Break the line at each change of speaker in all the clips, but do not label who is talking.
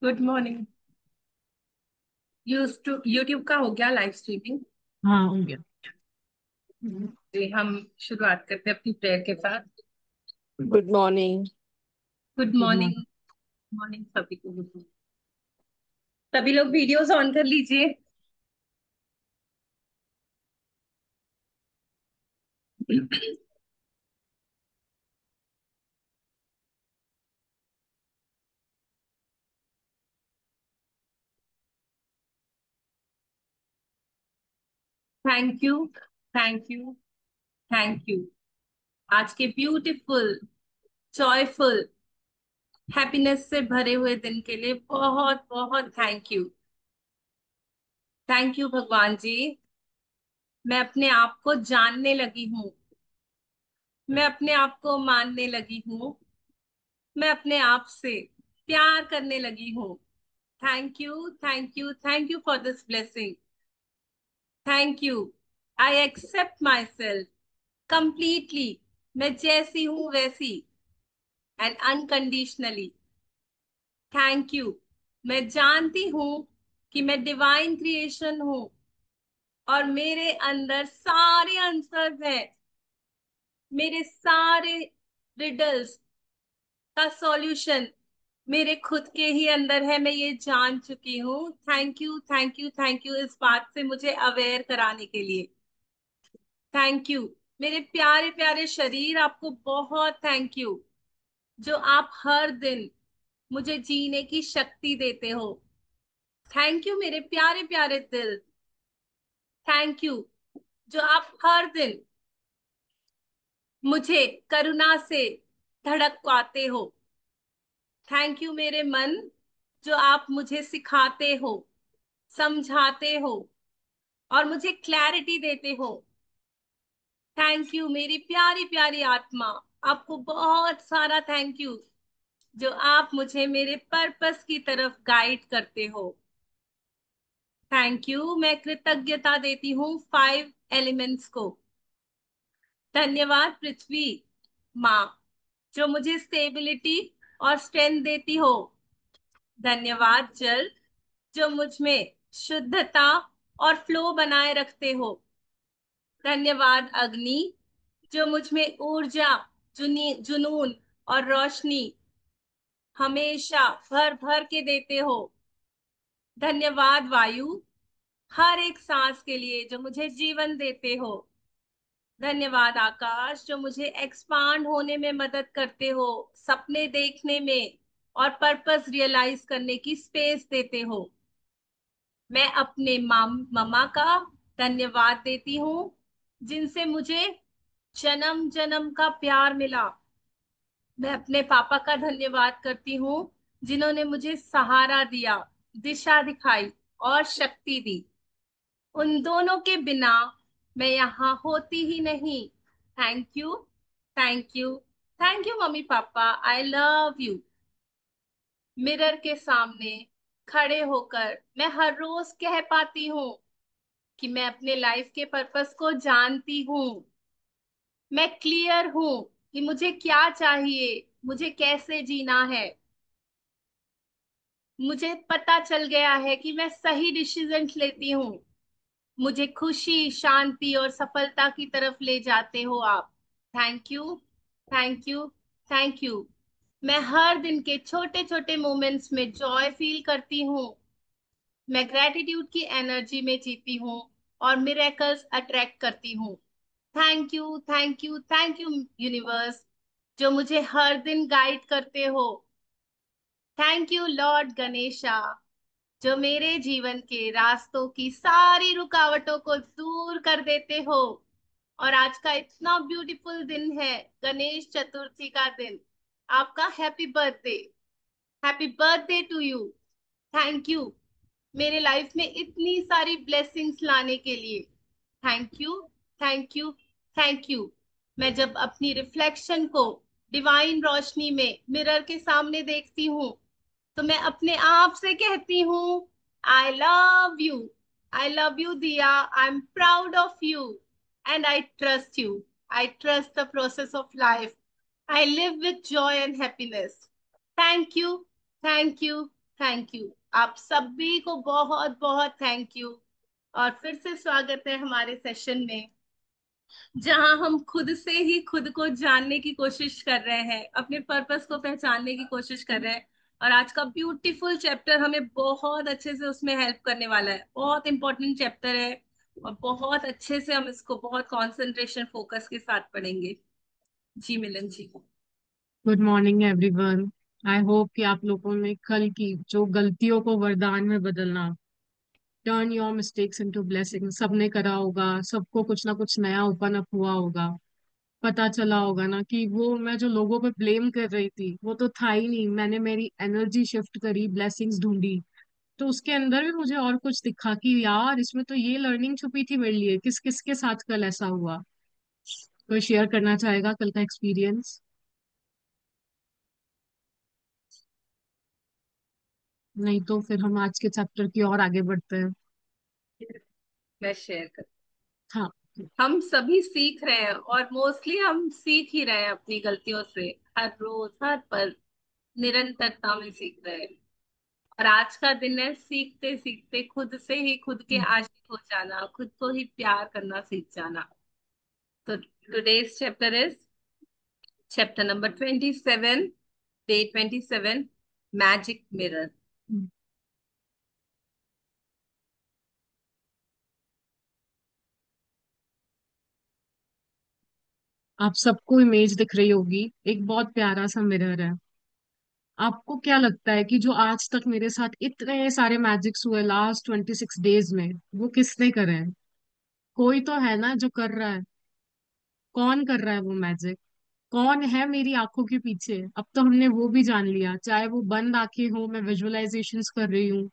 Good morning. YouTube का हो गया लाइव स्ट्रीमिंग।
हाँ, हो गया।
जी, हम शुरुआत करते हैं अपनी प्रेयर के साथ।
Good morning.
Good
good
morning.
Morning.
Morning सभी को। सभी लोग वीडियोस ऑन कर लीजिए। Thank you, thank you, thank you. आज के ब्यूटीफुल, जॉयफुल, हैप्पीनेस से भरे हुए दिन के लिए बहुत बहुत थैंक यू। थैंक यू भगवान जी। मैं अपने आप को जानने लगी हूँ। मैं अपने आप को मानने लगी हूँ। मैं अपने आप से प्यार करने लगी हूँ। Thank you, thank you, thank you for this blessing. Thank you. I accept myself completely. मैं जैसी हूं वैसी, एंड अनकंडीशनली। Thank you. मैं जानती हूं कि मैं डिवाइन क्रिएशन हूं और मेरे अंदर सारे आंसर्स हैं। मेरे सारे रिडल्स का सॉल्यूशन मेरे खुद के ही अंदर है। मैं ये जान चुकी हूँ। Thank you, thank you, thank you इस बात से मुझे अवेयर कराने के लिए। Thank you. मेरे प्यारे प्यारे शरीर, आपको बहुत थैंक यू जो आप हर दिन मुझे जीने की शक्ति देते हो। थैंक यू मेरे प्यारे प्यारे दिल। थैंक यू जो आप हर दिन मुझे करुणा से धड़कवाते हो। थैंक यू मेरे मन, जो आप मुझे सिखाते हो, समझाते हो और मुझे क्लैरिटी देते हो। थैंक यू मेरी प्यारी प्यारी आत्मा। आपको बहुत सारा थैंक यू जो आप मुझे मेरे पर्पस की तरफ गाइड करते हो। Thank you. मैं कृतज्ञता देती हूँ 5 एलिमेंट्स को। धन्यवाद पृथ्वी माँ, जो मुझे स्टेबिलिटी और स्ट्रेंथ देती हो। धन्यवाद जल, जो मुझ में शुद्धता और फ्लो बनाए रखते हो। धन्यवाद अग्नि, जो मुझ में ऊर्जा, जुनून और रोशनी हमेशा भर भर के देते हो। धन्यवाद वायु, हर एक सांस के लिए जो मुझे जीवन देते हो। धन्यवाद आकाश, जो मुझे एक्सपांड होने में मदद करते हो, सपने देखने में और पर्पस रियलाइज करने की स्पेस देते हो। मैं अपने मम्मा का धन्यवाद देती हूँ, जिनसे मुझे जन्म जन्म का प्यार मिला। मैं अपने पापा का धन्यवाद करती हूँ, जिन्होंने मुझे सहारा दिया, दिशा दिखाई और शक्ति दी। उन दोनों के बिना मैं यहाँ होती ही नहीं। Thank you, thank you, thank you mummy papa. I love you. Mirror के सामने खड़े होकर मैं हर रोज कह पाती हूँ कि मैं अपने लाइफ के पर्पस को जानती हूँ। मैं क्लियर हूँ कि मुझे क्या चाहिए, मुझे कैसे जीना है। मुझे पता चल गया है कि मैं सही डिसीजन लेती हूँ। मुझे खुशी, शांति और सफलता की तरफ ले जाते हो आप। Thank you, thank you, thank you. मैं हर दिन के छोटे छोटे मोमेंट्स में जॉय फील करती हूँ। मैं ग्रेटिट्यूड की एनर्जी में जीती हूँ और मिरेकल्स अट्रैक्ट करती हूँ। Thank you, thank you, thank you universe, जो मुझे हर दिन गाइड करते हो। थैंक यू लॉर्ड गणेशा, जो मेरे जीवन के रास्तों की सारी रुकावटों को दूर कर देते हो। और आज का इतना ब्यूटीफुल दिन है, गणेश चतुर्थी का दिन। आपका happy birthday. Happy birthday to you. Thank you मेरे लाइफ में इतनी सारी ब्लेसिंग्स लाने के लिए। Thank you, thank you, thank you. मैं जब अपनी रिफ्लेक्शन को डिवाइन रोशनी में मिरर के सामने देखती हूँ, तो मैं अपने आप से कहती हूँ, I love you. I love you Diya. I am proud of you and I trust you. I trust the process of life. I live with joy and happiness. Thank you, thank you, thank you. आप सभी को बहुत बहुत thank you. और फिर से स्वागत है हमारे सेशन में, जहां हम खुद से ही खुद को जानने की कोशिश कर रहे हैं, अपने पर्पस को पहचानने की कोशिश कर रहे हैं। और आज का ब्यूटीफुल चैप्टर हमें बहुत अच्छे से उसमें हेल्प करने वाला है। बहुत इंपॉर्टेंट चैप्टर है और बहुत अच्छे से हम इसको बहुत कंसंट्रेशन फोकस के साथ पढ़ेंगे। जी Milan ji.
Good morning everyone. I hope कि आप लोगों ने कल की जो गलतियों को वरदान में बदलना, turn your mistakes into blessing, सबने करा होगा। सबको कुछ ना कुछ नया ओपन अप हुआ होगा। पता चला होगा ना कि वो मैं जो लोगों पे ब्लेम कर रही थी वो तो था ही नहीं। मैंने मेरी एनर्जी शिफ्ट करी, ब्लेसिंग्स ढूंढी, तो उसके अंदर भी मुझे और कुछ दिखा कि यार इसमें तो ये लर्निंग छुपी थी मेरे लिए। किस किस के साथ कल ऐसा हुआ? कोई शेयर करना चाहेगा कल का एक्सपीरियंस? नहीं तो फिर हम आज के चैप्टर की ओर आगे बढ़ते हैं।
मैं शेयर कर।
हाँ।
हम सभी सीख रहे हैं और मोस्टली हम सीख ही रहे हैं अपनी गलतियों से। हर रोज हर पल निरंतरता में सीख रहे हैं। और आज का दिन है सीखते सीखते खुद से ही खुद के आशिक हो जाना, खुद को ही प्यार करना सीख जाना। तो today's chapter is chapter number 27, day 27, magic mirror.
आप सबको इमेज दिख रही होगी, एक बहुत प्यारा सा मिरर है। आपको क्या लगता है कि जो आज तक मेरे साथ इतने सारे मैजिक्स हुए लास्ट 26 डेज में, वो किसने करे हैं? कोई तो है ना जो कर रहा है। कौन कर रहा है वो मैजिक? कौन है मेरी आंखों के पीछे? अब तो हमने वो भी जान लिया। चाहे वो बंद आंखें हो, मैं विजुअलाइजेशंस कर रही हूँ,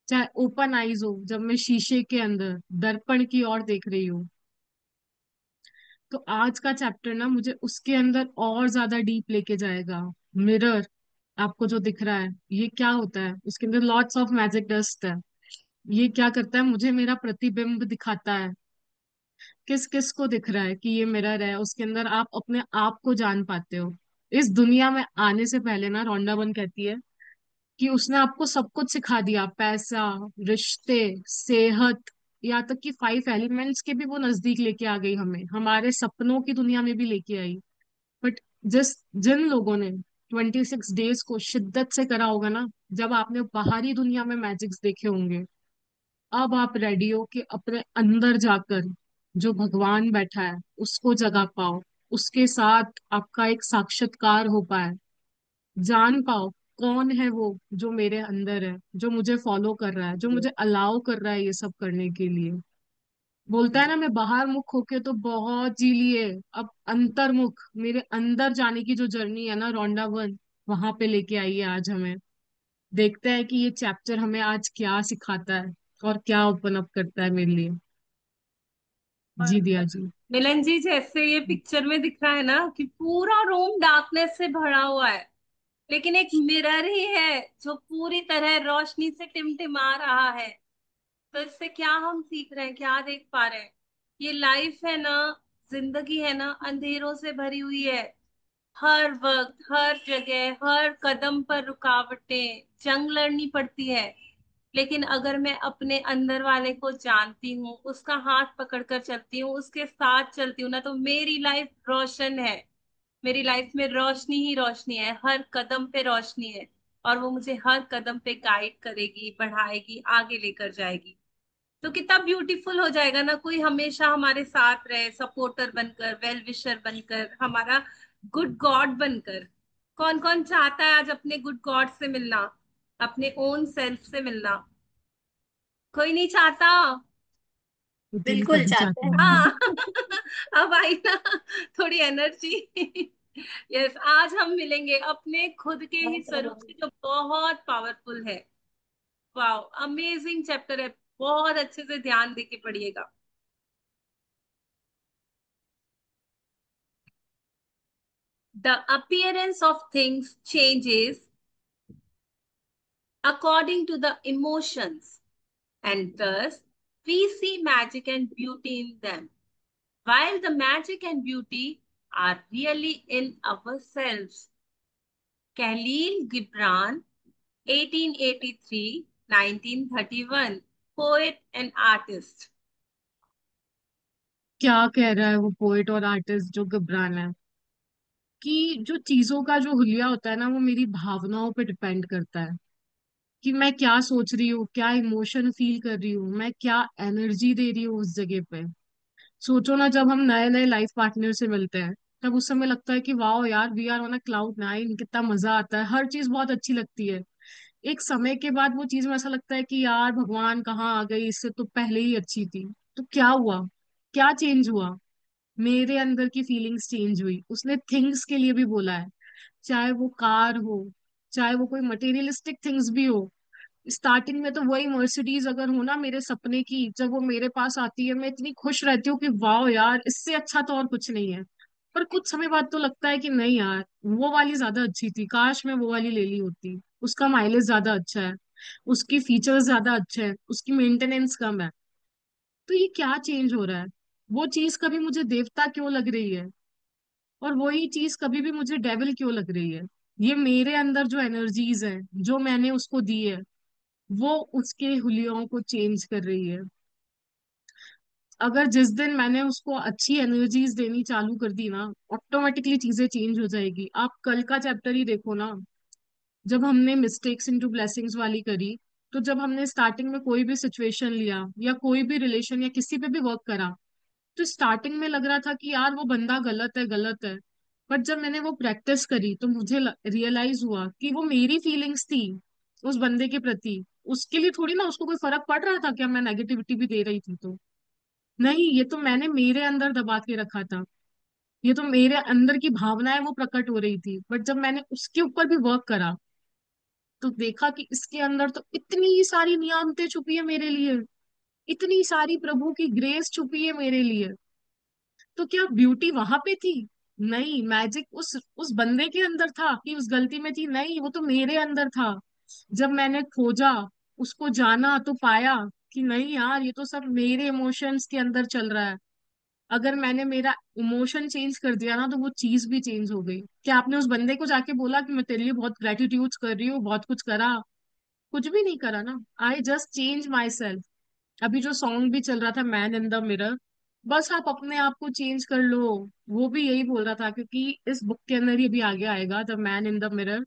चाहे ओपन आईज हो जब मैं शीशे के अंदर दर्पण की ओर देख रही हूँ। तो आज का चैप्टर ना मुझे उसके अंदर और ज्यादा डीप लेके जाएगा। मिरर आपको जो दिख रहा है, ये क्या होता है? उसके अंदर लॉट्स ऑफ मैजिक डस्ट है। ये क्या करता है? मुझे मेरा प्रतिबिंब दिखाता है। किस किस को दिख रहा है कि ये मिरर है? उसके अंदर आप अपने आप को जान पाते हो। इस दुनिया में आने से पहले ना, रोंडा बन कहती है कि उसने आपको सब कुछ सिखा दिया। पैसा, रिश्ते, सेहत, यहाँ तक कि 5 एलिमेंट्स के भी वो नजदीक लेके आ गई हमें, हमारे सपनों की दुनिया में भी लेके आई। बट जिस जिन लोगों ने 26 डेज को शिद्दत से करा होगा ना, जब आपने बाहरी दुनिया में मैजिक्स देखे होंगे, अब आप रेडी हो कि अपने अंदर जाकर जो भगवान बैठा है उसको जगा पाओ, उसके साथ आपका एक साक्षात्कार हो पाए, जान पाओ कौन है वो जो मेरे अंदर है, जो मुझे फॉलो कर रहा है, जो मुझे अलाउ कर रहा है ये सब करने के लिए। बोलता है ना, मैं बाहर मुख होके तो बहुत जी लिए, अब अंतर्मुख मेरे अंदर जाने की जो जर्नी है ना, रोंडा वन वहां पे लेके आई है आज हमें। देखते हैं कि ये चैप्टर हमें आज क्या सिखाता है और क्या ओपन अप करता है मेरे लिए।
और
जी दिया जी।
मिलन जी, जैसे ये पिक्चर में दिख रहा है ना कि पूरा रूम डार्कनेस से भरा हुआ है, लेकिन एक मिरर ही है जो पूरी तरह रोशनी से टिमटिमा रहा है। तो इससे क्या हम सीख रहे हैं, क्या देख पा रहे हैं? ये लाइफ है ना, जिंदगी है ना, अंधेरों से भरी हुई है। हर वक्त हर जगह हर कदम पर रुकावटें, जंग लड़नी पड़ती है। लेकिन अगर मैं अपने अंदर वाले को जानती हूँ, उसका हाथ पकड़कर चलती हूँ, उसके साथ चलती हूँ ना, तो मेरी लाइफ रोशन है। मेरी लाइफ में रोशनी ही रोशनी है, हर कदम पे रोशनी है। और वो मुझे हर कदम पे गाइड करेगी, बढ़ाएगी, आगे लेकर जाएगी। तो कितना ब्यूटीफुल हो जाएगा ना, कोई हमेशा हमारे साथ रहे, सपोर्टर बनकर, वेल विशर बनकर, हमारा गुड गॉड बनकर। कौन कौन चाहता है आज अपने गुड गॉड से मिलना, अपने ओन सेल्फ से मिलना? कोई नहीं चाहता।
दिल
बिल्कुल
कभी
चाहते
चाहता
हैं।
है।
हाँ। अब आई ना थोड़ी एनर्जी। यस, आज हम मिलेंगे अपने खुद के ही स्वरूप से, जो बहुत पावरफुल है। वाओ, अमेजिंग चैप्टर है। बहुत अच्छे से ध्यान देके पढ़िएगा। The appearance of things changes according to the emotions, and thus we see magic and beauty in them, while the magic and beauty are really in ourselves. Khalil Gibran 1883, 1931, poet and artist.
क्या कह रहा है वो poet और artist जो घबराना है? कि जो चीजों का जो हुलिया होता है ना, वो मेरी भावनाओं पे डिपेंड करता है कि मैं क्या सोच रही हूँ, क्या इमोशन फील कर रही हूँ, मैं क्या एनर्जी दे रही हूँ उस जगह पे। सोचो ना, जब हम नए नए लाइफ पार्टनर से मिलते हैं, तब उस समय लगता है कि वाह यार, we are on a cloud nine, कितना मजा आता है, हर चीज बहुत अच्छी लगती है। एक समय के बाद वो चीज में ऐसा लगता है कि यार भगवान कहाँ आ गई, इससे तो पहले ही अच्छी थी। तो क्या हुआ? क्या चेंज हुआ? मेरे अंदर की फीलिंग्स चेंज हुई। उसने थिंग्स के लिए भी बोला है, चाहे वो कार हो, चाहे वो कोई मटेरियलिस्टिक थिंग्स भी हो। स्टार्टिंग में तो वही मर्सिडीज अगर हो ना मेरे सपने की, जब वो मेरे पास आती है, मैं इतनी खुश रहती हूँ कि वाह यार, इससे अच्छा तो और कुछ नहीं है। पर कुछ समय बाद तो लगता है कि नहीं यार, वो वाली ज्यादा अच्छी थी, काश मैं वो वाली ले ली होती। उसका माइलेज ज्यादा अच्छा है, उसकी फीचर्स ज्यादा अच्छे हैं, उसकी मेंटेनेंस कम है। तो ये क्या चेंज हो रहा है? वो चीज कभी मुझे देवता क्यों लग रही है, और वही चीज कभी भी मुझे डेविल क्यों लग रही है? ये मेरे अंदर जो एनर्जीज है, जो मैंने उसको दी है, वो उसके हुलियों को चेंज कर रही है। अगर जिस दिन मैंने उसको अच्छी एनर्जीज देनी चालू कर दी ना, ऑटोमेटिकली चीजें चेंज हो जाएगी। आप कल का चैप्टर ही देखो ना, जब हमने मिस्टेक्स इनटू ब्लेसिंग्स वाली करी, तो जब हमने स्टार्टिंग में कोई भी सिचुएशन लिया या कोई भी रिलेशन या किसी पे भी वर्क करा, तो स्टार्टिंग में लग रहा था कि यार वो बंदा गलत है, गलत है। बट जब मैंने वो प्रैक्टिस करी, तो मुझे रियलाइज हुआ कि वो मेरी फीलिंग्स थी उस बंदे के प्रति। उसके लिए थोड़ी ना उसको कोई फर्क पड़ रहा था, क्या मैं नेगेटिविटी भी दे रही थी तो? नहीं, ये तो मैंने मेरे अंदर दबा के रखा था। ये तो मेरे अंदर की भावना है, वो प्रकट हो रही थी। बट जब मैंने उसके ऊपर भी वर्क करा, तो देखा कि इसके अंदर तो इतनी सारी नियामतें छुपी है मेरे लिए, इतनी सारी प्रभु की ग्रेस छुपी है मेरे लिए। तो क्या ब्यूटी वहां पे थी? नहीं, मैजिक उस बंदे के अंदर था कि उस गलती में थी? नहीं, वो तो मेरे अंदर था। जब मैंने खोजा, उसको जाना, तो पाया कि नहीं यार, ये तो सब मेरे इमोशंस के अंदर चल रहा है। अगर मैंने मेरा इमोशन चेंज कर दिया ना, तो वो चीज भी चेंज हो गई। क्या आपने उस बंदे को जाके बोला कि मैं तेरे लिए बहुत ग्रेटिट्यूड कर रही हूँ, बहुत कुछ करा? कुछ भी नहीं करा ना। I just change my self. अभी जो सॉन्ग भी चल रहा था, मैन इन द मिरर, बस आप अपने आप को चेंज कर लो। वो भी यही बोल रहा था, क्योंकि इस बुक के अंदर ही अभी आगे आएगा, the man in the mirror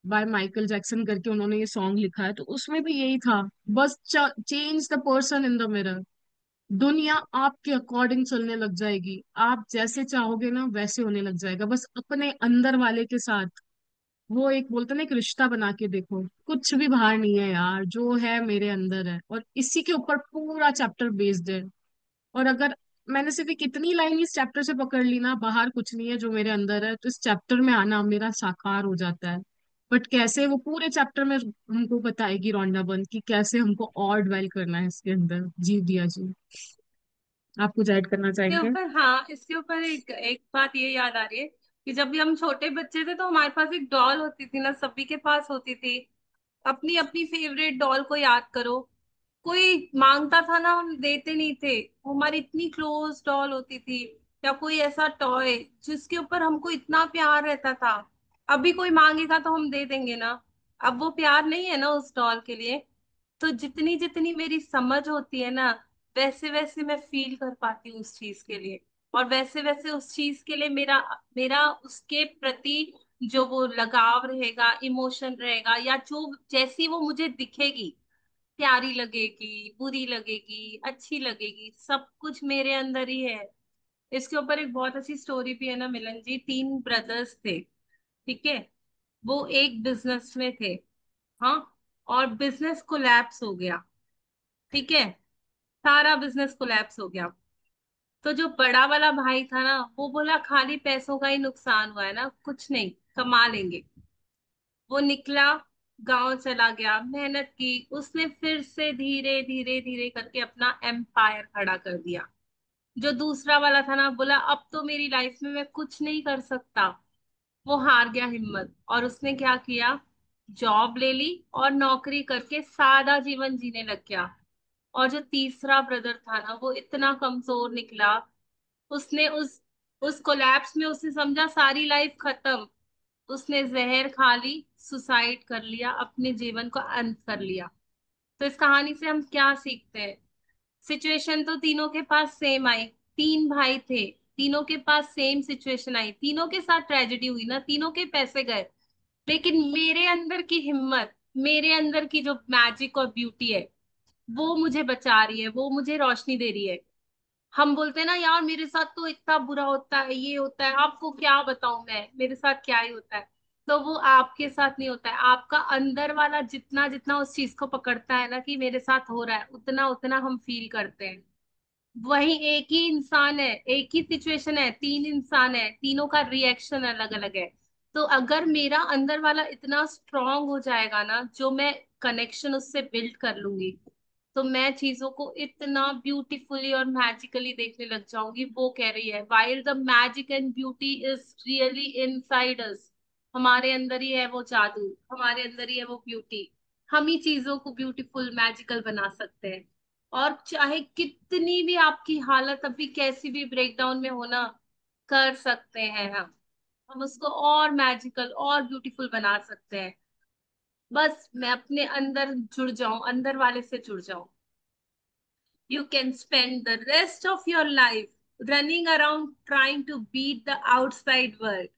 by Michael Jackson करके उन्होंने ये सॉन्ग लिखा है, तो उसमें भी यही था। बस change the person in the mirror. दुनिया आपके अकॉर्डिंग चलने लग जाएगी। आप जैसे चाहोगे ना, वैसे होने लग जाएगा। बस अपने अंदर वाले के साथ वो एक बोलते ना, एक रिश्ता बना के देखो। कुछ भी बाहर नहीं है यार, जो है मेरे अंदर है, और इसी के ऊपर पूरा चैप्टर बेस्ड है। और अगर मैंने सिर्फ एक इतनी लाइन इस चैप्टर से पकड़ ली ना, बाहर कुछ नहीं है जो मेरे अंदर है, तो इस चैप्टर में आना मेरा साकार हो जाता है। बट कैसे, वो पूरे चैप्टर में हमको बताएगी रॉन्डा बंद कि कैसे हमको और ड्वेल करना है इसके अंदर। जी दिया जी, आप कुछ ऐड करना
इसके
चाहेंगे?
ऊपर, हाँ, इसके ऊपर एक एक बात ये याद आ रही है कि जब भी हम छोटे बच्चे थे तो हमारे पास एक डॉल होती थी ना, सभी के पास होती थी। अपनी अपनी फेवरेट डॉल को याद करो। कोई मांगता था ना, हम देते नहीं थे। वो हमारी इतनी क्लोज डॉल होती थी। या कोई ऐसा टॉय जिसके ऊपर हमको इतना प्यार रहता था। अभी कोई मांगेगा तो हम दे देंगे ना। अब वो प्यार नहीं है ना उस डॉल के लिए। तो जितनी जितनी मेरी समझ होती है ना, वैसे वैसे मैं फील कर पाती हूँ उस चीज के लिए। और वैसे वैसे उस चीज के लिए मेरा मेरा उसके प्रति जो वो लगाव रहेगा, इमोशन रहेगा, या जो जैसी वो मुझे दिखेगी, प्यारी लगेगी, बुरी लगेगी, अच्छी लगेगी, सब कुछ मेरे अंदर ही है। इसके ऊपर एक बहुत अच्छी स्टोरी भी है ना मिलन जी। तीन ब्रदर्स थे, ठीक है। वो एक बिजनेस में थे, हाँ। और बिजनेस कोलैप्स हो गया, ठीक है। सारा बिजनेस कोलैप्स हो गया। तो जो बड़ा वाला भाई था ना, वो बोला खाली पैसों का ही नुकसान हुआ है ना, कुछ नहीं, कमा लेंगे। वो निकला, गांव चला गया, मेहनत की उसने, फिर से धीरे धीरे धीरे करके अपना एम्पायर खड़ा कर दिया। जो दूसरा वाला था ना, बोला अब तो मेरी लाइफ में मैं कुछ नहीं कर सकता। वो हार गया हिम्मत, और उसने क्या किया, जॉब ले ली और नौकरी करके सादा जीवन जीने लग गया। और जो तीसरा ब्रदर था ना, वो इतना कमजोर निकला। उसने उस कोलैप्स में उसने समझा सारी लाइफ खत्म। उसने जहर खा ली, सुसाइड कर लिया, अपने जीवन को अंत कर लिया। तो इस कहानी से हम क्या सीखते हैं? सिचुएशन तो तीनों के पास सेम आई। तीन भाई थे, तीनों के पास सेम सिचुएशन आई, तीनों के साथ ट्रेजेडी हुई ना, तीनों के पैसे गए। लेकिन मेरे अंदर की हिम्मत, मेरे अंदर की जो मैजिक और ब्यूटी है, वो मुझे बचा रही है, वो मुझे रोशनी दे रही है। हम बोलते हैं ना यार मेरे साथ तो इतना बुरा होता है, ये होता है, आपको क्या बताऊं मैं, मेरे साथ क्या ही होता है। तो वो आपके साथ नहीं होता है। आपका अंदर वाला जितना जितना उस चीज को पकड़ता है ना कि मेरे साथ हो रहा है, उतना उतना हम फील करते हैं। वही एक ही इंसान है, एक ही सिचुएशन है, तीन इंसान है, तीनों का रिएक्शन अलग अलग है। तो अगर मेरा अंदर वाला इतना स्ट्रांग हो जाएगा ना, जो मैं कनेक्शन उससे बिल्ड कर लूंगी, तो मैं चीजों को इतना ब्यूटीफुली और मैजिकली देखने लग जाऊंगी। वो कह रही है while the magic and beauty is really inside us. हमारे अंदर ही है वो जादू, हमारे अंदर ही है वो ब्यूटी। हम ही चीजों को ब्यूटीफुल मैजिकल बना सकते हैं। और चाहे कितनी भी आपकी हालत अभी कैसी भी ब्रेकडाउन में होना, कर सकते हैं हम उसको और मैजिकल और ब्यूटीफुल बना सकते हैं। बस मैं अपने अंदर जुड़ जाऊं, अंदर वाले से जुड़ जाऊं। You can spend the rest of your life running around trying to beat the outside world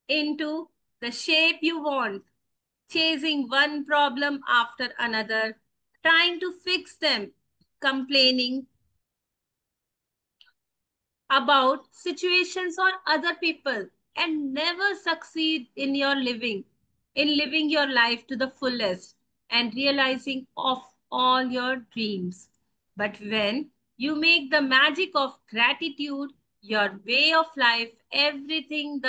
into the shape you want, chasing one problem after another, trying to fix them, complaining about situations or other people, and never succeed in living your life to the fullest and realizing of all your dreams. But when you make the magic of gratitude your way of life, everything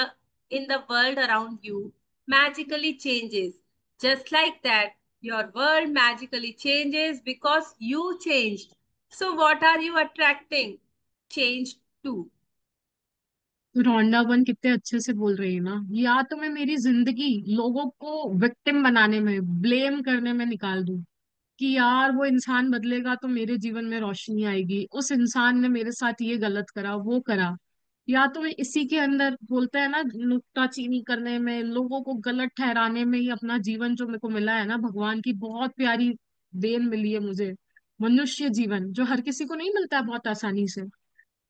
in the world around you magically changes. Just like that, your world magically changes because you changed. So what are you attracting? Change too.
Rhonda वन कितने अच्छे से बोल रही है ना। या तो मैं मेरी जिंदगी लोगों को विक्टिम बनाने में, ब्लेम करने में निकाल दूं कि यार वो इंसान बदलेगा तो मेरे जीवन में रोशनी आएगी, उस इंसान ने मेरे साथ ये गलत करा, वो करा। या तो मैं इसी के अंदर, बोलते हैं ना, नुक्ताचीनी करने में, लोगों को गलत ठहराने में ही अपना जीवन, जो मेरे को मिला है ना, भगवान की बहुत प्यारी देन मिली है मुझे, मनुष्य जीवन, जो हर किसी को नहीं मिलता है बहुत आसानी से।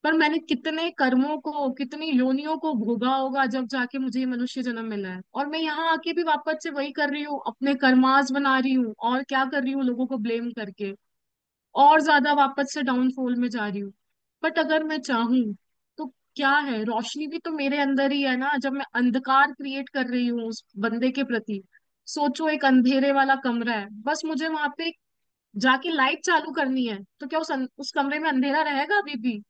पर मैंने कितने कर्मों को, कितनी योनियों को भोगा होगा जब जाके मुझे ये मनुष्य जन्म मिला है। और मैं यहाँ आके भी वापस से वही कर रही हूँ, अपने कर्मास बना रही हूँ, और क्या कर रही हूँ, लोगों को ब्लेम करके और ज्यादा वापस से डाउनफॉल में जा रही हूँ। बट अगर मैं चाहूँ तो क्या है, रोशनी भी तो मेरे अंदर ही है ना। जब मैं अंधकार क्रिएट कर रही हूँ उस बंदे के प्रति, सोचो एक अंधेरे वाला कमरा है, बस मुझे वहां पे जाके लाइट चालू करनी है, तो क्या उस कमरे में अंधेरा रहेगा अभी भी?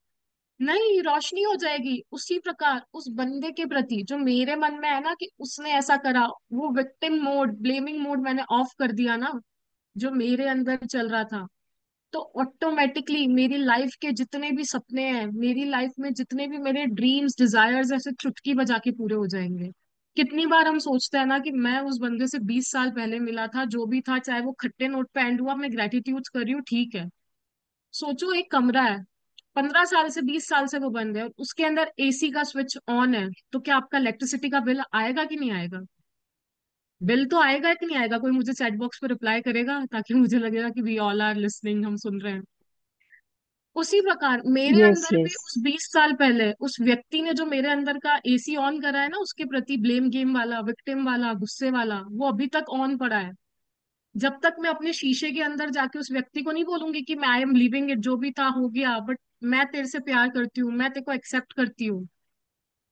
नहीं, रोशनी हो जाएगी। उसी प्रकार उस बंदे के प्रति जो मेरे मन में है ना कि उसने ऐसा करा, वो विक्टिम मोड, ब्लेमिंग मोड मैंने ऑफ कर दिया ना, जो मेरे अंदर चल रहा था, तो ऑटोमेटिकली मेरी लाइफ के जितने भी सपने हैं, मेरी लाइफ में जितने भी मेरे ड्रीम्स डिजायर्स, ऐसे चुटकी बजा के पूरे हो जाएंगे। कितनी बार हम सोचते हैं ना कि मैं उस बंदे से 20 साल पहले मिला था, जो भी था, चाहे वो खट्टे नोट पे एंड हुआ, मैं ग्रेटिट्यूड कर रही हूँ, ठीक है। सोचो एक कमरा है, 15 साल से 20 साल से वो बंद है, और उसके अंदर एसी का स्विच ऑन है, तो क्या आपका इलेक्ट्रिसिटी का बिल आएगा कि नहीं आएगा? बिल तो आएगा कि नहीं आएगा? कोई मुझे चैट बॉक्स पे रिप्लाई करेगा ताकि मुझे लगेगा कि वी ऑल आर लिसनिंग, हम सुन रहे हैं। उसी प्रकार मेरे
यस
अंदर भी
यस।
उस 20 साल पहले उस व्यक्ति ने जो मेरे अंदर का एसी ऑन करा है ना, उसके प्रति ब्लेम गेम वाला, विक्टिम वाला, गुस्से वाला, वो अभी तक ऑन पड़ा है। जब तक मैं अपने शीशे के अंदर जाके उस व्यक्ति को नहीं बोलूंगी कि मैं आई एम लिविंग इट, जो भी था हो गया, बट मैं तेरे से प्यार करती हूँ, मैं तेरे को एक्सेप्ट करती हूँ,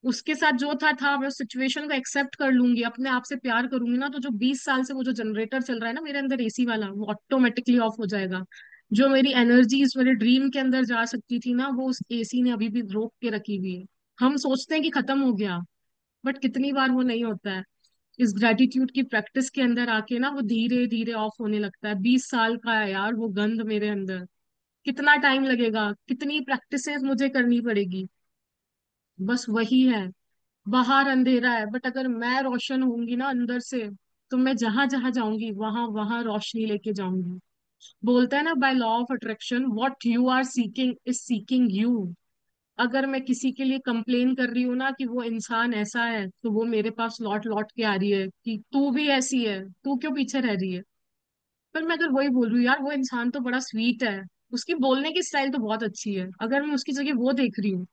उसके साथ जो था मैं उस सिचुएशन को एक्सेप्ट कर लूंगी, अपने आप से प्यार करूंगी ना, तो जो 20 साल से वो जो जनरेटर चल रहा है ना मेरे अंदर, एसी वाला, वो ऑटोमेटिकली ऑफ हो जाएगा। जो मेरी एनर्जीज मेरे ड्रीम के अंदर जा सकती थी ना, वो उस एसी ने अभी भी रोक के रखी हुई है। हम सोचते हैं कि खत्म हो गया, बट कितनी बार वो नहीं होता है। इस ग्रेटिट्यूड की प्रैक्टिस के अंदर आके ना वो धीरे धीरे ऑफ होने लगता है। 20 साल का है यार वो गंध मेरे अंदर। कितना टाइम लगेगा, कितनी प्रैक्टिसेस मुझे करनी पड़ेगी? बस वही है, बाहर अंधेरा है, बट अगर मैं रोशन होंगी ना अंदर से, तो मैं जहां जहां जाऊंगी वहां वहां रोशनी लेके जाऊंगी। बोलते हैं ना, by law of attraction, what you are seeking is seeking you. अगर मैं किसी के लिए कंप्लेन कर रही हूँ ना कि वो इंसान ऐसा है, तो वो मेरे पास लौट लौट के आ रही है कि तू भी ऐसी है, तू क्यों पीछे रह रही है। पर मैं अगर वही बोल रही हूँ यार वो इंसान तो बड़ा स्वीट है, उसकी बोलने की स्टाइल तो बहुत अच्छी है, अगर मैं उसकी जगह वो देख रही हूँ,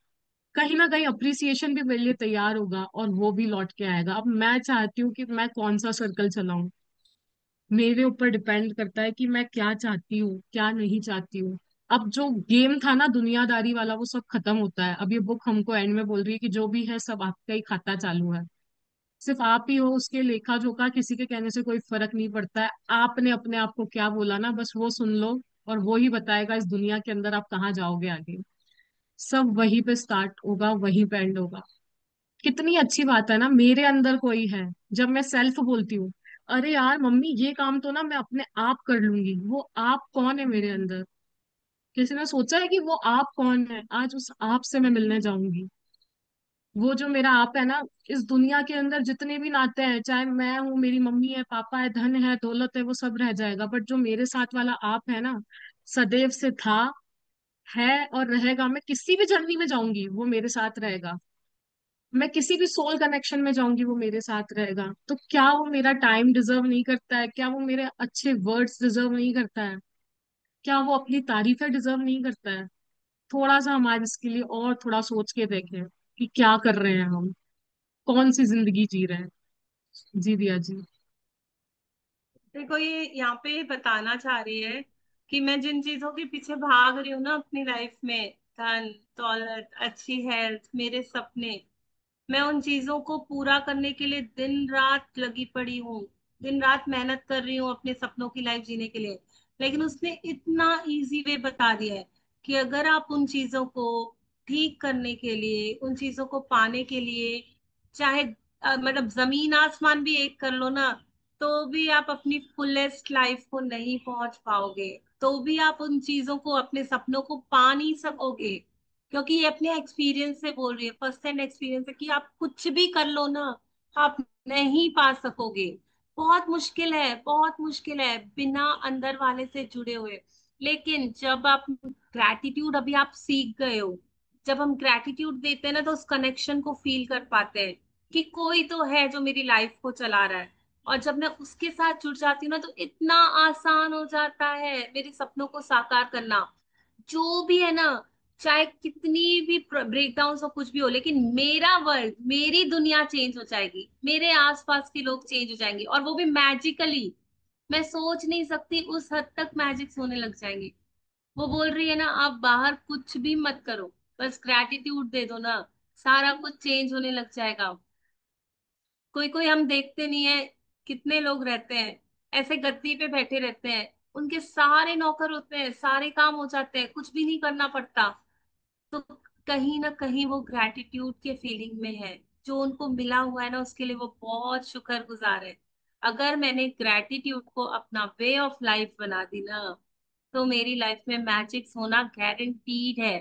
कहीं ना कहीं अप्रिसिएशन भी मेरे लिए तैयार होगा और वो भी लौट के आएगा। अब मैं चाहती हूँ कि मैं कौन सा सर्कल चलाऊं, मेरे ऊपर डिपेंड करता है कि मैं क्या चाहती हूँ क्या नहीं चाहती हूँ। अब जो गेम था ना दुनियादारी वाला, वो सब खत्म होता है। अब ये बुक हमको एंड में बोल रही है कि जो भी है सब आपका ही खाता चालू है, सिर्फ आप ही हो उसके लेखा जोखा, किसी के कहने से कोई फर्क नहीं पड़ता है। आपने अपने आप को क्या बोला ना, बस वो सुन लो, और वो ही बताएगा इस दुनिया के अंदर आप कहाँ जाओगे आगे। सब वहीं पे स्टार्ट होगा, वहीं पे एंड होगा। कितनी अच्छी बात है ना, मेरे अंदर कोई है। जब मैं सेल्फ बोलती हूँ, अरे यार मम्मी ये काम तो ना मैं अपने आप कर लूंगी, वो आप कौन है मेरे अंदर? किसी ने सोचा है कि वो आप कौन है? आज उस आप से मैं मिलने जाऊंगी। वो जो मेरा आप है ना, इस दुनिया के अंदर जितने भी नाते हैं, चाहे मैं हूँ, मेरी मम्मी है, पापा है, धन है, दौलत है, वो सब रह जाएगा, बट जो मेरे साथ वाला आप है ना, सदैव से था, है और रहेगा। मैं किसी भी जर्नी में जाऊंगी वो मेरे साथ रहेगा, मैं किसी भी सोल कनेक्शन में जाऊंगी वो मेरे साथ रहेगा। तो क्या वो मेरा टाइम डिजर्व नहीं करता है? क्या वो मेरे अच्छे वर्ड्स डिजर्व नहीं करता है? क्या वो अपनी तारीफें डिजर्व नहीं करता है? थोड़ा सा हमारे इसके लिए और थोड़ा सोच के देखें कि क्या कर रहे हैं हम, कौन सी जिंदगी जी रहे हैं। जी दिया जी।
देखो, ये यहाँ पे बताना चाह रही है कि मैं जिन चीजों के पीछे भाग रही हूँ ना अपनी लाइफ में, धन, दौलत, अच्छी हेल्थ, मेरे सपने, मैं उन चीजों को पूरा करने के लिए दिन रात लगी पड़ी हूँ। दिन रात मेहनत कर रही हूँ अपने सपनों की लाइफ जीने के लिए। लेकिन उसने इतना इजी वे बता दिया है कि अगर आप उन चीजों को ठीक करने के लिए, उन चीजों को पाने के लिए, चाहे मतलब जमीन आसमान भी एक कर लो ना, तो भी आप अपनी फुलेस्ट लाइफ को नहीं पहुंच पाओगे। तो भी आप उन चीजों को, अपने सपनों को पा नहीं सकोगे। क्योंकि ये अपने एक्सपीरियंस से बोल रही है, फर्स्ट हैंड एक्सपीरियंस है कि आप कुछ भी कर लो ना, आप नहीं पा सकोगे। बहुत मुश्किल है, बहुत मुश्किल है बिना अंदर वाले से जुड़े हुए। लेकिन जब आप ग्रैटिट्यूड, अभी आप सीख गए हो, जब हम ग्रैटिट्यूड देते हैं ना, तो उस कनेक्शन को फील कर पाते हैं कि कोई तो है जो मेरी लाइफ को चला रहा है। और जब मैं उसके साथ जुड़ जाती हूँ ना, तो इतना आसान हो जाता है मेरे सपनों को साकार करना। जो भी है ना, चाहे कितनी भी ब्रेकडाउन हो, कुछ भी हो, लेकिन मेरा वर्ल्ड, मेरी दुनिया चेंज हो जाएगी, मेरे आसपास के लोग चेंज हो जाएंगे, और वो भी मैजिकली। मैं सोच नहीं सकती उस हद तक मैजिक्स होने लग जाएंगे। वो बोल रही है ना, आप बाहर कुछ भी मत करो, बस ग्रैटिट्यूड दे दो ना, सारा कुछ चेंज होने लग जाएगा। कोई कोई हम देखते नहीं है, कितने लोग रहते हैं ऐसे गद्दी पे बैठे रहते हैं, उनके सारे नौकर होते हैं, सारे काम हो जाते हैं, कुछ भी नहीं करना पड़ता। तो कहीं ना कहीं वो ग्रैटिट्यूड के फीलिंग में है। जो उनको मिला हुआ है ना, उसके लिए वो बहुत शुक्रगुजार है। अगर मैंने ग्रैटिट्यूड को अपना वे ऑफ लाइफ बना दी ना, तो मेरी लाइफ में मैजिक्स होना गारंटीड है।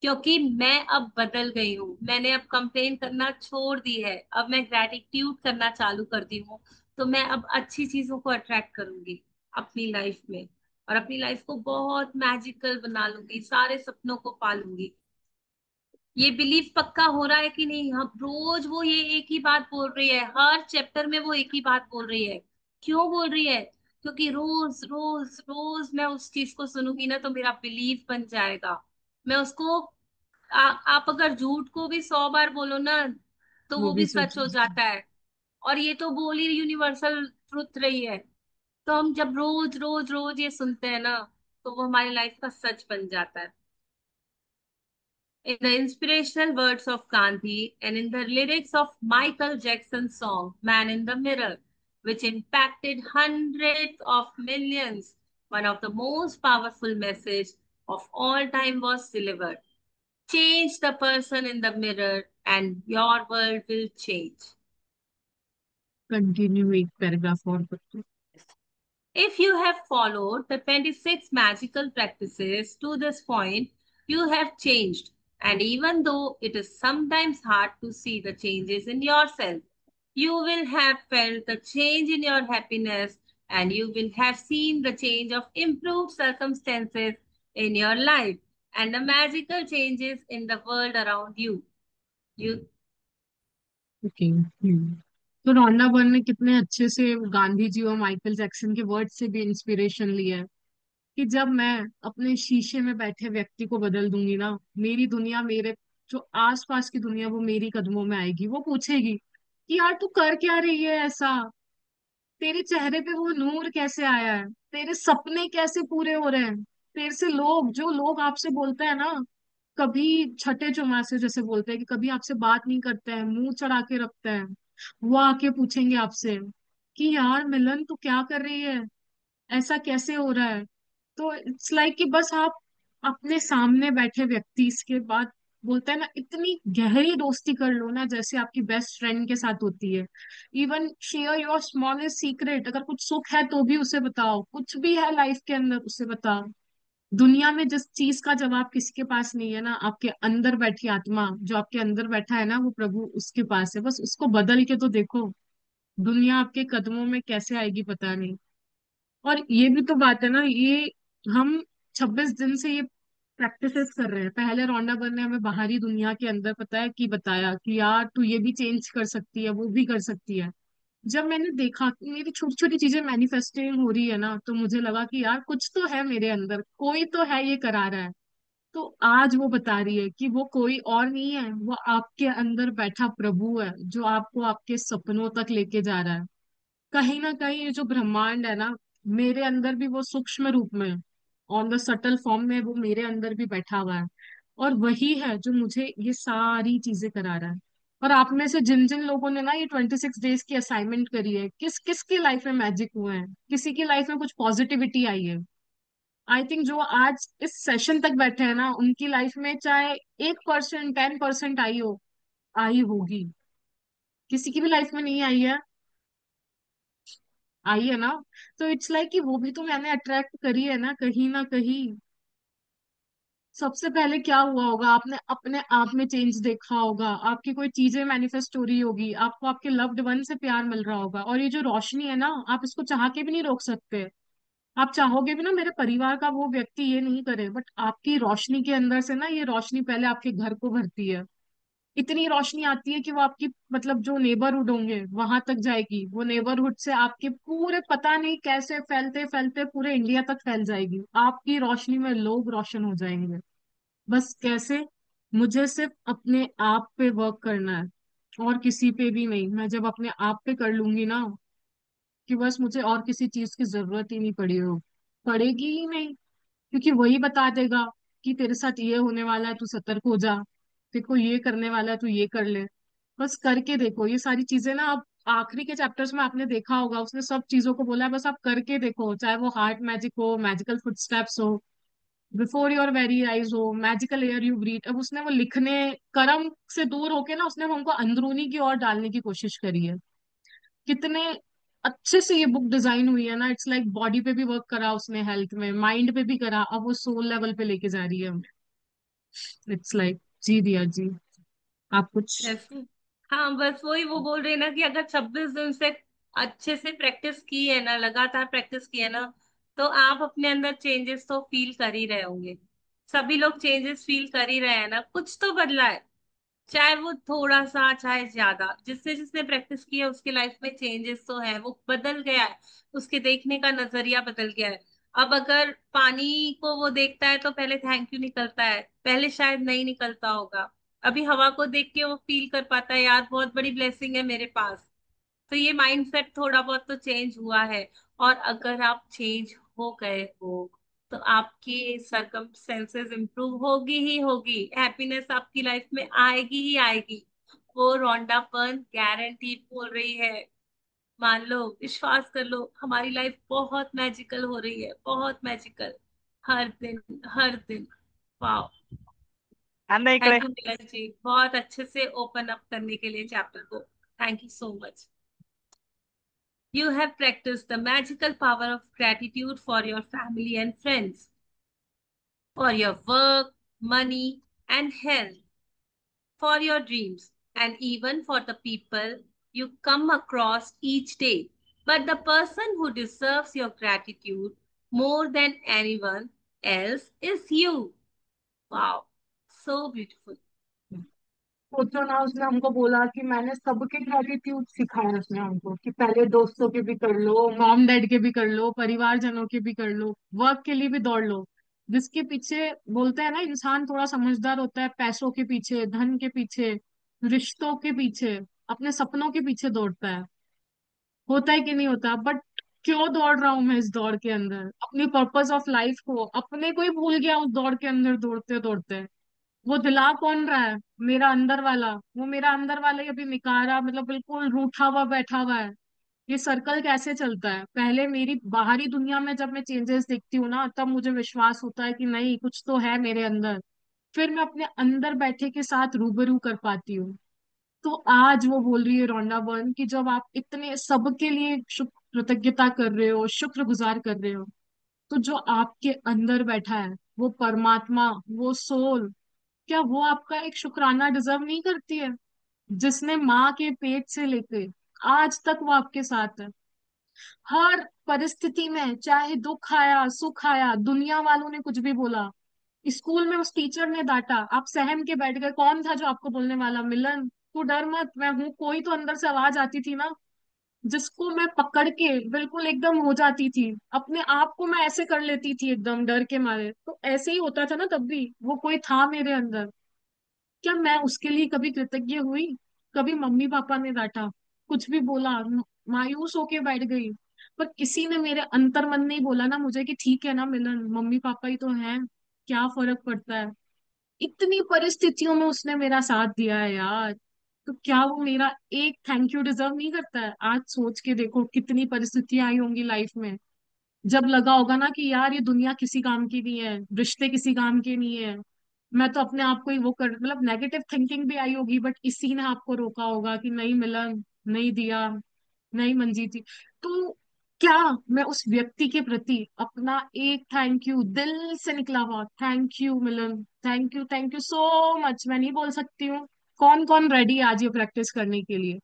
क्योंकि मैं अब बदल गई हूँ, मैंने अब कंप्लेन करना छोड़ दी है, अब मैं ग्रैटिट्यूड करना चालू कर दी हूँ। तो मैं अब अच्छी चीजों को अट्रैक्ट करूंगी अपनी लाइफ में, और अपनी लाइफ को बहुत मैजिकल बना लूंगी, सारे सपनों को पालूंगी। ये बिलीफ पक्का हो रहा है कि नहीं? हम रोज वो ये एक ही बात बोल रही है, हर चैप्टर में वो एक ही बात बोल रही है। क्यों बोल रही है? क्योंकि रोज रोज रोज मैं उस चीज को सुनूंगी ना, तो मेरा बिलीफ बन जाएगा। मैं उसको आप अगर झूठ को भी 100 बार बोलो ना, तो
वो
वो
भी
भी
सोच।
सच हो जाता है। और ये तो बोली यूनिवर्सल ट्रुथ रही है। तो हम जब रोज रोज रोज ये सुनते हैं ना, तो वो हमारी लाइफ का सच बन जाता है। In the inspirational words of Gandhi and in the lyrics of Michael Jackson's song Man in the Mirror, which impacted hundreds of millions, one of the most powerful messages of all time was delivered. Change the person in the mirror and your world will change.
Continue एक paragraph और पढ़ते।
If you have followed the 26 magical practices to this point, you have changed. And even though it is sometimes hard to see the changes in yourself, you will have felt the change in your happiness, and you will have seen the change of improved circumstances in your life. and the magical changes in the world around you. You
okay. तो Rhonda Byrne ने कितने अच्छे से गांधी जी और Michael Jackson के word से भी inspiration लिया है कि जब मैं अपने शीशे में बैठे व्यक्ति को बदल दूंगी ना, मेरी दुनिया, मेरे जो आसपास की दुनिया, वो मेरी कदमों में आएगी। वो पूछेगी कि यार तू कर क्या रही है ऐसा, तेरे चेहरे पे वो नूर कैसे आया है, तेरे सपने कैसे पूरे हो रहे हैं, तेरे से लोग, जो लोग आपसे बोलते हैं ना, कभी छठे चौमासे जैसे बोलते हैं कि कभी आपसे बात नहीं करते हैं, मुंह चढ़ा के रखते हैं, वो आके पूछेंगे आपसे कि यार मिलन तू क्या कर रही है, ऐसा कैसे हो रहा है। तो इट्स लाइक कि बस आप अपने सामने बैठे व्यक्ति इसके बाद, बोलते हैं ना, इतनी गहरी दोस्ती कर लो ना जैसे आपकी बेस्ट फ्रेंड के साथ होती है। Even share your smallest secret, अगर कुछ सुख है तो भी उसे बताओ, कुछ भी है लाइफ के अंदर उसे बताओ। दुनिया में जिस चीज का जवाब किसी के पास नहीं है ना, आपके अंदर बैठी आत्मा, जो आपके अंदर बैठा है ना, वो प्रभु उसके पास है। बस उसको बदल के तो देखो, दुनिया आपके कदमों में कैसे आएगी पता नहीं। और ये भी तो बात है ना, ये हम 26 दिन से ये प्रैक्टिसेस कर रहे हैं। पहले रौंडाबर ने हमें बाहरी दुनिया के अंदर पता है कि बताया कि यार तू ये भी चेंज कर सकती है, वो भी कर सकती है। जब मैंने देखा कि मेरी छोटी छोटी चीजें मैनिफेस्टिंग हो रही है ना, तो मुझे लगा कि यार कुछ तो है मेरे अंदर, कोई तो है ये करा रहा है। तो आज वो बता रही है कि वो कोई और नहीं है, वो आपके अंदर बैठा प्रभु है जो आपको आपके सपनों तक लेके जा रहा है। कहीं ना कहीं ये जो ब्रह्मांड है ना, मेरे अंदर भी वो सूक्ष्म रूप में, ऑन द सटल फॉर्म में, वो मेरे अंदर भी बैठा हुआ है। और वही है जो मुझे ये सारी चीजें करा रहा है। और आप में से जिन जिन लोगों ने ना ये 26 डेज की असाइनमेंट करी है, किस किस की लाइफ में मैजिक हुआ है, किसी की लाइफ में कुछ पॉजिटिविटी आई है। आई थिंक जो आज इस सेशन तक बैठे हैं ना, उनकी लाइफ में चाहे 1%, 10% आई हो, आई होगी। किसी की भी लाइफ में नहीं आई है, आई है ना। तो इट्स लाइक कि वो भी तो मैंने अट्रैक्ट करी है ना, कहीं ना कहीं। सबसे पहले क्या हुआ होगा, आपने अपने आप में चेंज देखा होगा, आपकी कोई चीजें मैनिफेस्ट हो रही होगी, आपको आपके लव्ड वन से प्यार मिल रहा होगा। और ये जो रोशनी है ना, आप इसको चाह के भी नहीं रोक सकते। आप चाहोगे भी ना मेरे परिवार का वो व्यक्ति ये नहीं करे, बट आपकी रोशनी के अंदर से ना, ये रोशनी पहले आपके घर को भरती है। इतनी रोशनी आती है कि वो आपकी, मतलब जो नेबरहुड होंगे वहां तक जाएगी, वो नेबरहुड से आपके पूरे, पता नहीं कैसे फैलते फैलते पूरे इंडिया तक फैल जाएगी। आपकी रोशनी में लोग रोशन हो जाएंगे। बस कैसे? मुझे सिर्फ अपने आप पे वर्क करना है, और किसी पे भी नहीं। मैं जब अपने आप पे कर लूंगी ना, कि बस मुझे और किसी चीज की जरूरत ही नहीं पड़ेगी ही नहीं। क्योंकि वही बता देगा कि तेरे साथ ये होने वाला है, तू सतर्क हो जा, तेरे को ये करने वाला है, तू ये कर ले। बस करके देखो ये सारी चीजें ना। अब आखिरी के चैप्टर्स में आपने देखा होगा, उसने सब चीजों को बोला है, बस आप करके देखो। चाहे वो हार्ट मैजिक हो, मैजिकल फुटस्टेप्स हो, बिफोर योर वेरी आइज हो, मैजिकल एयर यू ब्रीथ। अब उसने वो लिखने, कर्म से दूर होके ना, उसने हमको अंदरूनी की ओर डालने की कोशिश करी है। कितने अच्छे से ये बुक डिजाइन हुई है ना। इट्स लाइक बॉडी पे भी वर्क करा उसने, हेल्थ में, माइंड पे भी करा, अब वो सोल लेवल पे लेके जा रही है। इट्स लाइक, जी दिया जी, आप कुछ।
जैसे, हाँ बस वही वो बोल रहे हैं ना कि अगर 26 दिन से अच्छे से प्रैक्टिस की है ना, लगातार प्रैक्टिस की है ना, तो आप अपने अंदर चेंजेस तो फील कर ही रहे होंगे। सभी लोग चेंजेस फील कर ही रहे हैं ना, कुछ तो बदला है। चाहे वो थोड़ा सा चाहे ज्यादा, जिसने जिसने प्रैक्टिस की है उसकी लाइफ में चेंजेस तो है, वो बदल गया है। उसके देखने का नजरिया बदल गया है। अब अगर पानी को वो देखता है तो पहले थैंक यू निकलता है, पहले शायद नहीं निकलता होगा। अभी हवा को देख के वो फील कर पाता है, यार बहुत बड़ी ब्लेसिंग है मेरे पास। तो ये माइंडसेट थोड़ा बहुत तो चेंज हुआ है। और अगर आप चेंज हो गए हो, तो आपकी सरकमस्टेंसेस इंप्रूव होगी ही होगी, हैप्पीनेस आपकी लाइफ में आएगी ही आएगी। वो रौंडापन गारंटी बोल रही है। मान लो, विश्वास कर लो, हमारी लाइफ बहुत मैजिकल हो रही है, बहुत मैजिकल। हर दिन, हर दिन। वाह।
अन्न इकडे.
थैंक यू मिलन जी, बहुत अच्छे से ओपन अप करने के लिए चैप्टर को। Thank you so much. You have practiced the magical power of gratitude for your family and friends, for your work, money, and health, for your dreams, and even for the people you come across each day. But the person who deserves your gratitude more than anyone else is you. Wow, so beautiful.
सोचो ना, उसने हमको बोला कि मैंने सबके gratitude सिखाया उसने हमको, कि पहले दोस्तों के भी कर लो, मॉम डैड के भी कर लो, परिवारजनों के भी कर लो, वर्क के लिए भी दौड़ लो। जिसके पीछे, बोलते हैं ना, इंसान थोड़ा समझदार होता है, पैसों के पीछे, धन के पीछे, रिश्तों के पीछे, अपने सपनों के पीछे दौड़ता है। होता है कि नहीं होता? बट क्यों दौड़ रहा हूं मैं इस दौड़ के अंदर? अपनी पर्पस ऑफ लाइफ को, अपने को ही भूल गया उस दौड़ के अंदर दौड़ते दौड़ते। वो दिला कौन रहा है? मेरा अंदर वाला। वो मेरा अंदर वाला ही अभी निकारा, मतलब बिल्कुल रूठा हुआ बैठा हुआ है। ये सर्कल कैसे चलता है? पहले मेरी बाहरी दुनिया में जब मैं चेंजेस देखती हूँ ना, तब मुझे विश्वास होता है कि नहीं, कुछ तो है मेरे अंदर। फिर मैं अपने अंदर बैठे के साथ रूबरू कर पाती हूँ। तो आज वो बोल रही है रोंडा बर्न कि जब आप इतने सबके लिए शुक्र कृतज्ञता कर रहे हो, शुक्रगुजार कर रहे हो, तो जो आपके अंदर बैठा है, वो परमात्मा, वो सोल, क्या वो आपका एक शुक्राना डिजर्व नहीं करती है? जिसने माँ के पेट से लेके आज तक वो आपके साथ है, हर परिस्थिति में, चाहे दुख आया सुख आया, दुनिया वालों ने कुछ भी बोला, स्कूल में उस टीचर ने डांटा, आप सहम के बैठ गए, कौन था जो आपको बोलने वाला, मिलन तू डर मत, मैं हूं, कोई तो अंदर से आवाज आती थी ना, जिसको मैं पकड़ के बिल्कुल एकदम हो जाती थी, अपने आप को मैं ऐसे कर लेती थी एकदम डर के मारे। तो ऐसे ही होता था ना तब भी, वो कोई था मेरे अंदर। क्या मैं उसके लिए कभी कृतज्ञ हुई? कभी मम्मी पापा ने डांटा, कुछ भी बोला, मायूस होके बैठ गई, पर किसी ने मेरे अंतर मन नहीं बोला ना मुझे कि ठीक है ना मिलन, मम्मी पापा ही तो हैं, क्या फर्क पड़ता है? इतनी परिस्थितियों में उसने मेरा साथ दिया है यार। तो क्या वो मेरा एक थैंक यू डिजर्व नहीं करता है? आज सोच के देखो कितनी परिस्थितियां आई होंगी लाइफ में, जब लगा होगा ना कि यार ये दुनिया किसी काम की नहीं है, रिश्ते किसी काम के नहीं है, मैं तो अपने आप को ही वो कर, मतलब नेगेटिव थिंकिंग भी आई होगी, बट इसी ने आपको रोका होगा कि नहीं मिलन, नहीं दिया, नहीं मंजीती। तो क्या मैं उस व्यक्ति के प्रति अपना एक थैंक यू, दिल से निकला हुआ thank you Milan, thank you so much, मैं नहीं बोल सकती हूँ? कौन कौन रेडी है आज ये प्रैक्टिस करने के लिए?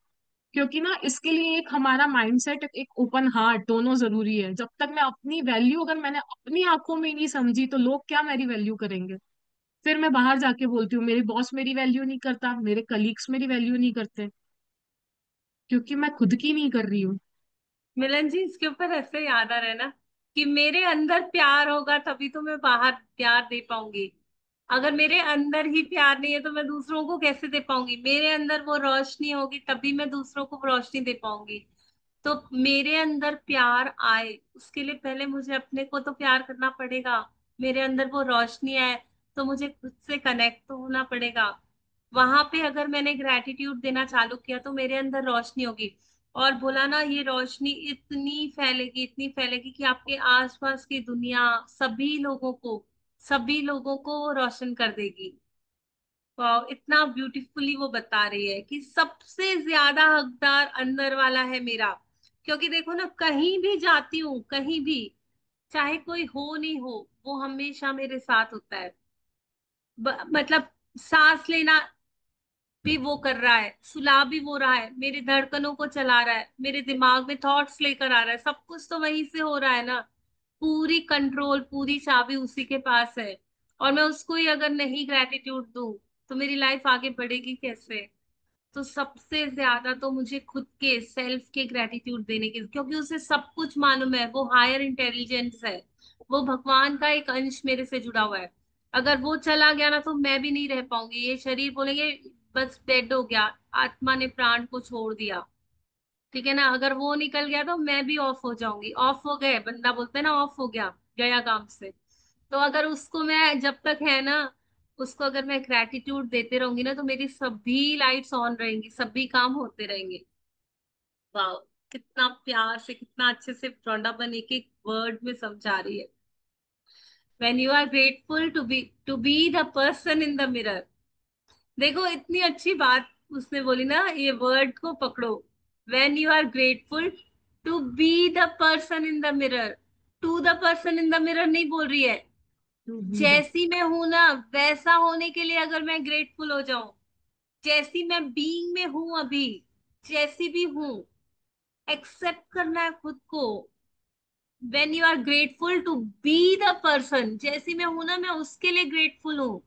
क्योंकि ना इसके लिए एक हमारा माइंडसेट, एक ओपन हार्ट, दोनों जरूरी है। जब तक मैं अपनी वैल्यू, अगर मैंने अपनी आंखों में ही नहीं समझी, तो लोग क्या मेरी वैल्यू करेंगे? फिर मैं बाहर जाके बोलती हूँ मेरे बॉस मेरी वैल्यू नहीं करता, मेरे कलीग्स मेरी वैल्यू नहीं करते, क्योंकि मैं खुद की नहीं कर रही हूँ।
मिलन जी, इसके ऊपर ऐसे याद आ रहा है ना कि मेरे अंदर प्यार होगा तभी तो मैं बाहर प्यार दे पाऊंगी। अगर मेरे अंदर ही प्यार नहीं है तो मैं दूसरों को कैसे दे पाऊंगी? मेरे अंदर वो रोशनी होगी तभी मैं दूसरों को रोशनी दे पाऊंगी। तो मेरे अंदर प्यार आए उसके लिए पहले मुझे अपने को तो प्यार करना पड़ेगा। मेरे अंदर वो रोशनी आए तो मुझे खुद से कनेक्ट तो होना पड़ेगा। वहां पे अगर मैंने ग्रेटिट्यूड देना चालू किया तो मेरे अंदर रोशनी होगी। और बोला ना, ये रोशनी इतनी फैलेगी कि आपके आसपास की दुनिया, सभी लोगों को वो रोशन कर देगी। वाह, इतना ब्यूटीफुली वो बता रही है कि सबसे ज्यादा हकदार अंदर वाला है मेरा। क्योंकि देखो ना, कहीं भी जाती हूँ, कहीं भी, चाहे कोई हो नहीं हो, वो हमेशा मेरे साथ होता है। मतलब सांस लेना भी वो कर रहा है, सुला भी वो रहा है, मेरी धड़कनों को चला रहा है, मेरे दिमाग में थॉट्स लेकर आ रहा है, सब कुछ तो वहीं से हो रहा है ना। पूरी कंट्रोल, पूरी चाबी उसी के पास है। और मैं उसको ही अगर नहीं ग्रेटिट्यूड दूं तो मेरी लाइफ आगे बढ़ेगी कैसे? तो सबसे ज्यादा तो मुझे खुद के सेल्फ के ग्रेटिट्यूड देने की, क्योंकि उसे सब कुछ मालूम है, वो हायर इंटेलिजेंस है, वो भगवान का एक अंश मेरे से जुड़ा हुआ है। अगर वो चला गया ना तो मैं भी नहीं रह पाऊंगी। ये शरीर बोलेंगे बस डेड हो गया, आत्मा ने प्राण को छोड़ दिया, ठीक है ना। अगर वो निकल गया तो मैं भी ऑफ हो जाऊंगी। ऑफ हो गए, बंदा बोलते हैं ना, ऑफ हो गया, गया काम से। तो अगर उसको मैं, जब तक है ना, उसको अगर मैं ग्रेटिट्यूड देते रहूंगी ना तो मेरी सभी लाइट्स ऑन रहेंगी, सभी काम होते रहेंगे। वाह, कितना प्यार से, कितना अच्छे से प्रोडा एक एक वर्ड में समझा रही है। When you are grateful to be the person in the mirror. देखो इतनी अच्छी बात उसने बोली ना, ये वर्ड को पकड़ो। When you are grateful to be the person in the mirror, to the person in the mirror नहीं बोल रही है।
टू बी द
जैसी मैं हूं ना, वैसा होने के लिए अगर मैं ग्रेटफुल हो जाऊं, जैसी मैं बीइंग में हूं अभी, जैसी भी हूं, एक्सेप्ट करना है खुद को। When you are grateful to be the person, जैसी मैं हूं ना, मैं उसके लिए ग्रेटफुल हूं।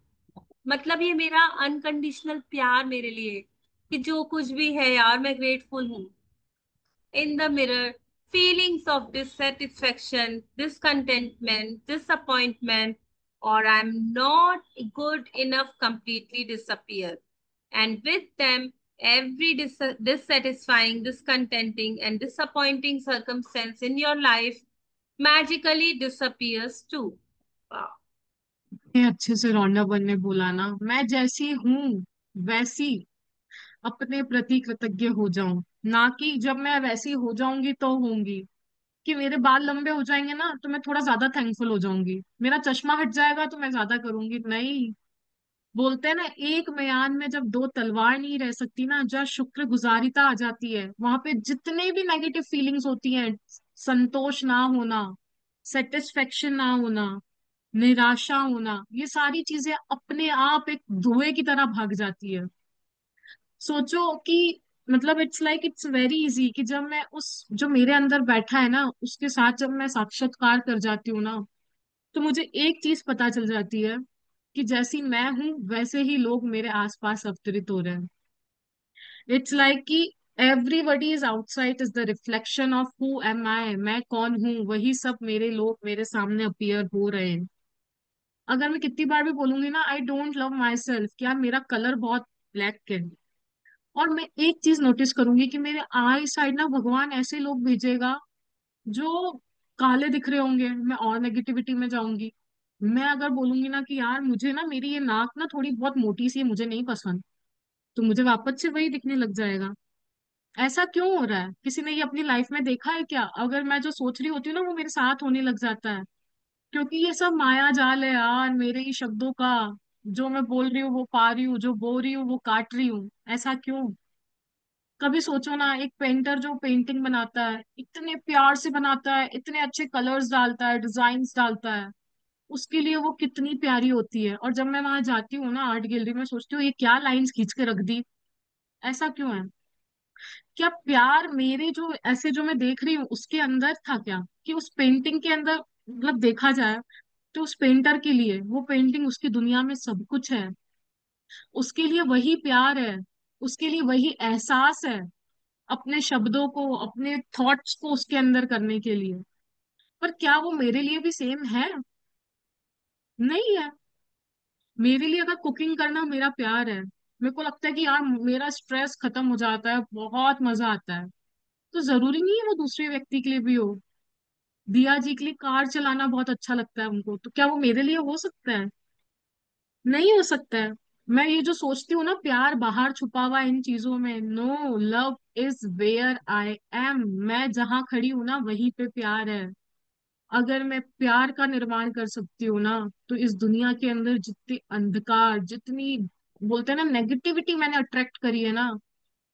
मतलब ये मेरा अनकंडीशनल प्यार मेरे लिए, कि जो कुछ भी है यार मैं ग्रेटफुल हूँ. In the mirror, feelings of dissatisfaction, discontentment, disappointment, or I'm not good enough completely disappear. And with them, every dissatisfying, discontenting, and disappointing circumstance in your life magically disappears too. Wow.
इतने अच्छे से रौनक बन ने बोला ना, मैं जैसी हूँ वैसी अपने प्रति कृतज्ञ हो जाऊं, ना कि जब मैं वैसी हो जाऊंगी तो होंगी। कि मेरे बाल लंबे हो जाएंगे ना तो मैं थोड़ा ज्यादा थैंकफुल हो जाऊंगी, मेरा चश्मा हट जाएगा तो मैं ज्यादा करूंगी, नहीं। बोलते हैं ना, एक म्यान में जब दो तलवार नहीं रह सकती ना, जहाँ शुक्रगुजारिता आ जाती है, वहां पे जितने भी नेगेटिव फीलिंग्स होती हैं, संतोष ना होना, सेटिस्फेक्शन ना होना, निराशा होना, ये सारी चीजें अपने आप एक धुएं की तरह भाग जाती है। सोचो कि मतलब it's like it's very easy कि जब मैं उस जो मेरे अंदर बैठा है ना उसके साथ जब मैं साक्षात्कार कर जाती हूँ ना, तो मुझे एक चीज पता चल जाती है कि जैसी मैं हूं वैसे ही लोग मेरे आसपास अवतरित हो रहे हैं। इट्स लाइक कि everybody is outside is the reflection of who am I, मैं कौन हूँ वही सब मेरे लोग मेरे सामने अपीयर हो रहे हैं। अगर मैं कितनी बार भी बोलूंगी ना I don't love my self, क्या मेरा कलर बहुत ब्लैक है, और मैं एक चीज नोटिस करूंगी कि मेरे आई साइड ना भगवान ऐसे लोग भेजेगा जो काले दिख रहे होंगे, मैं और नेगेटिविटी में जाऊंगी। मैं अगर बोलूंगी ना कि यार मुझे ना मेरी ये नाक ना थोड़ी बहुत मोटी सी है मुझे नहीं पसंद, तो मुझे वापस से वही दिखने लग जाएगा। ऐसा क्यों हो रहा है? किसी ने ये अपनी लाइफ में देखा है क्या? अगर मैं जो सोच रही होती हूँ ना वो मेरे साथ होने लग जाता है। क्योंकि ये सब माया जाल है यार मेरे ही शब्दों का। जो मैं बोल रही हूँ वो पा रही हूँ, जो बोल रही हूँ वो काट रही हूँ। ऐसा क्यों? कभी सोचो ना, एक पेंटर जो पेंटिंग बनाता है इतने प्यार से बनाता है, इतने अच्छे कलर्स डालता है, डिजाइन्स डालता है, उसके लिए वो कितनी प्यारी होती है। और जब मैं वहां जाती हूँ ना आर्ट गैलरी में, सोचती हूँ ये क्या लाइंस खींच के रख दी। ऐसा क्यों है? क्या प्यार मेरे जो ऐसे जो मैं देख रही हूँ उसके अंदर था क्या? कि उस पेंटिंग के अंदर मतलब देखा जाए तो उस पेंटर के लिए वो पेंटिंग उसकी दुनिया में सब कुछ है, उसके लिए वही प्यार है, उसके लिए वही एहसास है, अपने शब्दों को अपने थॉट्स को उसके अंदर करने के लिए। पर क्या वो मेरे लिए भी सेम है? नहीं है। मेरे लिए अगर कुकिंग करना मेरा प्यार है, मेरे को लगता है कि यार मेरा स्ट्रेस खत्म हो जाता है, बहुत मजा आता है, तो जरूरी नहीं है वो दूसरे व्यक्ति के लिए भी हो। दिया जी के लिए कार चलाना बहुत अच्छा लगता है उनको, तो क्या वो मेरे लिए हो सकता है? नहीं हो सकता है। मैं ये जो सोचती हूँ ना प्यार बाहर छुपा हुआ है इन चीजों में, no, love is where I am, मैं जहां खड़ी हूँ ना वहीं पे प्यार है। अगर मैं प्यार का निर्माण कर सकती हूँ ना, तो इस दुनिया के अंदर जितनी अंधकार, जितनी बोलते हैं ना नेगेटिविटी मैंने अट्रैक्ट करी है ना,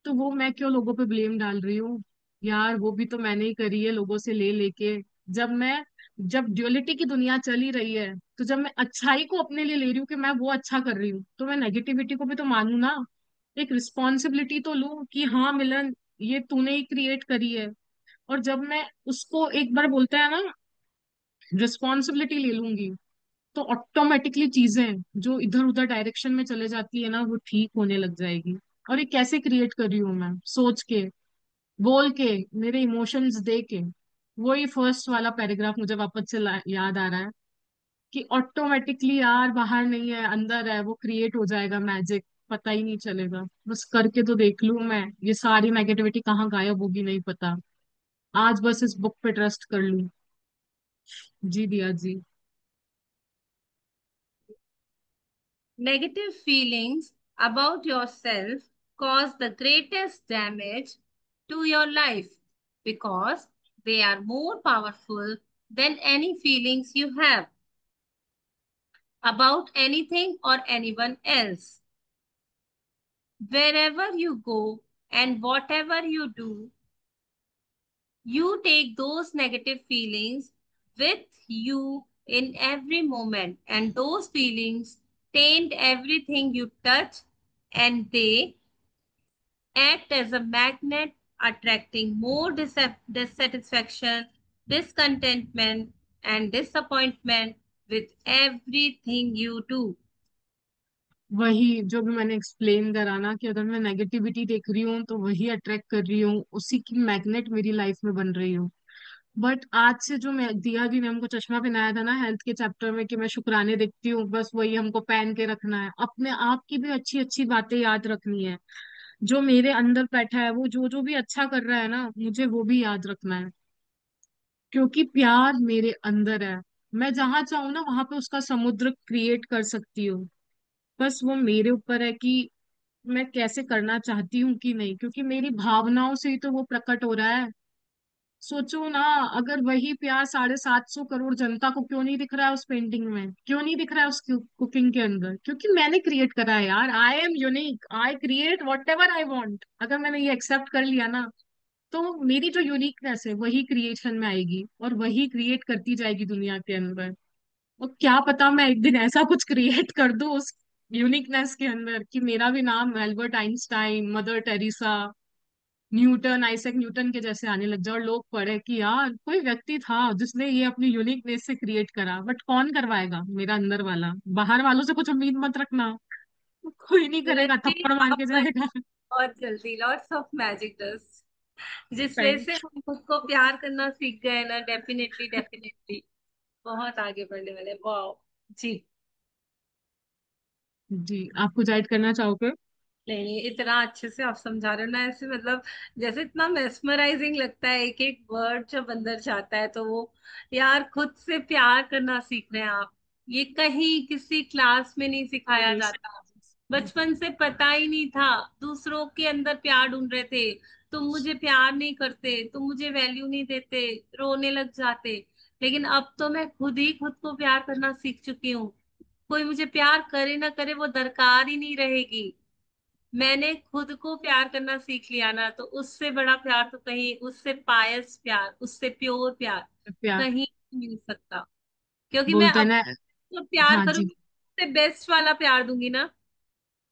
तो वो मैं क्यों लोगों पे ब्लेम डाल रही हूँ? यार वो भी तो मैंने ही करी है लोगों से ले लेके। जब मैं जब ड्युअलिटी की दुनिया चली रही है, तो जब मैं अच्छाई को अपने लिए ले रही हूँ कि मैं वो अच्छा कर रही हूँ, तो मैं नेगेटिविटी को भी तो मानू ना। एक रिस्पॉन्सिबिलिटी तो लूं कि हाँ मिलन, ये तूने ही क्रिएट करी है। और जब मैं उसको एक बार बोलते हैं ना रिस्पॉन्सिबिलिटी ले लूंगी, तो ऑटोमेटिकली चीजें जो इधर उधर डायरेक्शन में चले जाती है ना वो ठीक होने लग जाएगी। और ये कैसे क्रिएट कर रही हूँ मैं? सोच के, बोल के, मेरे इमोशंस दे के। वही फर्स्ट वाला पैराग्राफ मुझे वापस से याद आ रहा है कि ऑटोमेटिकली यार बाहर नहीं है अंदर है, वो क्रिएट हो जाएगा मैजिक, पता ही नहीं चलेगा। बस करके तो देख लूं मैं, ये सारी नेगेटिविटी कहाँ गायब होगी नहीं पता। आज बस इस बुक पे ट्रस्ट कर लूं। जी दिया जी।
Negative feelings about yourself cause the greatest damage to your life because they are more powerful than any feelings you have about anything or anyone else. Wherever you go and whatever you do, you take those negative feelings with you in every moment, and those feelings taint everything you touch, and they act as a magnet, attracting more dissatisfaction, discontentment, and disappointment with everything you do.
वही जो भी मैंने explain करा ना, कि अगर मैं negativity देख रही हूँ तो वही अट्रैक्ट कर रही हूँ, उसी की मैग्नेट मेरी लाइफ में बन रही हूँ। बट आज से जो मैं दिया जी ने हमको चश्मा पहनाया था ना हेल्थ के चैप्टर में, कि मैं शुक्राने देखती हूँ, बस वही हमको पहन के रखना है। अपने आप की भी अच्छी अच्छी बातें याद रखनी है। जो मेरे अंदर बैठा है, वो जो जो भी अच्छा कर रहा है ना, मुझे वो भी याद रखना है। क्योंकि प्यार मेरे अंदर है। मैं जहां चाहूँ ना वहां पे उसका समुद्र क्रिएट कर सकती हूँ। बस वो मेरे ऊपर है कि मैं कैसे करना चाहती हूँ कि नहीं, क्योंकि मेरी भावनाओं से ही तो वो प्रकट हो रहा है। सोचो ना, अगर वही प्यार 750 करोड़ जनता को क्यों नहीं दिख रहा है उस पेंटिंग में, क्यों नहीं दिख रहा है उस कुकिंग के अंदर? क्योंकि मैंने क्रिएट करा है यार। I am unique, I create what ever I want. अगर मैंने ये एक्सेप्ट कर लिया ना, तो मेरी जो यूनिकनेस है वही क्रिएशन में आएगी और वही क्रिएट करती जाएगी दुनिया के अंदर। और क्या पता मैं एक दिन ऐसा कुछ क्रिएट कर दूं उस यूनिकनेस के अंदर, कि मेरा भी नाम Albert Einstein, mother Teresa, Newton, Isaac Newton के जैसे आने लग जाए, और लोग पढ़े कि यार कोई व्यक्ति था जिसने ये अपनी यूनिकनेस से क्रिएट करा। बट कौन करवाएगा? मेरा अंदर वाला। बाहर वालों से कुछ उम्मीद मत रखना, कोई नहीं
मिलन
करेगा,
जी,
थप्पड़ मार
आप
के
पर
जाएगा।
बहुत जल्दी लॉट्स ऑफ मैजिक डस्ट, जिस वे
थैंक
से हम खुद को प्यार करना सीख गए ना, डेफिनेटली डेफिनेटली बहुत आगे बढ़ने वाले। वाह जी।
जी, आप कुछ ऐड करना चाहोगे?
नहीं नहीं, इतना अच्छे से आप समझा रहे हो ना, ऐसे मतलब जैसे इतना मेस्मराइजिंग लगता है एक एक वर्ड जब अंदर जाता है तो वो, यार खुद से प्यार करना सीख रहे हैं आप। ये कहीं किसी क्लास में नहीं सिखाया जाता। बचपन से पता ही नहीं था। दूसरों के अंदर प्यार ढूंढ रहे थे। तुम मुझे प्यार नहीं करते, तुम मुझे वैल्यू नहीं देते, रोने लग जाते। लेकिन अब तो मैं खुद ही खुद को प्यार करना सीख चुकी हूँ। कोई मुझे प्यार करे ना करे वो दरकार ही नहीं रहेगी। मैंने खुद को प्यार करना सीख लिया ना, तो उससे बड़ा प्यार तो कहीं, उससे पायस प्यार, उससे प्योर प्यार
प्यार।
कहीं नहीं मिल सकता। क्योंकि मैं
बोलते हैं
अब
ना।
तो प्यार
हाँ जी।
करूंगी, उससे बेस्ट वाला प्यार दूंगी ना।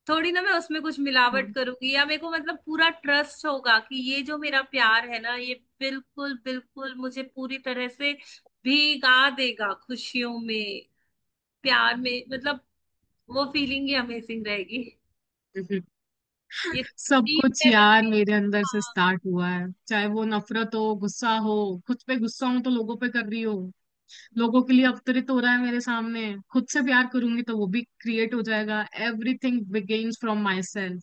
थोड़ी ना मैं उसमें कुछ मिलावट
हाँ।
करूंगी, या मेरे को मतलब पूरा ट्रस्ट होगा कि ये जो मेरा प्यार है ना, ये बिल्कुल बिल्कुल मुझे पूरी तरह से भिगा देगा खुशियों में, प्यार में, मतलब वो फीलिंग ही अमेजिंग रहेगी। ये
सब
डीप
कुछ
लेवल
यार
पे।
मेरे अंदर से
हाँ।
स्टार्ट हुआ है, चाहे वो नफरत हो, गुस्सा हो। खुद पे गुस्सा हूं तो लोगों पे कर रही हो, लोगों के लिए अवतरित हो रहा है मेरे सामने। खुद से प्यार करूंगी तो वो भी क्रिएट हो जाएगा। Everything begins from my self.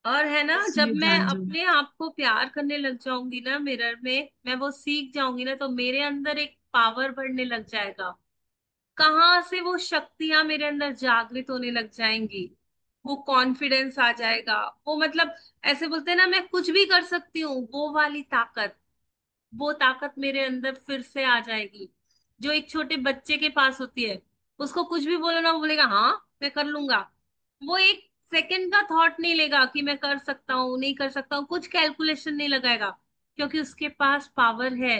और है ना,
बस
जब
ये
मैं
जान जाओ।
अपने आप को प्यार करने लग जाऊंगी ना मिरर में, मैं वो सीख जाऊंगी ना, तो मेरे अंदर एक पावर बढ़ने लग जाएगा। कहाँ से वो शक्तियां मेरे अंदर जागृत होने लग जाएंगी। वो कॉन्फिडेंस आ जाएगा। वो मतलब ऐसे बोलते हैं ना, मैं कुछ भी कर सकती हूँ, वो वाली ताकत, वो ताकत मेरे अंदर फिर से आ जाएगी, जो एक छोटे बच्चे के पास होती है। उसको कुछ भी बोलो ना, वो बोलेगा हाँ मैं कर लूंगा। वो एक सेकंड का थॉट नहीं लेगा कि मैं कर सकता हूँ नहीं कर सकता हूँ, कुछ कैलकुलेशन नहीं लगाएगा। क्योंकि उसके पास पावर है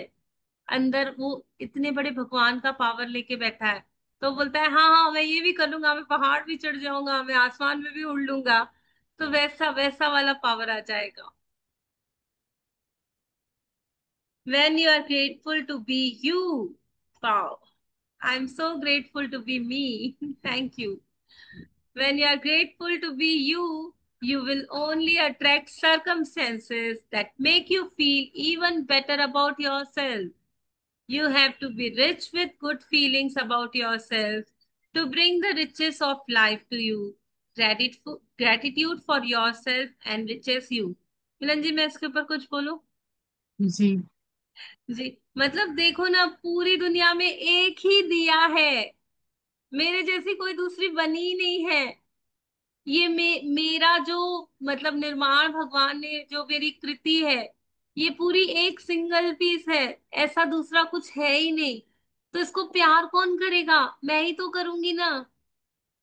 अंदर, वो इतने बड़े भगवान का पावर लेके बैठा है। तो बोलता है हाँ हाँ मैं ये भी कर लूंगा, मैं पहाड़ भी चढ़ जाऊंगा, मैं आसमान में भी उड़ लूंगा। तो वैसा वैसा वाला पावर आ जाएगा। When you are grateful to be you. Wow. I'm so grateful to be me. Thank you. When you are grateful to be you, you will only attract circumstances that make you feel even better about yourself. You have to be rich with good feelings about yourself to bring the riches of life to you. Gratitude for yourself enriches you. मिलन जी, मैं इसके ऊपर कुछ बोलूं?
जी।
जी, मतलब देखो ना, पूरी दुनिया में एक ही दिया है। मेरे जैसी कोई दूसरी बनी ही नहीं है। ये मेरा जो मतलब निर्माण भगवान ने, जो मेरी कृति है, ये पूरी एक सिंगल पीस है। ऐसा दूसरा कुछ है ही नहीं। तो इसको प्यार कौन करेगा? मैं ही तो करूंगी ना।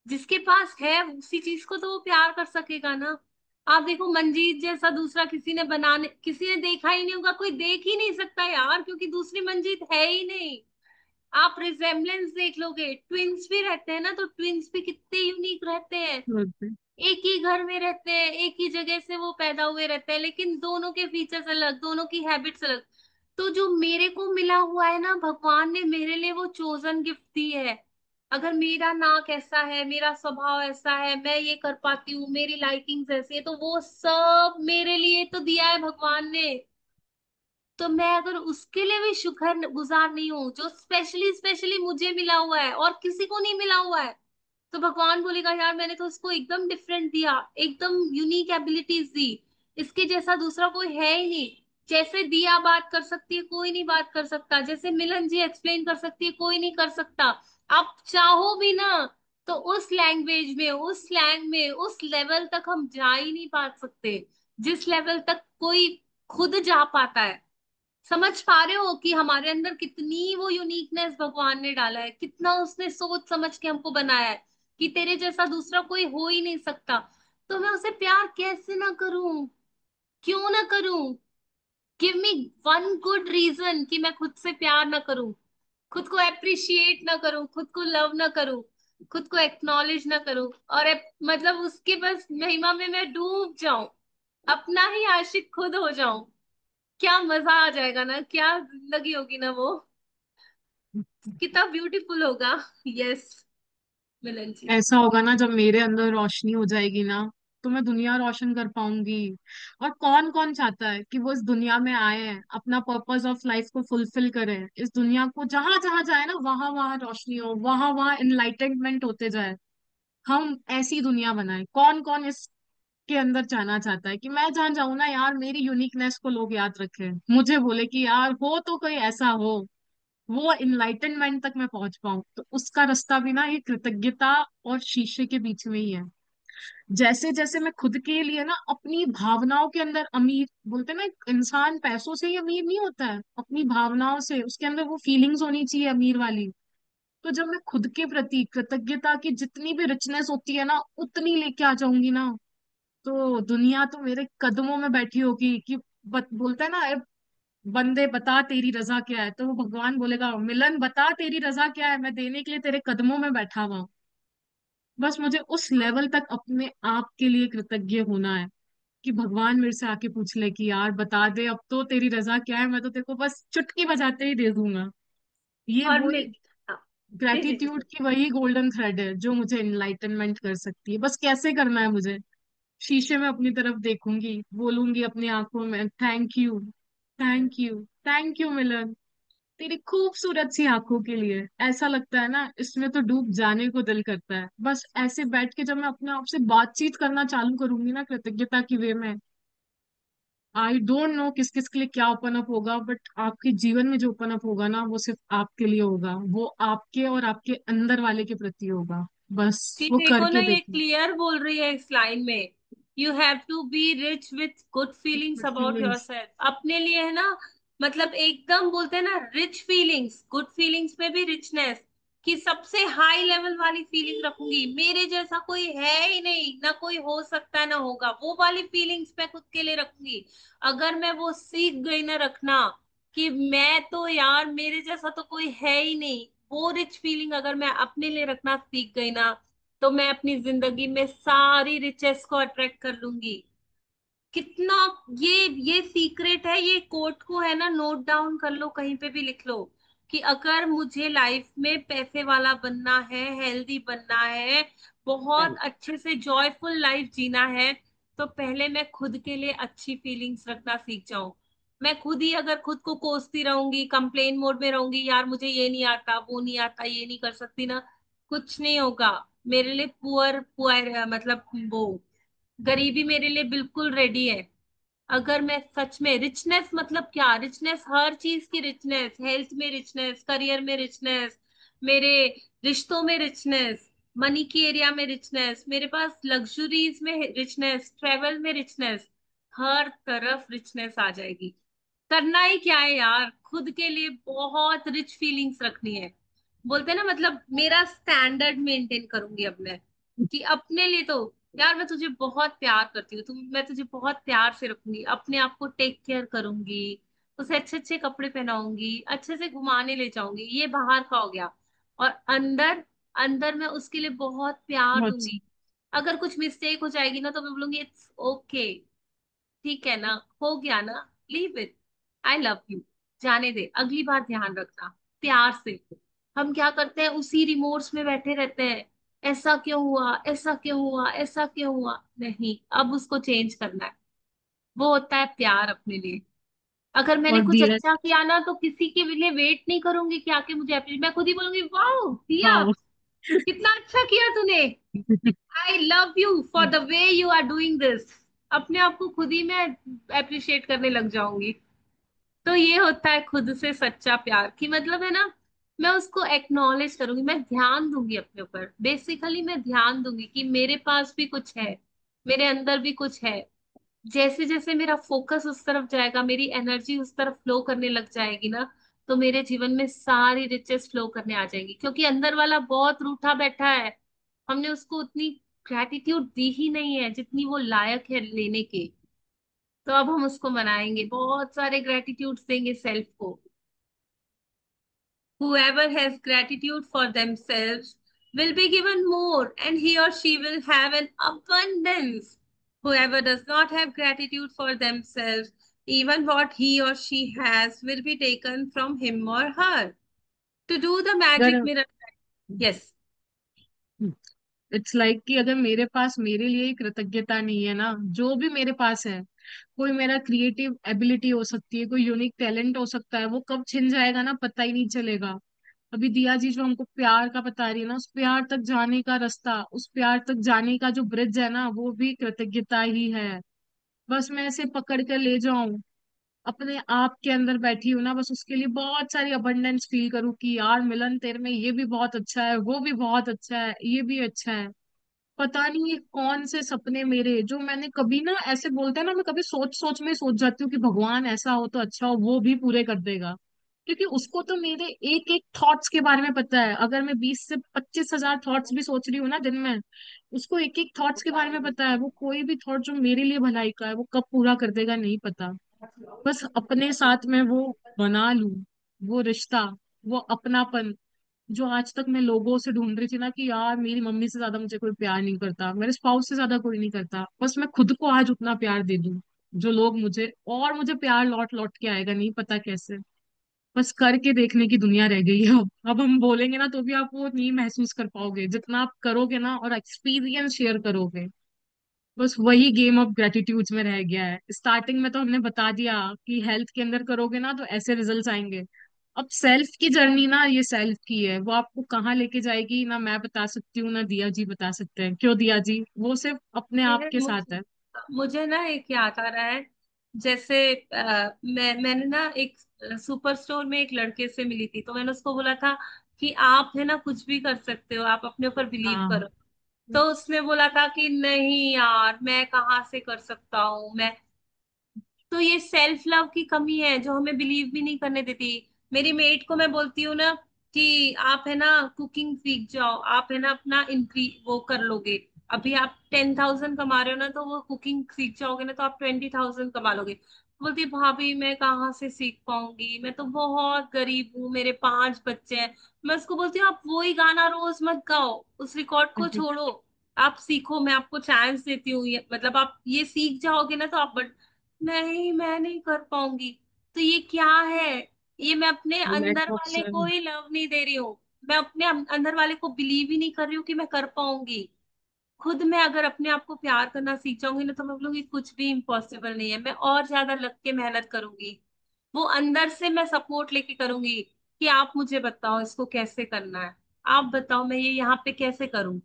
जिसके पास है उसी चीज को तो वो प्यार कर सकेगा ना। आप देखो, मंजीत जैसा दूसरा किसी ने बनाने, किसी ने देखा ही नहीं होगा, कोई देख ही नहीं सकता यार, क्योंकि दूसरी मंजीत है ही नहीं। आप रिजेम्बलेंस देख लोगे, ट्विन्स भी रहते हैं ना, तो ट्विन्स भी कितने यूनिक रहते हैं।
बोलते
एक ही घर में रहते हैं, एक ही जगह से वो पैदा हुए रहते हैं, लेकिन दोनों के फीचर्स अलग, दोनों की हैबिट्स अलग। तो जो मेरे को मिला हुआ है ना, भगवान ने मेरे लिए वो चोजन गिफ्ट दी है। अगर मेरा नाक ऐसा है, मेरा स्वभाव ऐसा है, मैं ये कर पाती हूँ, मेरी लाइकिंग्स ऐसी है, तो वो सब मेरे लिए तो दिया है भगवान ने। तो मैं अगर उसके लिए भी शुक्र गुजार नहीं हूँ, जो स्पेशली स्पेशली मुझे मिला हुआ है और किसी को नहीं मिला हुआ है, तो भगवान बोलेगा यार मैंने तो इसको एकदम डिफरेंट दिया, एकदम यूनिक एबिलिटीज दी, इसके जैसा दूसरा कोई है ही नहीं। जैसे दिया बात कर सकती है, कोई नहीं बात कर सकता। जैसे मिलन जी एक्सप्लेन कर सकती है, कोई नहीं कर सकता। आप चाहो भी ना, तो उस लैंग्वेज में, उस स्लैंग में, उस लेवल तक हम जा ही नहीं पा सकते जिस लेवल तक कोई खुद जा पाता है। समझ पा रहे हो कि हमारे अंदर कितनी वो यूनिकनेस भगवान ने डाला है, कितना उसने सोच समझ के हमको बनाया है कि तेरे जैसा दूसरा कोई हो ही नहीं सकता। तो मैं उसे प्यार कैसे ना करूं, क्यों ना करूं? Give me one good reason कि मैं खुद से प्यार ना करूं, खुद को अप्रिशिएट ना करूं, खुद को लव ना करूं, खुद को एक्नॉलेज ना करूं, और मतलब उसके बस महिमा में मैं डूब जाऊं, अपना ही आशिक खुद हो जाऊं। क्या मजा आ जाएगा ना, क्या जिंदगी होगी ना वो, कितना ब्यूटीफुल होगा। यस मिलन जी।
ऐसा होगा ना जब मेरे अंदर रोशनी हो जाएगी ना, तो मैं दुनिया रोशन कर पाऊंगी। और कौन कौन चाहता है कि वो इस दुनिया में आए हैं, अपना पर्पस ऑफ लाइफ को फुलफिल करें, इस दुनिया को जहां जहां जाए ना वहां वहां रोशनी हो, वहां वहां इनलाइटनमेंट होते जाए। हम ऐसी दुनिया बनाए। कौन कौन इसके अंदर जाना चाहता है कि मैं जहां जाऊं ना यार, मेरी यूनिकनेस को लोग याद रखें, मुझे बोले कि यार हो तो कोई ऐसा हो, वो इनलाइटनमेंट तक मैं पहुंच पाऊं। तो उसका रास्ता भी ना ये कृतज्ञता और शीशे के बीच में ही है। जैसे जैसे मैं खुद के लिए ना अपनी भावनाओं के अंदर अमीर, बोलते हैं ना एक इंसान पैसों से ही अमीर नहीं होता है, अपनी भावनाओं से, उसके अंदर वो फीलिंग्स होनी चाहिए अमीर वाली। तो जब मैं खुद के प्रति कृतज्ञता की जितनी भी रिचनेस होती है ना उतनी लेके आ जाऊंगी ना, तो दुनिया तो मेरे कदमों में बैठी होगी कि बोलता है ना, "ए, बंदे बता तेरी रजा क्या है", तो वो भगवान बोलेगा मिलन बता तेरी रजा क्या है, मैं देने के लिए तेरे कदमों में बैठा हुआ हूं। बस मुझे उस लेवल तक अपने आप के लिए कृतज्ञ होना है कि भगवान मेरे से आके पूछ ले कि यार बता दे अब तो तेरी रजा क्या है, मैं तो तेरे को बस चुटकी बजाते ही दे दूंगा। ये
और
वही
मिल हाँ, जी जी जी
ग्रेटिट्यूड की वही गोल्डन थ्रेड है जो मुझे एनलाइटनमेंट कर सकती है। बस कैसे करना है मुझे? शीशे में अपनी तरफ देखूंगी, बोलूंगी अपनी आंखों में thank you, thank you, thank you Milan, तेरी खूबसूरत सी आंखों के लिए। ऐसा लगता है ना इसमें तो डूब जाने को दिल करता है। बस ऐसे बैठ के जब मैं अपने आप से बातचीत करना चालू करूंगी ना कृतज्ञता की वे में, आई डोंट नो किस किस के लिए क्या ओपन अप होगा, बट आपके जीवन में जो ओपन अप होगा ना वो सिर्फ आपके लिए होगा, वो आपके और आपके अंदर वाले के प्रति होगा। बस
जी
वो
देखो ना,
करके
ये
देखो।
क्लियर बोल रही है इस लाइन में, you have to be rich with good feelings about your
feelings.
Self, अपने लिए है ना। मतलब एकदम बोलते हैं ना, रिच फीलिंग्स, गुड फीलिंग्स में भी रिचनेस, कि सबसे हाई लेवल वाली फीलिंग रखूंगी, मेरे जैसा कोई है ही नहीं, ना कोई हो सकता है ना होगा, वो वाली फीलिंग्स मैं खुद के लिए रखूंगी। अगर मैं वो सीख गई ना रखना, कि मैं तो यार मेरे जैसा तो कोई है ही नहीं, वो रिच फीलिंग अगर मैं अपने लिए रखना सीख गई ना, तो मैं अपनी जिंदगी में सारी रिचेस को अट्रैक्ट कर लूंगी। कितना ये सीक्रेट है, ये कोट को है ना नोट डाउन कर लो, कहीं पे भी लिख लो, कि अगर मुझे लाइफ में पैसे वाला बनना है, हेल्दी बनना है, बहुत अच्छे से जॉयफुल लाइफ जीना है, तो पहले मैं खुद के लिए अच्छी फीलिंग्स रखना सीख जाऊं। मैं खुद ही अगर खुद को कोसती रहूंगी, कंप्लेन मोड में रहूंगी, यार मुझे ये नहीं आता, वो नहीं आता, ये नहीं कर सकती ना, कुछ नहीं होगा। मेरे लिए पुअर पुअर मतलब वो गरीबी मेरे लिए बिल्कुल रेडी है। अगर मैं सच में रिचनेस, मतलब क्या रिचनेस, हर चीज की रिचनेस, हेल्थ में रिचनेस, करियर में रिचनेस, मेरे रिश्तों में रिचनेस, मनी की एरिया में रिचनेस, मेरे पास लग्जरीज में रिचनेस, ट्रेवल में रिचनेस, हर तरफ रिचनेस आ जाएगी। करना ही क्या है यार, खुद के लिए बहुत रिच फीलिंग्स रखनी है। बोलते हैं ना, मतलब मेरा स्टैंडर्ड मेंटेन करूंगी अब मैं, कि अपने लिए तो यार मैं तुझे बहुत प्यार करती हूँ, मैं तुझे बहुत प्यार से रखूंगी, अपने आप को टेक केयर करूंगी, उसे अच्छे अच्छे कपड़े पहनाऊंगी, अच्छे से घुमाने ले जाऊंगी, ये बाहर का हो गया। और अंदर, अंदर मैं उसके लिए बहुत प्यार
बहुत।
दूंगी। अगर कुछ मिस्टेक हो जाएगी ना, तो मैं बोलूंगी इट्स ओके, ठीक है ना, हो गया ना, leave it, I love you, जाने दे, अगली बार ध्यान रखना, प्यार से। हम क्या करते हैं, उसी रिमोर्स में बैठे रहते हैं, ऐसा क्यों हुआ, ऐसा क्यों हुआ, ऐसा क्यों हुआ। नहीं, अब उसको चेंज करना है। वो होता है प्यार अपने लिए। अगर मैंने
और
कुछ
दिया।
अच्छा किया ना, तो किसी के लिए वेट नहीं करूंगी कि आके मुझे अप्रिशिएट, मैं खुद ही बोलूंगी वाह दिया,
वाह।
कितना अच्छा किया तूने, I love you for the way you are doing this. अपने आप को खुद ही मैं अप्रिशिएट करने लग जाऊंगी। तो ये होता है खुद से सच्चा प्यार, कि मतलब है ना, मैं उसको एक्नॉलेज करूंगी, मैं ध्यान दूंगी अपने ऊपर, बेसिकली मैं ध्यान दूंगी कि मेरे पास भी कुछ है, मेरे अंदर भी कुछ है। जैसे जैसे मेरा फोकस उस तरफ जाएगा, मेरी एनर्जी उस तरफ फ्लो करने लग जाएगी ना, तो मेरे जीवन में सारी रिचेस फ्लो करने आ जाएंगी, क्योंकि अंदर वाला बहुत रूठा बैठा है। हमने उसको उतनी ग्रैटिट्यूड दी ही नहीं है जितनी वो लायक है लेने के। तो अब हम उसको मनाएंगे, बहुत सारे ग्रेटिट्यूड देंगे सेल्फ को। Whoever has gratitude for themselves will be given more, and he or she will have an abundance. Whoever does not have gratitude for themselves, even what he or she has will be taken from him or her. To do the magic
अगर
mirror. Yes.
It's like कि अगर मेरे पास मेरे लिए ही कृतज्ञता नहीं है ना, जो भी मेरे पास है, कोई मेरा क्रिएटिव एबिलिटी हो सकती है, कोई यूनिक टैलेंट हो सकता है, वो कब छिन जाएगा ना पता ही नहीं चलेगा। अभी दिया जी जो हमको प्यार का बता रही है ना, उस प्यार तक जाने का रास्ता, उस प्यार तक जाने का जो ब्रिज है ना, वो भी कृतज्ञता ही है। बस मैं इसे पकड़ कर ले जाऊं, अपने आप के अंदर बैठी हूँ ना, बस उसके लिए बहुत सारी अबंडेंस फील करूँ कि यार मिलन तेरे में ये भी बहुत अच्छा है, वो भी बहुत अच्छा है, ये भी अच्छा है। पता नहीं ये कौन से सपने मेरे जो मैंने कभी ना, ऐसे बोलते हैं ना, मैं कभी सोच सोच में सोच जाती हूँ कि भगवान ऐसा हो तो अच्छा हो, वो भी पूरे कर देगा। क्योंकि उसको तो मेरे एक एक थॉट्स के बारे में पता है। अगर मैं 20 से 25 हजार थॉट्स भी सोच रही हूँ ना दिन में, उसको एक एक थॉट्स के बारे में पता है। वो कोई भी थॉट जो मेरे लिए भलाई का है, वो कब पूरा कर देगा नहीं पता। बस अपने साथ में वो बना लूं, वो रिश्ता, वो अपनापन, जो आज तक मैं लोगों से ढूंढ रही थी ना कि यार मेरी मम्मी से ज्यादा मुझे कोई प्यार नहीं करता, मेरे स्पाउस से ज्यादा कोई नहीं करता, बस मैं खुद को आज उतना प्यार दे दूं जो लोग मुझे, और मुझे प्यार लौट लौट के आएगा नहीं पता कैसे। बस करके देखने की दुनिया रह गई है अब हम बोलेंगे ना तो भी आप वो नहीं महसूस कर पाओगे जितना आप करोगे ना और एक्सपीरियंस शेयर करोगे। बस वही गेम ऑफ ग्रेटिट्यूड में रह गया है। स्टार्टिंग में तो हमने बता दिया कि हेल्थ के अंदर करोगे ना तो ऐसे रिजल्ट्स आएंगे। अब सेल्फ की जर्नी ना, ये सेल्फ की है, वो आपको कहाँ लेके जाएगी ना मैं बता सकती हूँ ना दिया जी बता सकते हैं। क्यों दिया जी, वो सिर्फ अपने आप
ये
के साथ
मुझे
है।
मुझे ना एक याद आ रहा है। जैसे मैंने ना एक सुपर स्टोर में एक लड़के से मिली थी, तो मैंने उसको बोला था कि आप है ना कुछ भी कर सकते हो, आप अपने ऊपर बिलीव
हाँ।
करो। तो उसने बोला था कि नहीं यार, मैं कहाँ से कर सकता हूँ मैं। तो ये सेल्फ लव की कमी है जो हमें बिलीव भी नहीं करने देती। मेरी मेट को मैं बोलती हूँ ना कि आप है ना कुकिंग सीख जाओ, आप है ना अपना इंक्री वो कर लोगे। अभी आप 10,000 कमा रहे हो ना, तो वो कुकिंग सीख जाओगे ना तो आप 20,000 कमा लोगे। बोलती भाभी मैं कहाँ से सीख पाऊंगी, मैं तो बहुत गरीब हूँ, मेरे 5 बच्चे हैं। मैं उसको बोलती हूँ आप वही गाना रोज मत गाओ, उस रिकॉर्ड को छोड़ो, आप सीखो, मैं आपको चांस देती हूँ, मतलब आप ये सीख जाओगे ना तो आप, नहीं मैं नहीं कर पाऊंगी। तो ये क्या है, ये मैं अपने
लैक
अंदर
ऑफ
वाले को
सेल्फ।
ही लव नहीं दे रही हूँ, मैं अपने अंदर वाले को बिलीव ही नहीं कर रही हूँ कि मैं कर पाऊंगी। खुद मैं अगर अपने आप को प्यार करना सीख जाऊंगी ना, तो मैं बोलूंगी कुछ भी इम्पॉसिबल नहीं है, मैं और ज्यादा लग के मेहनत करूंगी। वो अंदर से मैं सपोर्ट लेके करूंगी कि आप मुझे बताओ इसको कैसे करना है, आप बताओ मैं ये यहाँ पे कैसे करूं।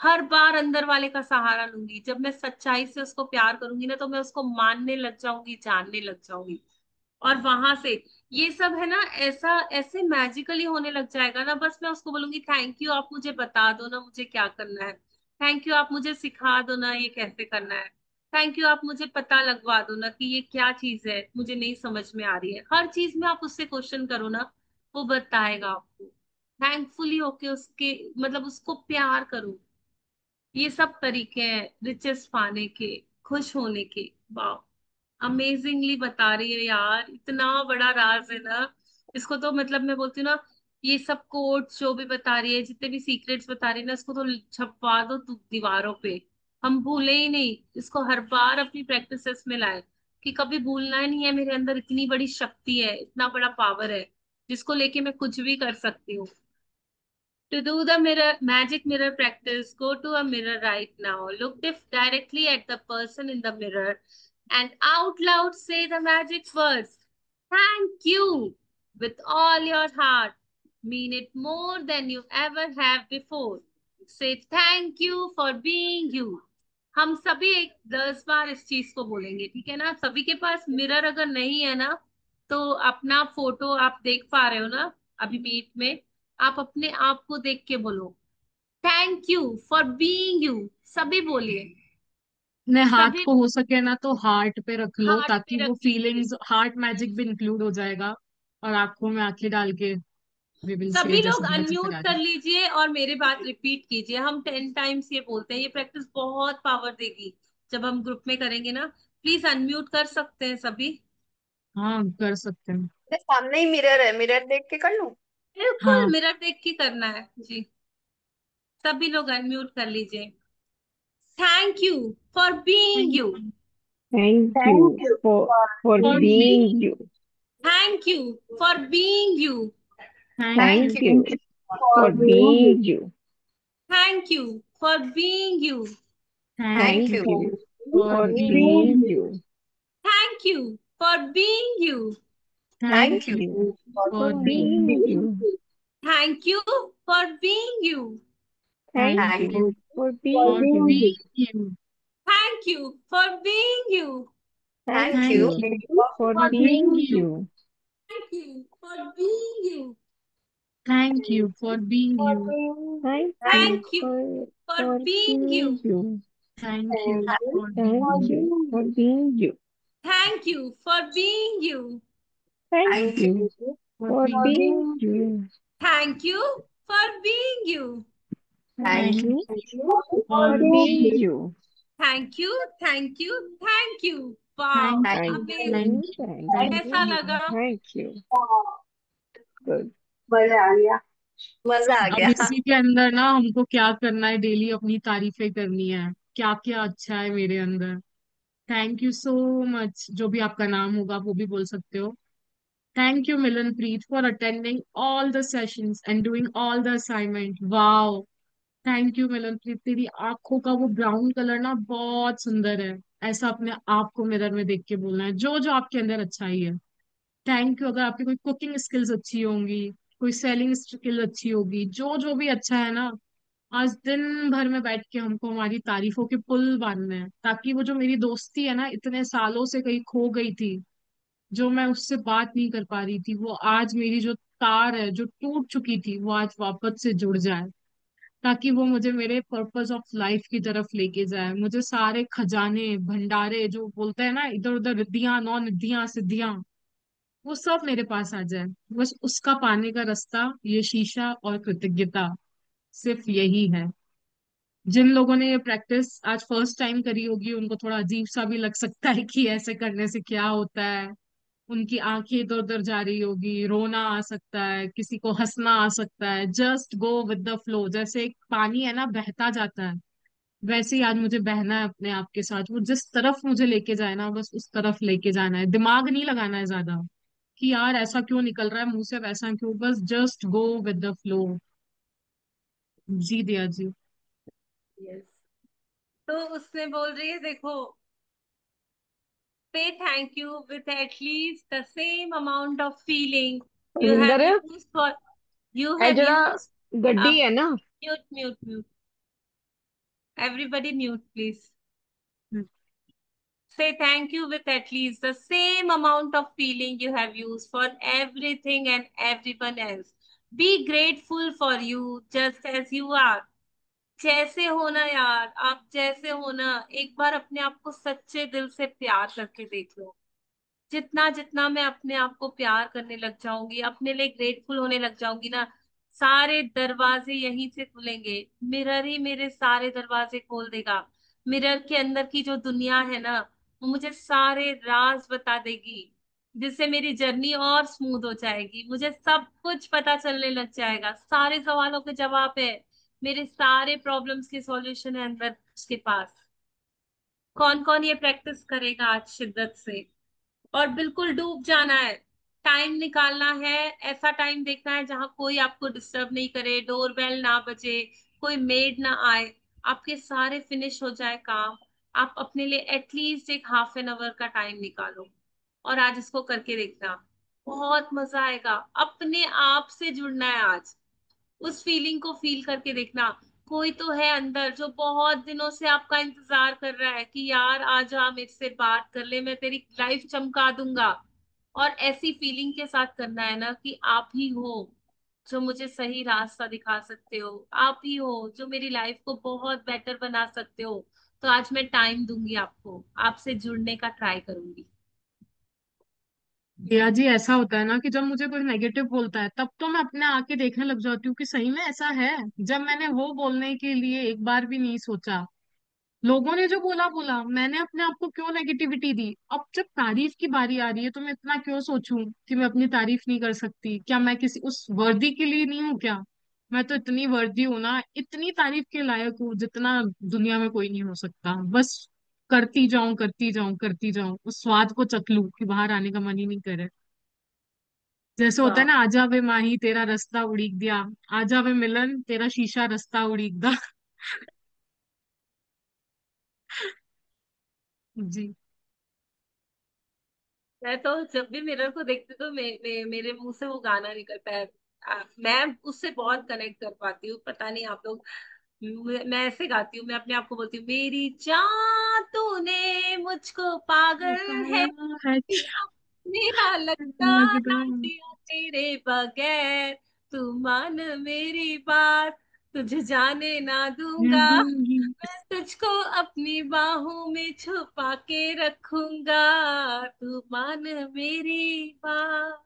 हर बार अंदर वाले का सहारा लूंगी। जब मैं सच्चाई से उसको प्यार करूंगी ना, तो मैं उसको मानने लग जाऊंगी, जानने लग जाऊंगी। और वहां से ये सब है ना, ऐसा ऐसे मैजिकली होने लग जाएगा ना। बस मैं उसको बोलूंगी थैंक यू, आप मुझे बता दो ना मुझे क्या करना है। थैंक यू, आप मुझे सिखा दो ना ये कैसे करना है। थैंक यू, आप मुझे पता लगवा दो ना कि ये क्या चीज है, मुझे नहीं समझ में आ रही है। हर चीज में आप उससे क्वेश्चन करो ना, वो बताएगा आपको। थैंकफुली होके उसके, मतलब उसको प्यार करो। ये सब तरीके हैं रिचेस पाने के, खुश होने के। वाह, अमेजिंगली बता रही है यार, इतना बड़ा राज है ना। इसको तो मतलब मैं बोलती हूँ ना, ये सब कोट्स जो भी बता रही है, जितने भी सीक्रेट्स बता रही है ना, इसको तो छपवा दो दीवारों पे। हम भूले ही नहीं इसको, हर बार अपनी प्रैक्टिसेस में लाए कि कभी भूलना ही नहीं है मेरे अंदर इतनी बड़ी शक्ति है, इतना बड़ा पावर है जिसको लेके मैं कुछ भी कर सकती हूँ। To do the mirror magic mirror practice, go to a mirror right now. Look directly at the person in the mirror and out loud say the magic words. Thank you with all your heart. Mean it more than you ever have before. Say thank you for being you. हम सभी एक 10 बार इस चीज को बोलेंगे, ठीक है ना? सभी के पास मिरर अगर नहीं है ना, तो अपना फोटो आप देख पा रहे हो ना अभी मीट में, आप अपने आप को देख के बोलो thank you for being you. सभी बोलिए।
अपने हाथ
सभी
को हो सके ना तो हार्ट पे रख लो,
हार्ट
ताकि
पे
वो
रख लीजिए।
फीलिंग्स, हार्ट मैजिक भी इंक्लूड हो जाएगा। और आंखों में आंखें डाल के वी विल से
सभी लोग
जैसे मैजिक
अनम्यूट
करा
कर
रहे।
लीजिए और मेरे बात रिपीट कीजिए। हम 10 टाइम्स ये बोलते हैं, ये प्रैक्टिस बहुत पावर देगी जब हम ग्रुप में करेंगे ना। प्लीज अनम्यूट कर सकते हैं सभी।
हाँ, कर सकते हैं।
मेरे सामने ही मिरर है, मिरर देख के कर लूं?
बिल्कुल
हाँ।
मिरर देख के करना है जी। सभी लोग अनम्यूट कर लीजिए। Thank you for being
thank
you.
Thank
thank
you
you
for
for
for
be
being you.
Thank you for being you.
Thank
thank
you
Thank
you
you
for
for
being you.
being you.
Thank you for being you.
Thank
thank
Thank
you
you
you
for
for
for
being
being
being
you.
you.
Thank you for being you.
Thank
thank
Thank
you
you
you
for
for
for
being
being
being
you.
you.
Thank you for being you.
Thank
thank
thank
you
you
you
for
for
for
being
being
you.
You.
Being you.
Thank you for being you.
Thank
thank
thank
you
you
you
for
for
for
being
being
being
you.
You.
you.
Thank you for being you.
Thank you for being
for
you.
Being you.
Thank
thank
you
Thank you for
for
being
being
you.
you.
Thank you
thank you
for
Thank
for
being you.
you
being
for
you.
being you.
Thank you for being you.
Thank
thank
you
you
for
for
for
being
being
being you.
you.
Thank you for being you.
Thank
thank
thank
you
you
for
for
for
being
being
you.
you.
Thank you, thank you, thank you. Wow,
thank
thank
Thank
you
amazing.
you,
thank you
thank
thank
you,
कैसा
you.
लगा?
thank you. Good.
मजा आ गया। मजा आ
अब
गया।
इसी के अंदर ना हमको क्या करना है, डेली अपनी तारीफें करनी है, क्या क्या अच्छा है मेरे अंदर। Thank you so much. जो भी आपका नाम होगा वो भी बोल सकते हो। Thank you Milanpreet for attending all the sessions and doing all the assignment. Wow. Thank you Milanpreet, तेरी आंखों का वो ब्राउन कलर ना बहुत सुंदर है। ऐसा अपने आप को मिरर में देख के बोलना है जो जो आपके अंदर अच्छाई है। Thank you. अगर आपकी कोई कुकिंग स्किल्स अच्छी होंगी, कोई सेलिंग स्किल अच्छी होगी, जो जो भी अच्छा है ना, आज दिन भर में बैठ के हमको हमारी तारीफों के पुल बांधने हैं, ताकि वो जो मेरी दोस्ती है ना, इतने सालों से कहीं खो गई थी, जो मैं उससे बात नहीं कर पा रही थी, वो आज मेरी जो तार है जो टूट चुकी थी, वो आज वापस से जुड़ जाए। ताकि वो मुझे मेरे पर्पस ऑफ लाइफ की तरफ लेके जाए, मुझे सारे खजाने भंडारे जो बोलते हैं ना इधर उधर, रिद्धियां नौ निधियां सिद्धियां, वो सब मेरे पास आ जाए। बस उसका पाने का रास्ता ये शीशा और कृतज्ञता, सिर्फ यही है। जिन लोगों ने ये प्रैक्टिस आज फर्स्ट टाइम करी होगी उनको थोड़ा अजीब सा भी लग सकता है कि ऐसे करने से क्या होता है। उनकी आंखें इधर उधर जा रही होगी, रोना आ सकता है, किसी को हंसना आ सकता है। Just go with the flow, जैसे एक पानी है ना बहता जाता है, वैसे ही आज मुझे बहना है अपने आप के साथ। वो जिस तरफ मुझे लेके जाए ना, बस उस तरफ लेके जाना है, दिमाग नहीं लगाना है ज्यादा कि यार ऐसा क्यों निकल रहा है मुंह से, वैसा क्यों, बस just go with the flow. जी दिया जी।
यस। तो उसने बोल रही है देखो, say thank you with at least the same amount of feeling you have
Ravinder,
used for you
है
have
जरा
used
गड्डी
up
है ना।
mute everybody mute please. Say thank you with at least the same amount of feeling you have used for everything and everyone else. Be grateful for you just as you are. जैसे होना यार, आप जैसे होना, एक बार अपने आप को सच्चे दिल से प्यार करके देख लो। जितना जितना मैं अपने आप को प्यार करने लग जाऊंगी, अपने लिए ग्रेटफुल होने लग जाऊंगी ना, सारे दरवाजे यहीं से खुलेंगे। मिरर ही मेरे सारे दरवाजे खोल देगा। मिरर के अंदर की जो दुनिया है ना, वो मुझे सारे राज बता देगी, जिससे मेरी जर्नी और स्मूथ हो जाएगी। मुझे सब कुछ पता चलने लग जाएगा, सारे सवालों के जवाब है, मेरे सारे प्रॉब्लम्स के सॉल्यूशन है अंदर उसके पास। कौन कौन ये प्रैक्टिस करेगा आज शिद्दत से? और बिल्कुल डूब जाना है। टाइम निकालना है, ऐसा टाइम देखना है जहां कोई आपको डिस्टर्ब नहीं करे, डोरबेल ना बजे, कोई मेड ना आए, आपके सारे फिनिश हो जाए काम। आप अपने लिए एटलीस्ट एक हाफ एन आवर का टाइम निकालो और आज इसको करके देखना, बहुत मजा आएगा। अपने आप से जुड़ना है आज, उस फीलिंग को फील करके देखना। कोई तो है अंदर जो बहुत दिनों से आपका इंतजार कर रहा है कि यार आ जा मेरे से बात कर ले, मैं तेरी लाइफ चमका दूंगा। और ऐसी फीलिंग के साथ करना है ना कि आप ही हो जो मुझे सही रास्ता दिखा सकते हो, आप ही हो जो मेरी लाइफ को बहुत बेटर बना सकते हो। तो आज मैं टाइम दूंगी आपको, आपसे जुड़ने का ट्राई करूंगी।
दिया जी, ऐसा होता है ना कि जब मुझे कोई नेगेटिव बोलता है तब तो मैं अपने आके देखने लग जाती हूँ कि सही में ऐसा है। जब मैंने वो बोलने के लिए एक बार भी नहीं सोचा, लोगों ने जो बोला बोला, मैंने अपने आप को क्यों नेगेटिविटी दी। अब जब तारीफ की बारी आ रही है तो मैं इतना क्यों सोचूं कि मैं अपनी तारीफ नहीं कर सकती। क्या मैं किसी उस वर्दी के लिए नहीं हूँ क्या? मैं तो इतनी वर्दी हूँ ना, इतनी तारीफ के लायक हूँ जितना दुनिया में कोई नहीं हो सकता। बस करती जाऊं करती जाऊं करती जाऊं, उस स्वाद को चख लूं कि बाहर आने का मन ही नहीं करे। जैसे होता है
वाह।
ना, आजा वे माही तेरा रास्ता उड़ीक दिया, आजा वे मिलन तेरा शीशा रास्ता उड़ीक दा। जी।
मैं तो जब भी मिरर को देखती हूँ तो मेरे मुंह से वो गाना निकलता है। मैं उससे बहुत कनेक्ट कर पाती हूँ, पता नहीं आप लोग। मैं ऐसे गाती हूँ, मैं अपने आप को बोलती हूँ, मेरी जान तूने मुझको पागल है
पाया है
किया, मेरा लगता
लगता
ना जिया तेरे बगैर, तू मान मेरी बात, तुझे जाने ना
मैं
दूंगा,
दूंगी।
मैं तुझको अपनी बाहों में छुपा के रखूंगा, तू मान मेरी बात।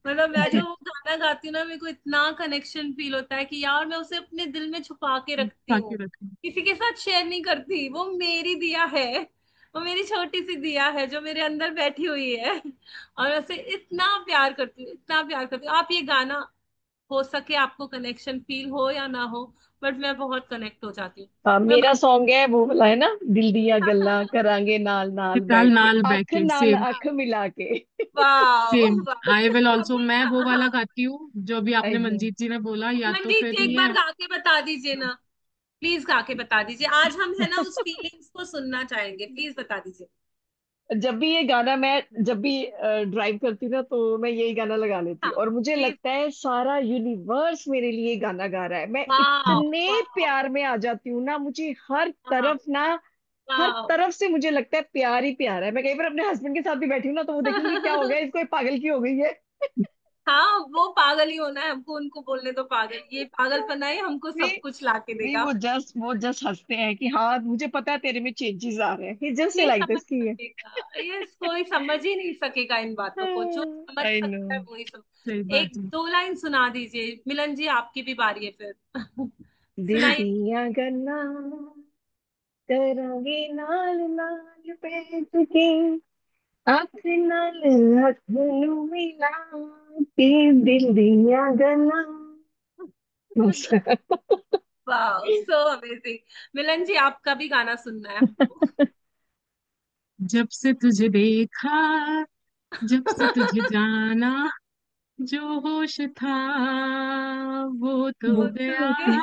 मतलब मैं जो गाना गाती हूँ ना, मेरे को इतना कनेक्शन फील होता है कि यार मैं उसे अपने दिल में छुपा के रखती
ताकि
हूँ,
रखें।
किसी के साथ शेयर नहीं करती। वो मेरी दिया है, वो मेरी छोटी सी दिया है जो मेरे अंदर बैठी हुई है। और मैं उसे इतना प्यार करती हूँ, इतना प्यार करती हूँ। आप ये गाना, हो सके आपको कनेक्शन फील हो या ना हो, बट मैं बहुत कनेक्ट हो जाती हूँ।
हाँ,
मैं
मेरा सॉन्ग है वो वाला है ना, दिल दिया गल्ला करांगे नाल नाल
नाल
बैठ के,
नाल
अख
बैके
नाल
सेम।
अख मिला के।
वाह
सेम।
वाह।
आई विल ऑल्सो,
वही
मैं
ना,
वो वाला
हाँ।
गाती हूँ जो भी आपने
आई नो।
मंजीत जी ने बोला, या तो
मंजीत
फिर
जी एक बार
ये।
गा के बता दीजिए ना, प्लीज गा के बता दीजिए। आज हम है ना उस फीलिंग्स को सुनना चाहेंगे, प्लीज बता दीजिए।
जब भी ये गाना मैं जब भी ड्राइव करती ना तो मैं यही गाना लगा लेती
हाँ
हूँ, और मुझे
प्लीज।
लगता है सारा यूनिवर्स मेरे लिए गाना गा रहा है। मैं
वाह
इतने
वाह।
प्यार में आ जाती हूँ ना, मुझे हर
हाँ
तरफ ना, हर
वाह।
तरफ से मुझे लगता है प्यार ही प्यार है। मैं कई बार अपने हस्बैंड के साथ भी बैठी हूँ ना तो वो देखेंगे क्या हो गया इसको, ये पागल की हो गई है।
हाँ वो पागल ही होना है हमको, उनको बोलने दो पागल, ये पागलपना ही हमको
नहीं,
सब कुछ ला के
नहीं,
देगा।
वो जस्ट हंसते हैं कि हाँ मुझे पता है तेरे में चेंजेस आ रहे हैं, ही जस्ट
नहीं
लाइक
समझ
दिस की है।
सकेगा ये, कोई समझ ही नहीं सकेगा इन बातों को, जो समझ
आई नो।
सकता है वही समझ।
सही बात
एक
है।
दो लाइन सुना दीजिए मिलन जी, आपकी भी बारी है फिर।
दिल
सुनाइए।
दिया गल्ला करांगे नाल नाल बैठ के, अख नाल अख नू मिला के, दिल दिया गल्ला। बस।
वाह सो अमेजिंग। मिलन जी आपका भी गाना सुनना है हमको।
जब से तुझे देखा, जब से तुझे जाना, जो होश था वो
वो
तो
तो
गया।
गया।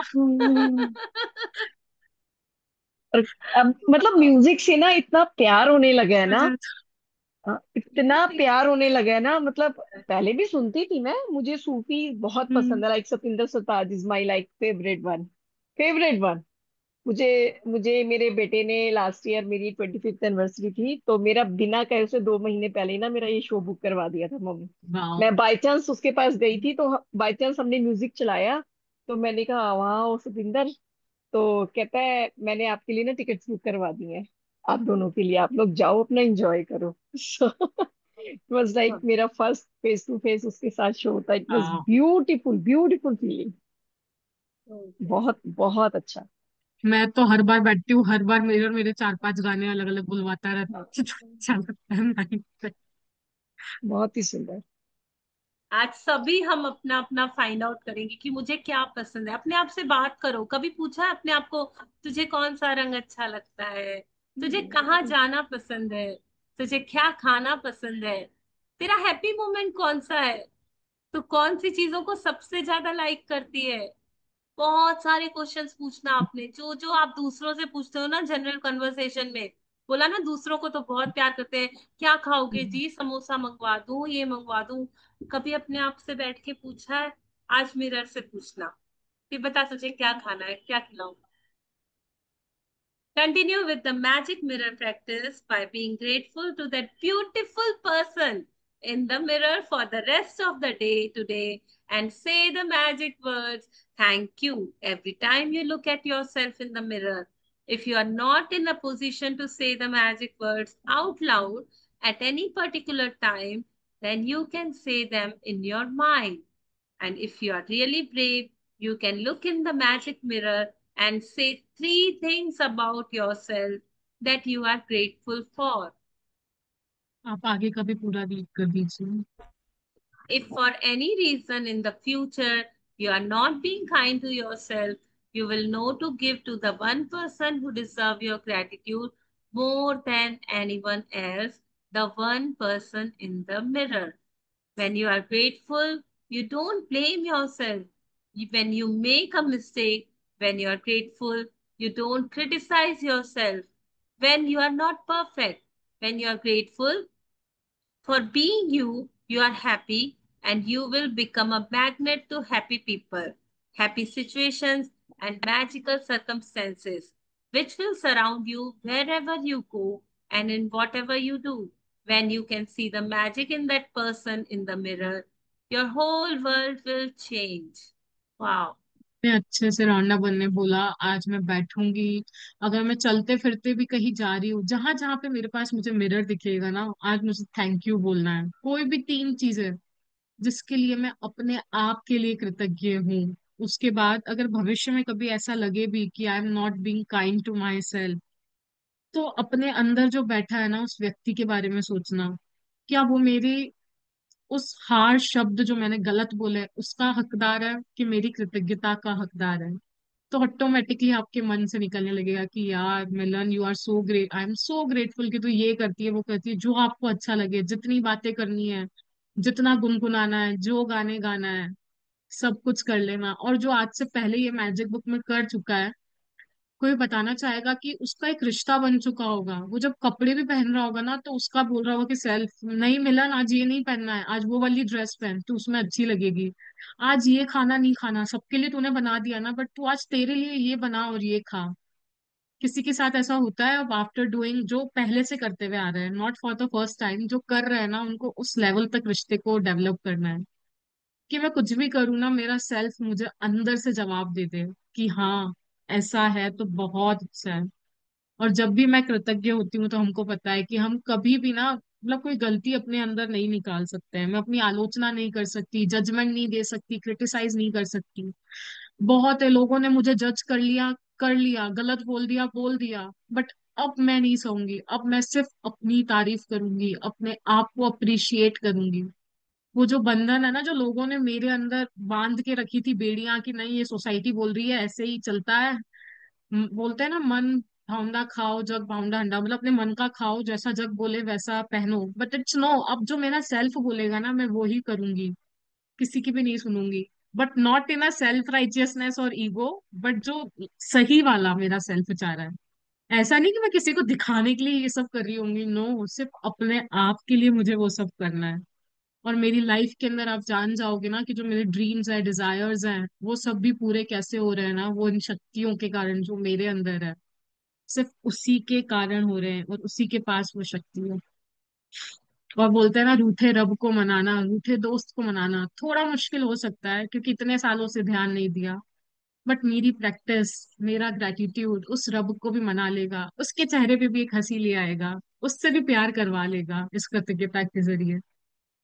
और अब मतलब म्यूजिक से ना इतना प्यार होने लगा है ना, इतना प्यार होने लगा है ना, मतलब पहले भी सुनती थी मैं, मुझे सूफी बहुत
हम्म।
पसंद है, like Satinder Sartaj is my like favourite one, favourite one. मुझे मुझे मेरे बेटे ने लास्ट ईयर, मेरी 25th एनिवर्सरी थी, तो मेरा बिना कहे उसे 2 महीने पहले ही ना मेरा ये शो बुक करवा दिया था मम्मी।
वाह।
मैं बाई चांस उसके पास गई थी तो बाई चांस हमने म्यूजिक चलाया, तो मैंने कहा वाह सतिंदर, तो कहता है मैंने आपके लिए ना टिकट्स बुक करवा दी हैं, आप दोनों के लिए, आप लोग जाओ अपना एंजॉय करो। सो इट वाज लाइक मेरा फर्स्ट फेस टू फेस उसके साथ शो था, इट वाज
हाँ।
Beautiful, beautiful feeling.
ओके।
बहुत बहुत अच्छा।
मैं तो हर बार बैठती हूँ, हर बार मेरे 4-5 गाने अलग अलग बुलवाता रहता
हाँ,
है। अच्छा लगता है माइंड पे।
बहुत ही सुंदर।
आज सभी हम अपना अपना फाइंड आउट करेंगे कि मुझे क्या पसंद है। अपने आप से बात करो, कभी पूछा है अपने आप को तुझे कौन सा रंग अच्छा लगता है, तुझे कहाँ जाना पसंद है, तुझे क्या खाना पसंद है, तेरा हैप्पी मोमेंट कौन सा है? तो कौन सी चीजों को सबसे ज्यादा लाइक करती है? बहुत सारे क्वेश्चंस पूछना आपने, जो जो आप दूसरों से पूछते हो ना जनरल कन्वर्सेशन में। बोला ना दूसरों को तो बहुत प्यार करते हैं। क्या खाओगे जी, समोसा मंगवा दूं, ये मंगवा दूं? कभी अपने आप से बैठ के पूछा है? आज मिरर से पूछना कि बता तुझे क्या खाना है, क्या खिलाऊं। Continue with the magic mirror practice by being grateful to that beautiful person in the mirror for the rest of the day today, and say the magic words thank you every time you look at yourself in the mirror. If you are not in a position to say the magic words out loud at any particular time, then you can say them in your mind. And if you are really brave, you can look in the magic mirror and say three things about yourself that you are grateful for.
आप आगे का भी पूरा read कर दीजिए।
If for any reason in the future you are not being kind to yourself, you will know to give to the one person who deserves your gratitude more than anyone else, the one person in the mirror. When you are grateful, you don't blame yourself. When you make a mistake, when you are grateful, you don't criticize yourself. When you are not perfect, when you are grateful for being you, you are happy and you will become a magnet to happy people, happy situations, and magical circumstances, which will surround you wherever you go and in whatever you do. When you can see the magic in that person in the mirror, your whole world will change. Wow.
इतने अच्छे से रौना बनने बोला। आज मैं बैठूंगी, अगर मैं चलते फिरते भी कहीं जा रही हूँ, जहां जहां पे मेरे पास मुझे मिरर दिखेगा ना, आज मुझे थैंक यू बोलना है। कोई भी तीन चीजें जिसके लिए मैं अपने आप के लिए कृतज्ञ हूँ। उसके बाद अगर भविष्य में कभी ऐसा लगे भी कि I am not being kind to myself, तो अपने अंदर जो बैठा है ना उस व्यक्ति के बारे में सोचना, क्या वो मेरी उस हार शब्द जो मैंने गलत बोले उसका हकदार है कि मेरी कृतज्ञता का हकदार है। तो ऑटोमेटिकली आपके मन से निकलने लगेगा कि यार Milan, you are so great, I am so grateful कि तू ये करती है वो करती है, जो आपको अच्छा लगे, जितनी बातें करनी है, जितना गुनगुनाना है, जो गाने गाना है, सब कुछ कर लेना। और जो आज से पहले ये मैजिक बुक में कर चुका है, कोई बताना चाहेगा कि उसका एक रिश्ता बन चुका होगा। वो जब कपड़े भी पहन रहा होगा ना, तो उसका बोल रहा होगा कि सेल्फ नहीं मिला ना, आज ये नहीं पहनना है, आज वो वाली ड्रेस पहन, तू उसमें अच्छी लगेगी। आज ये खाना नहीं खाना, सबके लिए तूने बना दिया ना, बट तू आज तेरे लिए ये बना और ये खा। किसी के साथ ऐसा होता है अब आफ्टर डूइंग, जो पहले से करते हुए आ रहे हैं, not for the first time, जो कर रहे हैं ना, उनको उस लेवल तक रिश्ते को डेवलप करना है कि मैं कुछ भी करूँ ना, मेरा सेल्फ मुझे अंदर से जवाब दे दे कि हाँ ऐसा है तो बहुत अच्छा है। और जब भी मैं कृतज्ञ होती हूँ, तो हमको पता है कि हम कभी भी ना, मतलब कोई गलती अपने अंदर नहीं निकाल सकते हैं। मैं अपनी आलोचना नहीं कर सकती, जजमेंट नहीं दे सकती, क्रिटिसाइज नहीं कर सकती। बहुत है, लोगों ने मुझे जज कर लिया, गलत बोल दिया, बट अब मैं नहीं सहूंगी। अब मैं सिर्फ अपनी तारीफ करूंगी, अपने आप को अप्रिशिएट करूंगी। वो जो बंधन है ना, जो लोगों ने मेरे अंदर बांध के रखी थी बेड़ियां कि नहीं ये सोसाइटी बोल रही है ऐसे ही चलता है, बोलते हैं ना मन भावना खाओ जग भावना हंडा, मतलब अपने मन का खाओ, जैसा जग बोले वैसा पहनो, बट इट्स नो, अब जो मेरा सेल्फ बोलेगा ना मैं वो ही करूंगी, किसी की भी नहीं सुनूंगी। But not in a self righteousness और ईगो, बट जो सही वाला मेरा सेल्फ चाह रहा है। ऐसा नहीं कि मैं किसी को दिखाने के लिए ये सब कर रही होंगी, नो, सिर्फ अपने आप के लिए मुझे वो सब करना है। और मेरी लाइफ के अंदर आप जान जाओगे ना कि जो मेरे ड्रीम्स है, डिजायर्स हैं, वो सब भी पूरे कैसे हो रहे हैं ना, वो इन शक्तियों के कारण जो मेरे अंदर है, सिर्फ उसी के कारण हो रहे हैं, और उसी के पास वो शक्ति है। और बोलते हैं ना, रूठे रब को मनाना, रूठे दोस्त को मनाना थोड़ा मुश्किल हो सकता है क्योंकि इतने सालों से ध्यान नहीं दिया, बट मेरी प्रैक्टिस, मेरा ग्रेटिट्यूड उस रब को भी मना लेगा, उसके चेहरे पे भी एक हंसी ले आएगा, उससे भी प्यार करवा लेगा इस कृतज्ञता के जरिए।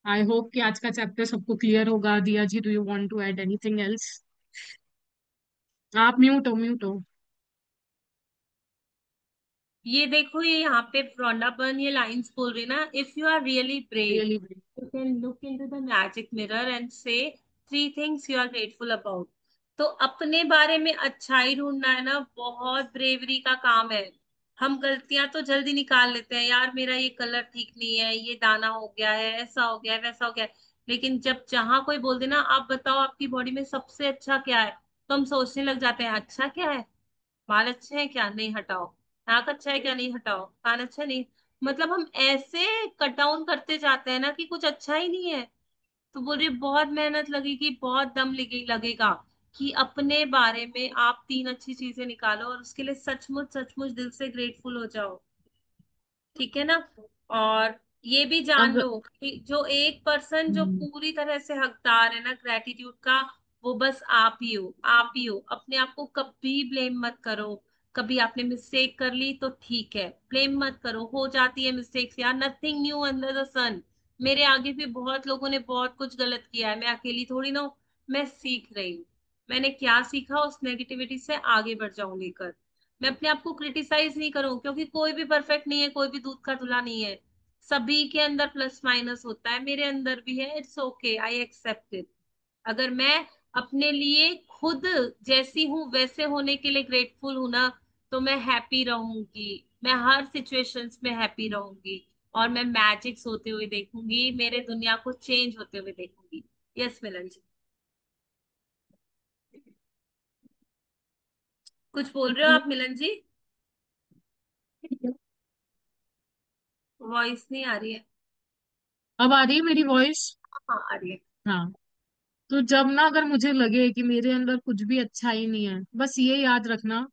आई होप कि आज का चैप्टर सबको क्लियर होगा। Diya ji, do you want to add anything else? आप म्यूट हो, म्यूट हो।
ये देखो, ये यहाँ पे वृंदावन ये लाइंस बोल रही ना, if you are really brave,
really.
you can look into the magic mirror and say three things you are grateful about. तो अपने बारे में अच्छाई ढूंढना है ना, बहुत ब्रेवरी का काम है। हम गलतियां तो जल्दी निकाल लेते हैं, यार मेरा ये कलर ठीक नहीं है, ये दाना हो गया है, ऐसा हो गया है, वैसा हो गया है। लेकिन जब जहां कोई बोल देना आप बताओ आपकी बॉडी में सबसे अच्छा क्या है, तो हम सोचने लग जाते हैं अच्छा क्या है, बाल अच्छे हैं क्या, नहीं हटाओ, नाक अच्छा है क्या, नहीं हटाओ, कान अच्छा नहीं। मतलब हम ऐसे कट डाउन करते जाते हैं ना कि कुछ अच्छा ही नहीं है। तो बोल रही बहुत मेहनत लगेगी, बहुत दम लगेगा कि अपने बारे में आप तीन अच्छी चीजें निकालो और उसके लिए सचमुच सचमुच दिल से ग्रेटफुल हो जाओ। ठीक है ना। और ये भी जान
अगर
लो कि जो एक पर्सन जो पूरी तरह से हकदार है ना ग्रेटिट्यूड का, वो बस आप ही हो, आप ही हो। अपने आप को कभी ब्लेम मत करो। कभी आपने मिस्टेक कर ली तो ठीक है, ब्लेम मत करो, हो जाती है मिस्टेक्स यार, नथिंग न्यू अंडर द सन। मेरे आगे भी बहुत लोगों ने बहुत कुछ गलत किया है, मैं अकेली थोड़ी ना हूँ। मैं सीख रही हूँ, मैंने क्या सीखा उस नेगेटिविटी से आगे बढ़ जाऊं लेकर। मैं अपने आप को क्रिटिसाइज नहीं करूं, क्योंकि कोई भी परफेक्ट नहीं है, कोई भी दूध का धुला नहीं है। सभी के अंदर प्लस माइनस होता है, मेरे अंदर भी है, it's okay, I accept it. अगर मैं अपने लिए खुद जैसी हूं वैसे होने के लिए ग्रेटफुल हूं ना, तो मैं हैप्पी रहूंगी, मैं हर सिचुएशंस में हैप्पी रहूंगी। और मैं मैजिक्स होते हुए देखूंगी, मेरे दुनिया को चेंज होते हुए देखूंगी। यस मिलन जी, कुछ बोल रहे हो आप मिलन जी? वॉइस नहीं आ रही है।
अब आ रही है मेरी वॉइस?
हाँ आ रही है।
हाँ। तो जब ना अगर मुझे लगे कि मेरे अंदर कुछ भी अच्छा ही नहीं है, बस ये याद रखना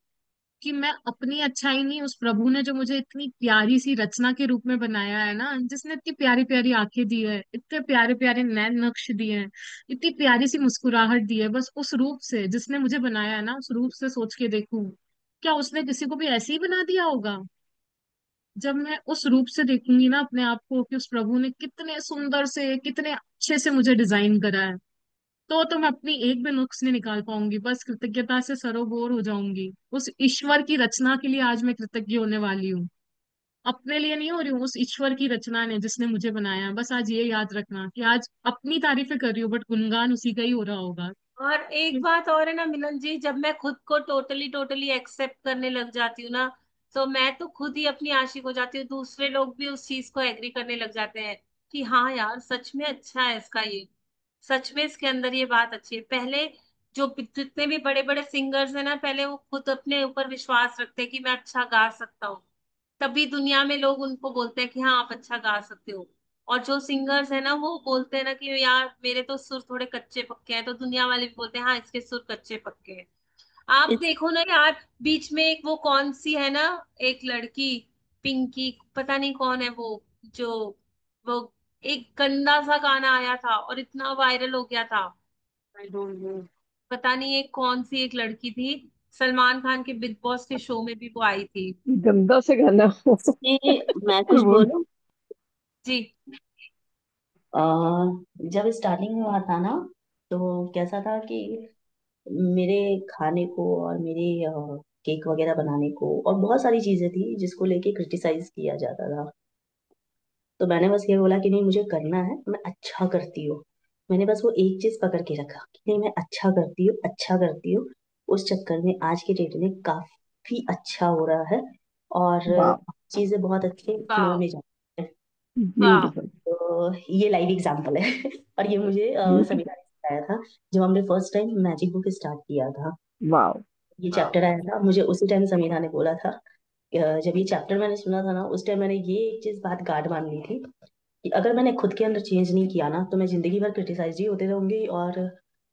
कि मैं अपनी अच्छाई नहीं, उस प्रभु ने जो मुझे इतनी प्यारी सी रचना के रूप में बनाया है ना, जिसने इतनी प्यारी प्यारी आंखें दी है, इतने प्यारे प्यारे नैन नक्श दिए हैं, इतनी प्यारी सी मुस्कुराहट दी है, बस उस रूप से जिसने मुझे बनाया है ना, उस रूप से सोच के देखूं, क्या उसने किसी को भी ऐसे ही बना दिया होगा? जब मैं उस रूप से देखूंगी ना अपने आप को कि उस प्रभु ने कितने सुंदर से, कितने अच्छे से मुझे डिजाइन करा है, तो मैं अपनी एक भी नुक्स नहीं निकाल पाऊंगी, बस कृतज्ञता से सरोबोर हो जाऊंगी। उस ईश्वर की रचना के लिए आज मैं कृतज्ञ होने वाली हूँ। अपने लिए नहीं हो रही हूँ, उस ईश्वर की रचना ने जिसने मुझे बनाया है। बस आज ये याद रखना कि आज अपनी तारीफें कर रही हूँ, बट गुणगान उसी का ही हो रहा होगा।
और एक बात और है ना मिलन जी, जब मैं खुद को टोटली टोटली एक्सेप्ट करने लग जाती हूँ ना, तो मैं तो खुद ही अपनी आशिक हो जाती हूँ, दूसरे लोग भी उस चीज को एग्री करने लग जाते हैं कि हाँ यार सच में अच्छा है इसका ये, सच में इसके अंदर ये बात अच्छी है। पहले जो जितने भी बड़े बड़े सिंगर्स हैं ना, पहले वो खुद अपने ऊपर विश्वास रखते हैं कि मैं अच्छा गा सकता हूँ, तभी दुनिया में लोग उनको बोलते हैं कि हाँ आप अच्छा गा सकते हो। और जो सिंगर्स है ना वो बोलते हैं ना कि यार मेरे तो सुर थोड़े कच्चे पक्के हैं, तो दुनिया वाले भी बोलते हैं हाँ इसके सुर कच्चे पक्के हैं। आप
इस
देखो ना यार, बीच में एक वो कौन सी है ना, एक लड़की, पिंकी, पता नहीं कौन है वो, जो वो एक गंदा सा गाना आया था और इतना वायरल हो गया था।
I don't know.
पता नहीं एक कौन सी एक लड़की थी, सलमान खान के बिग बॉस के शो में भी वो आई थी।
गंदा से गाना हो।
इसमें मैं
कोई
कुछ
बोल।
बोलूं?
जी।
आ, जब स्टार्टिंग में हुआ था ना, तो कैसा था कि मेरे खाने को और मेरे केक वगैरह बनाने को और बहुत सारी चीजें थी जिसको लेके क्रिटिसाइज किया जाता था। तो मैंने बस ये बोला कि नहीं, मुझे करना है, मैं अच्छा करती हूँ। मैंने बस वो एक चीज पकड़ के रखा कि नहीं, मैं अच्छा करती हूँ, अच्छा करती हूँ। उस चक्कर में आज के डेट में काफी अच्छा हो रहा है और
वाह।
चीजें बहुत अच्छे फ्लो
वाह।
में जा रही हैं।
वाह।
ब्यूटीफुल।
तो ये लाइव एग्जांपल है और ये मुझे
ब्यूटीफुल।
समीरा ने सिखाया था जब हमने first time magic book start किया था।
वाह।
ये
वाह।
चैप्टर आया था, मुझे उसी टाइम समीरा ने बोला था। जब ये चैप्टर मैंने सुना था ना, उस टाइम मैंने ये एक चीज बात गार्ड मान ली थी कि अगर मैंने खुद के अंदर चेंज नहीं किया ना, तो मैं जिंदगी भर क्रिटिसाइज ही होते रहूंगी। और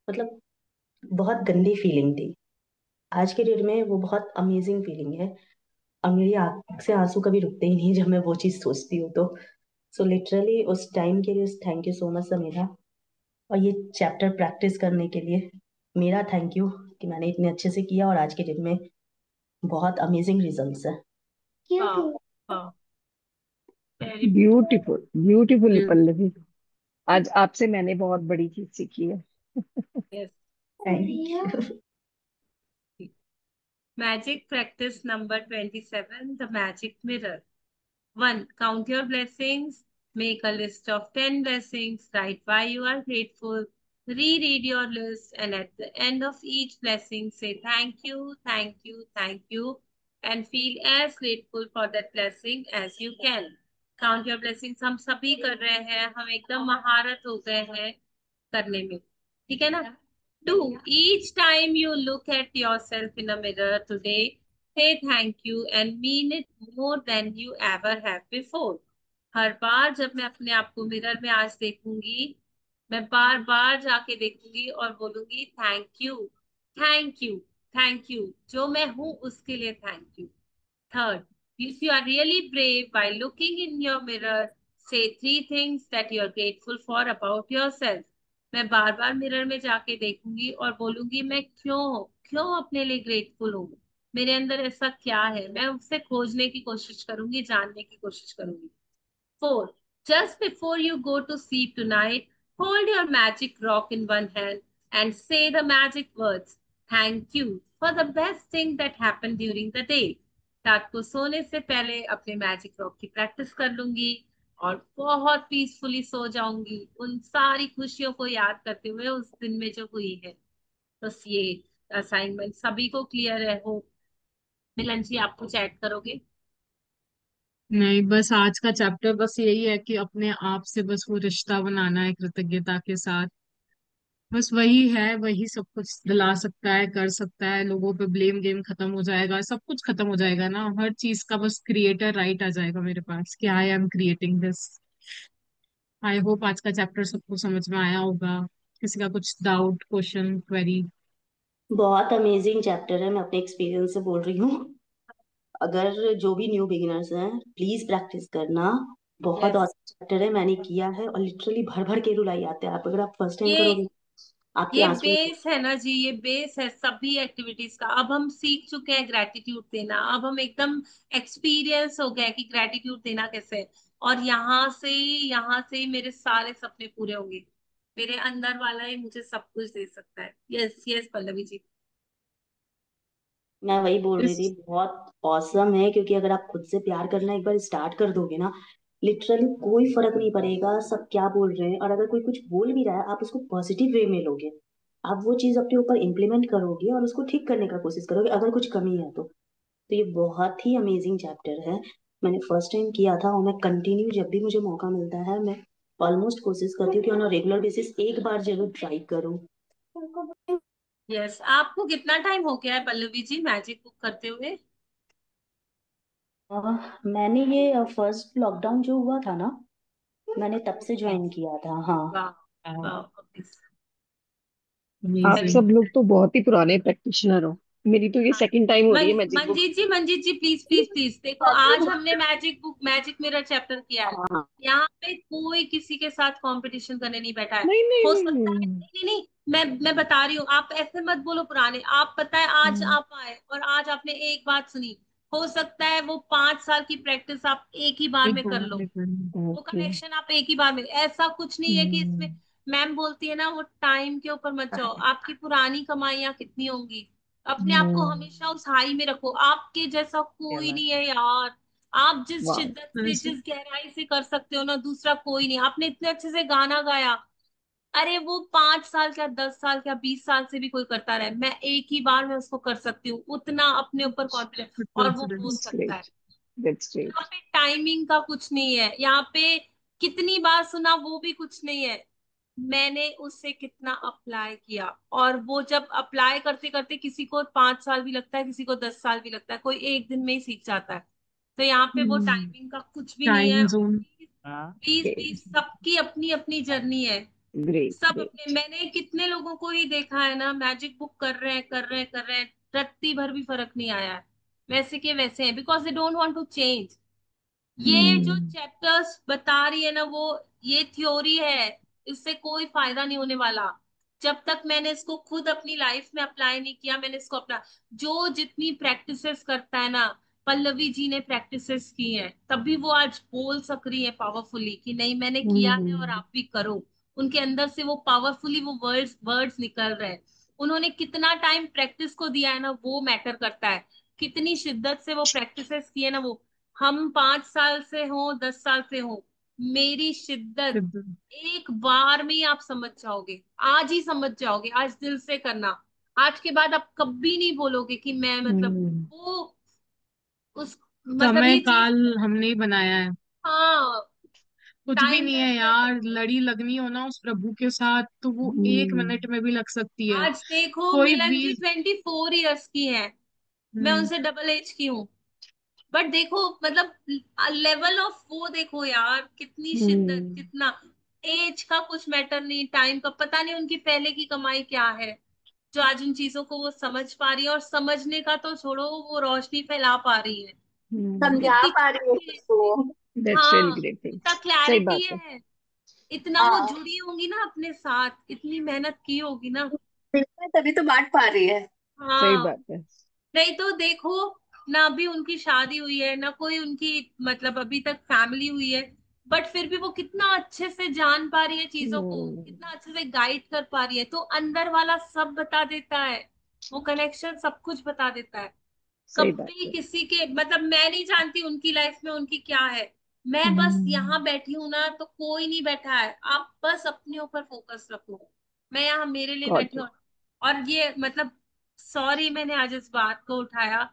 मतलब बहुत गंदी फीलिंग थी। आज के डेट में वो बहुत अमेजिंग फीलिंग है और मेरी आंख से आंसू कभी रुकते ही नहीं जब मैं वो चीज सोचती हूँ तो। सो लिटरली उस टाइम के लिए thank you so much Samira. और ये चैप्टर प्रैक्टिस करने के लिए मेरा थैंक यू कि मैंने इतने अच्छे से किया और आज के डेट में बहुत अमेजिंग रिजल्ट्स है।
वाह। वाह। वेरी
ब्यूटीफुल ब्यूटीफुल
हम्म।
पल्लवी। आज आपसे मैंने बहुत बड़ी चीज सीखी है।
Beautiful.
Thank you.
Magic practice number 27, the magic mirror. 1. Count your blessings. Make a list of 10 blessings. Write why you are grateful. Reread your list, and at the end of each blessing, say thank you, thank you, thank you. and feel as grateful for that blessing as you can. Count your blessings हम सभी कर रहे हैं, हम एकदम महारत हो गए हैं करने में, ठीक है ना? 2. Each time you look at yourself in a mirror today, say thank you and mean it more than you ever have before. हर बार जब मैं अपने आप को मिरर में आज देखूंगी, मैं बार बार जाके देखूंगी और बोलूंगी thank you, thank you, thank you, जो मैं हूं उसके लिए thank you. Third, if you are really brave while looking in your mirror, say 3 things that you are grateful for about yourself. मैं बार बार मिरर में जाके देखूंगी और बोलूंगी मैं क्यों क्यों अपने लिए ग्रेटफुल हूँ, मेरे अंदर ऐसा क्या है, मैं उससे खोजने की कोशिश करूंगी, जानने की कोशिश करूंगी. 4. Just before you go to sleep tonight, hold your magic rock in one hand and say the magic words, thank you for the best thing that happened during the day. रात को सोने से पहले अपने मैजिक रॉक की practice कर लूंगी और बहुत पीसफुली सो जाऊंगी, उन सारी खुशियों को याद करते हुए उस दिन में जो हुई है. तो ये असाइनमेंट सभी को क्लियर है हो? मिलन जी, आप कुछ ऐड करोगे?
नहीं, बस आज का चैप्टर बस यही है कि अपने आप से बस वो रिश्ता बनाना है कृतज्ञता के साथ. बस वही है, वही सब कुछ दिला सकता है, कर सकता है. लोगों पे ब्लेम गेम खत्म हो जाएगा, सब कुछ खत्म हो जाएगा ना, हर चीज का बस क्रिएटर राइट आ जाएगा मेरे पास कि I am creating this. I hope आज का चैप्टर सबको समझ में आया होगा. किसी का कुछ डाउट, क्वेश्चन, क्वेरी?
बहुत अमेजिंग चैप्टर है, मैं अपने एक्सपीरियंस से बोल रही हूँ. अगर जो भी न्यू बिगिनर्स हैं, प्लीज प्रैक्टिस करना. बहुत
यस.
औसम चैप्टर है, मैंने किया है और लिटरली भर भर के रुलाई आते हैं. आप अगर आप फर्स्ट टाइम
ये
करोगे, आपके
ये
आंसू.
बेस है ना जी, ये बेस है सभी एक्टिविटीज का. अब हम सीख चुके हैं ग्रेटिट्यूड देना, अब हम एकदम एक्सपीरियंस हो गया कि ग्रेटिट्यूड देना कैसे है. और यहाँ से ही मेरे सारे सपने पूरे होंगे. मेरे अंदर वाला ही मुझे सब कुछ दे सकता है. Yes yes Pallavi ji.
मैं वही बोल रही
इस
थी, बहुत औसम है, क्योंकि अगर आप खुद से प्यार करना एक बार स्टार्ट कर दोगे ना, लिटरली कोई फर्क नहीं पड़ेगा सब क्या बोल रहे हैं. और अगर कोई कुछ बोल भी रहा है, आप उसको पॉजिटिव वे में लोगे, आप वो चीज अपने ऊपर इम्प्लीमेंट करोगे और उसको ठीक करने का कोशिश करोगे अगर कुछ कमी है तो ये बहुत ही अमेजिंग चैप्टर है. मैंने फर्स्ट टाइम किया था और मैं कंटिन्यू जब भी मुझे मौका मिलता है, मैं ऑलमोस्ट कोशिश करती हूँ कि ऑन रेगुलर बेसिस एक बार जरूर ट्राई करूँ.
यस. आपको कितना टाइम हो गया है पल्लवी जी मैजिक बुक करते हुए?
मैंने ये फर्स्ट लॉकडाउन जो हुआ था ना, मैंने तब से
ओके.
ज्वाइन किया था. हाँ.
वाह. वाह.
आप
अमेजिंग.
सब लोग तो बहुत ही पुराने प्रैक्टिशनर हो। मेरी तो ये
हाँ.
सेकंड टाइम हो रही है magic book.
Manjeet ji please please please देखो, आज हमने magic book magic mirror chapter किया है.
हाँ.
यहाँ पे कोई किसी के साथ कंपटीशन करने नहीं बैठा है.
नहीं नहीं
हो
नहीं
सकता है,
नहीं.
नहीं नहीं नहीं, मैं बता रही हूँ, आप ऐसे मत बोलो पुराने. आप पता है आज
हम्म,
आप आए और आज आपने एक बात सुनी, हो सकता है वो 5 साल की प्रैक्टिस आप एक ही बार
एक
में
बार
कर लो,
में करना.
वो
ओके.
कनेक्शन आप एक ही बार में. ऐसा कुछ नहीं है कि इसमें,
हम्म,
मैम बोलती है ना वो टाइम के ऊपर मत जाओ. आपकी पुरानी कमाइयां कितनी होंगी, अपने आप को
हम्म,
हमेशा उस हाई में रखो. आपके जैसा कोई नहीं है यार. आप जिस
वाह.
शिद्दत से जिस गहराई से कर सकते हो ना, दूसरा कोई नहीं. आपने इतने अच्छे से गाना गाया, अरे वो 5 साल क्या 10 साल क्या 20 साल से भी कोई करता रहे, मैं एक ही बार में उसको कर सकती हूँ, उतना अपने ऊपर कॉन्फिडेंस, और वो बोल
कॉन्फिडेंस.
दैट्स
सकता है.
ग्रेट. दैट्स
यहाँ
ग्रेट.
पे टाइमिंग का कुछ नहीं है, यहाँ पे कितनी बार सुना वो भी कुछ नहीं है. मैंने उससे कितना अप्लाई किया, और वो जब अप्लाई करते करते किसी को 5 साल भी लगता है, किसी को 10 साल भी लगता है, कोई एक दिन में ही सीख जाता है. तो यहाँ पे वो टाइमिंग का कुछ भी नहीं है.
Time zone.
प्लीज प्लीज, सबकी अपनी अपनी जर्नी है.
ग्रेट
सब अपने,
ग्रेट.
मैंने कितने लोगों को ही देखा है ना मैजिक बुक कर रहे हैं कर रहे हैं कर रहे हैं, रत्ती भर भी फर्क नहीं आया है. वैसे के वैसे हैं, because they don't want to change. ये जो
हम्म,
चैप्टर्स बता रही है ना वो, ये थ्योरी है, इससे कोई फायदा नहीं होने वाला. जब तक मैंने इसको खुद अपनी लाइफ में अप्लाई नहीं किया, मैंने इसको अपना, जो जितनी प्रैक्टिसेस करता है ना, पल्लवी जी ने प्रैक्टिसेस की हैं तभी वो आज बोल सक रही है पावरफुली कि नहीं मैंने किया है और
हम्म,
आप भी करो. उनके अंदर से वो पावरफुली वो वर्ड्स वर्ड्स निकल रहे हैं. उन्होंने कितना टाइम प्रैक्टिस को दिया है ना, वो मैटर करता है. कितनी शिद्दत से वो प्रैक्टिसेस की है ना वो. हम 5 साल से हो 10 साल से हो, मेरी शिद्दत एक बार में ही आप समझ जाओगे. आज ही समझ जाओगे, आज दिल से करना. आज के बाद आप कभी नहीं बोलोगे कि मैं मतलब
हम्म,
वो उस मतलब
समय
ये चीज।
काल हमने ही बनाया है।
हाँ।
कुछ भी
टाइम
नहीं है
वेस्ट
यार,
करके।
लड़ी लगनी हो ना उस प्रभु के साथ तो वो एक
हम्म
मिनट में भी लग सकती है।
आज देखो
कोई
मिलन
भी।
जी 24 ईयर्स की है। मैं
हम्म
उनसे डबल एज की हूँ। बट देखो मतलब लेवल ऑफ वो देखो यार, कितनी शिद्दत,
हम्म
कितना। एज का कुछ मैटर नहीं, टाइम का पता नहीं उनकी पहले की कमाई क्या है, जो आज उन चीजों को वो समझ पा रही है। और समझने का तो छोड़ो, वो रोशनी फैला पा रही है।
समझा
इतनी
पा रही है
छोटी एज
उसको।
में।
दैट्स रियली
हाँ।
Great thing.
इतना
सही
क्लैरिटी
बात है।
है। इतना वो
हाँ,
जुड़ी होंगी ना अपने साथ, इतनी मेहनत की होगी ना।
बिल्कुल, तभी तो बांट पा रही है।
सही
हाँ।
बात है।
नहीं तो देखो, ना अभी उनकी शादी हुई है, ना कोई उनकी मतलब अभी तक फैमिली हुई है। बट फिर भी वो कितना अच्छे से जान पा रही है चीजों को,
हम्म
कितना अच्छे से गाइड कर पा रही है। तो अंदर वाला सब बता देता है, वो कनेक्शन सब कुछ बता देता है।
सही बात
कभी
है।
किसी के मतलब मैं नहीं जानती उनकी लाइफ में उनकी क्या है। मैं बस
हम्म
यहाँ बैठी हूं ना, तो कोई नहीं बैठा है, आप बस अपने ऊपर फोकस रखो। मैं यहाँ मेरे लिए
गॉट
बैठी हूँ।
इट।
और ये मतलब, सॉरी मैंने आज इस बात को उठाया,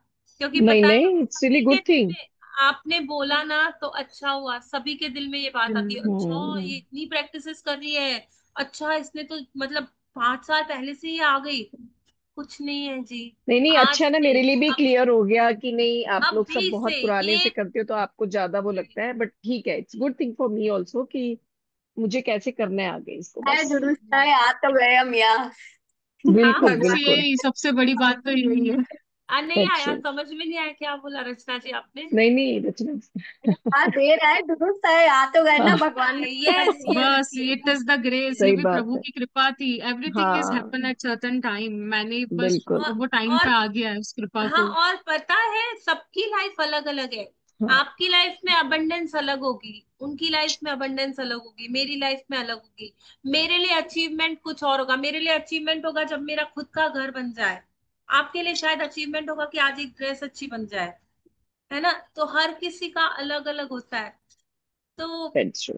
क्योंकि
नहीं
पता है
नहीं, इट्स रियली
सभी के
गुड
दिल
थिंग।
में, आपने बोला ना तो अच्छा हुआ, सभी के दिल में ये बात आती है, अच्छा
हम्म
ये इतनी प्रैक्टिसेस कर रही है, अच्छा इसने तो मतलब 5 साल पहले से ही आ गई। कुछ नहीं है जी।
नहीं नहीं,
आज
अच्छा ना,
से,
मेरे लिए भी
अब
क्लियर हो गया कि नहीं, आप लोग सब
अभी से
बहुत पुराने
ये
से करते हो तो आपको ज्यादा वो लगता है, बट ठीक है, it's good thing for me also कि मुझे कैसे करना है आगे इसको
है
बस।
दुरुस्त है, आ तो गए हम यहाँ।
हाँ
बिल्कुल
बस
बिल्कुल।
ये सबसे बड़ी बात तो यही है।
नहीं
दैट्स
आया,
ट्रू।
समझ में नहीं आया क्या बोला रचना जी आपने।
नहीं नहीं, रचना।
आ दे रहा है, दुरुस्त है, आ तो गए ना,
हाँ,
भगवान ने कर
यस
दिया।
यस
बस it
yes.
Is the grace, ये
सही
भी
बात
प्रभु
है।
की कृपा थी। एवरीथिंग इज
हाँ
हैपन एट सर्टेन टाइम, मैंने बस
बिल्कुल।
और
वो टाइम पे
और
आ गया है उस कृपा
हाँ,
को।
और पता है सबकी लाइफ अलग अलग है।
हाँ
आपकी लाइफ में अबंडेंस अलग होगी, उनकी लाइफ में अबंडेंस अलग होगी, मेरी लाइफ में अलग होगी। मेरे लिए अचीवमेंट कुछ और होगा, मेरे लिए अचीवमेंट होगा जब मेरा खुद का घर बन जाए। आपके लिए शायद अचीवमेंट होगा कि आज एक ड्रेस अच्छी बन जाए। है ना, तो हर किसी का अलग अलग होता है। तो
दैट्स ट्रू।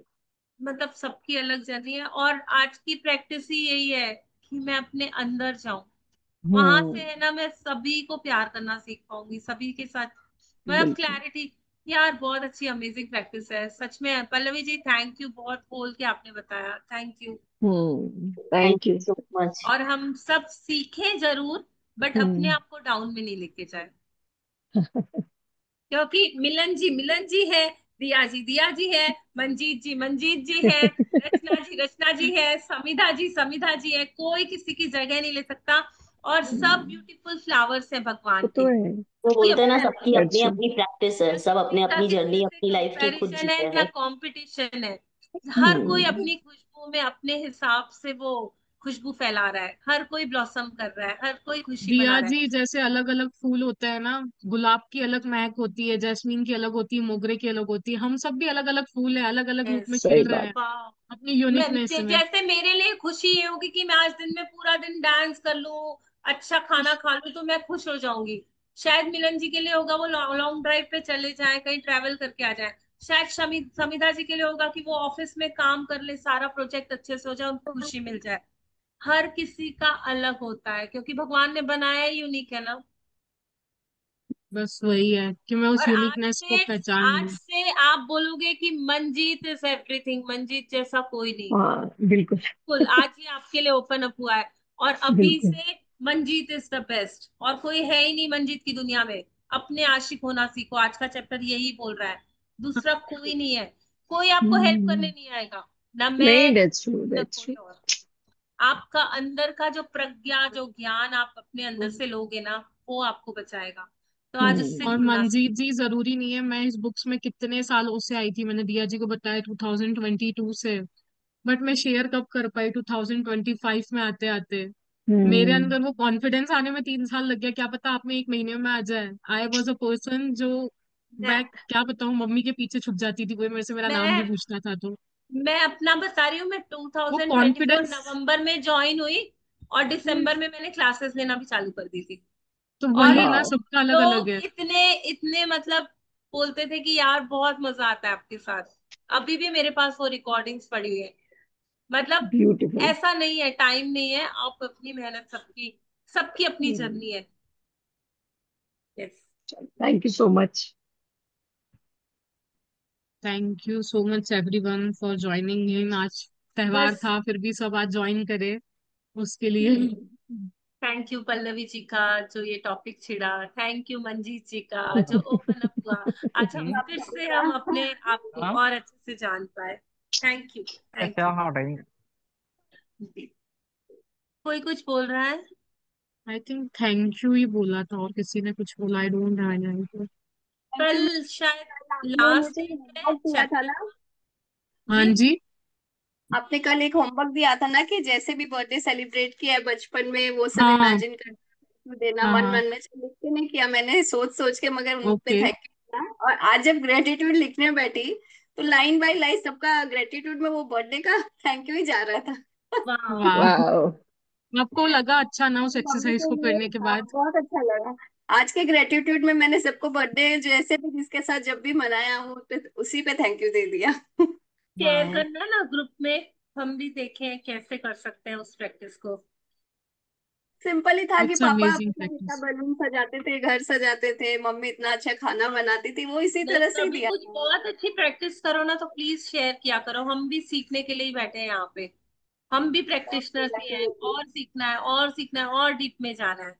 मतलब सबकी अलग जर्नी है, और आज की प्रैक्टिस ही यही है कि मैं अपने अंदर जाऊं। वहां से
हम्म
है ना, मैं सभी को प्यार करना सीख पाऊंगी, सभी के साथ मतलब
बिल्कुल।
क्लैरिटी। यार बहुत अच्छी अमेजिंग प्रैक्टिस है सच में। पल्लवी जी थैंक यू, बहुत खोल के आपने बताया, thank you.
Thank
thank
you
you.
So much.
और हम सब सीखें जरूर, बट अपने
हम्म
आप को डाउन में नहीं लेके जाए। क्योंकि मिलन जी है, दिया जी है, मंजीत जी है, रचना जी है, समिधा जी है, कोई किसी की जगह नहीं ले सकता। और सब ब्यूटीफुल फ्लावर्स है
वो
भगवान
तो
के।
है।
वो
कोई
बोलते हैं ना,
अपना नहीं
सबकी
है।
अपनी
दैट्स ट्रू।
अपनी प्रैक्टिस है,
क्या
सब
किसी
अपने
का
अपनी
किसी
जर्नी
से
अपनी लाइफ की खुद
कंपैरिजन है,
जीते
क्या
हैं।
कंपटीशन है। हर कोई
हम्म
अपनी खुशबू में अपने हिसाब से वो खुशबू फैला रहा है, हर कोई ब्लॉसम कर रहा है, हर कोई खुशी मना
दिया
रहा
जी, जैसे अलग अलग फूल होते हैं ना, गुलाब की अलग महक होती है, जैस्मीन की अलग होती है, मोगरे की अलग होती है, हम सब भी अलग अलग फूल हैं, अलग अलग
है।
रूप में
सही
खिल रहे
बात।
हैं अपनी यूनिकनेस में।
जैसे मेरे लिए खुशी ये होगी कि मैं आज दिन में पूरा दिन डांस कर लूं, अच्छा खाना खा लूं, तो मैं खुश हो जाऊंगी। शायद मिलन जी के लिए होगा वो लॉन्ग लॉन्ग ड्राइव पे चले जाएं, कहीं ट्रैवल करके आ जाएं। शायद समिधा जी के लिए होगा कि वो ऑफिस में काम कर ले, सारा प्रोजेक्ट अच्छे से हो जाए, उनको खुशी मिल जाए। हर किसी का अलग होता है, क्योंकि भगवान ने बनाया यूनिक है ना।
बस वही है कि मैं उस
और
यूनिकनेस को पहचान
आज
लूं।
से आप बोलोगे कि मंजीत इज एवरीथिंग, मंजीत जैसा कोई नहीं।
हाँ बिल्कुल।
बिल्कुल, आज ही आपके लिए ओपन अप हुआ है। और अभी
बिल्कुल।
से मंजीत इज द बेस्ट, और कोई है ही नहीं मंजीत की दुनिया में। अपने आशिक होना सीखो, आज का चैप्टर यही बोल रहा है। दूसरा कोई नहीं है। कोई आपको हेल्प करने
हम्म
नहीं आएगा, ना
नहीं,
मैं,
दैट्स ट्रू
ना
दैट्स
कोई
ट्रू।
और। आपका अंदर का जो प्रज्ञा, जो ज्ञान आप अपने अंदर से लोगे ना, वो आपको बचाएगा। तो आज उससे
और
जुड़ना
मंजीत
सीखो।
जी, जरूरी नहीं है मैं इस बुक्स में कितने सालों से आई थी, मैंने दिया जी को बताया 2022 से, बट मैं शेयर कब कर पाई 2025 में आते आते। मेरे
हम्म
अंदर वो कॉन्फिडेंस आने में 3 साल लग गया, क्या पता आप में एक महीने में आ जाए। आई वॉज अ पर्सन जो
मैं
मैं क्या बताऊं, मम्मी के पीछे छुप जाती थी, कोई मेरे से मेरा नाम भी
मैं
पूछता था तो।
मैं अपना बता रही हूँ, मैं
वो
2024
कॉन्फिडेंस।
नवंबर में ज्वाइन हुई, और दिसंबर में मैंने क्लासेस लेना भी चालू कर दी थी।
तो
और
वही ना,
वाह।
सबका अलग अलग
लोग
है।
इतने इतने मतलब बोलते थे कि यार बहुत मजा आता है आपके साथ। अभी भी मेरे पास वो रिकॉर्डिंग्स पड़ी हुई है। मतलब
ब्यूटीफुल।
ऐसा नहीं है, टाइम नहीं है, आप अपनी मेहनत, सबकी सबकी अपनी जर्नी है। Yes.
Thank you so much.
Thank you so much everyone for joining in. आज त्योहार
बस
था फिर भी सब आज ज्वाइन करे उसके लिए।
थैंक यू पल्लवी जी का जो ये टॉपिक छिड़ा, थैंक यू मंजीत जी का जो ओपन अप हुआ। आज हम
आप
फिर
सभी
से
का।
हम अपने आप को
हाँ
और अच्छे से जान पाए। थैंक यू, थैंक
अच्छा
यू।
हाँ टाइम।
कोई कुछ बोल रहा है?
आई थिंक थैंक यू ही बोला था और किसी ने कुछ बोला, आई डोंट हैव।
एक्चुअली
कल शायद
आपने
लास्ट
मुझे
डे है
होमवर्क दिया था
चैप्टर
ना।
का।
हाँ
जी।
जी।
आपने कल एक होमवर्क दिया था ना कि जैसे भी बर्थडे सेलिब्रेट किया है बचपन में वो सब
हाँ
इमेजिन कर देना
हाँ
मन
हाँ।
मन में। लिख के नहीं किया मैंने, सोच सोच के, मगर मुंह पे
ओके।
थैंक यू था। और आज जब ग्रेटिट्यूड लिखने बैठी तो लाइन बाय लाइन सबका ग्रेटिट्यूड में वो बर्थडे का थैंक यू ही जा रहा था।
वाह।
वाह।
वाह।
आपको लगा अच्छा ना उस
मम्मी
एक्सरसाइज
के
को
लिए,
करने के
हाँ,
बाद?
बहुत अच्छा लगा। आज के ग्रेटिट्यूड में मैंने सबको बर्थडे जैसे भी जिसके साथ जब भी मनाया हूँ उसी पे थैंक यू दे दिया।
शेयर
वाह।
करना ना ग्रुप में, हम भी देखें कैसे कर सकते हैं उस प्रैक्टिस को।
सिंपल ही था कि
इट्स
पापा
अमेजिंग
अपना इतना
प्रैक्टिस।
बलून सजाते थे, घर सजाते थे, मम्मी इतना अच्छा खाना बनाती थी, वो इसी
नहीं,
तरह से ही
कभी
दिया
कुछ
था।
बहुत अच्छी प्रैक्टिस करो ना तो प्लीज शेयर किया करो, हम भी सीखने के लिए ही बैठे हैं यहाँ पे। हम भी प्रैक्टिशनर्स ही हैं,
डेफिनेटली।
और सीखना है और सीखना है और डीप में जाना है।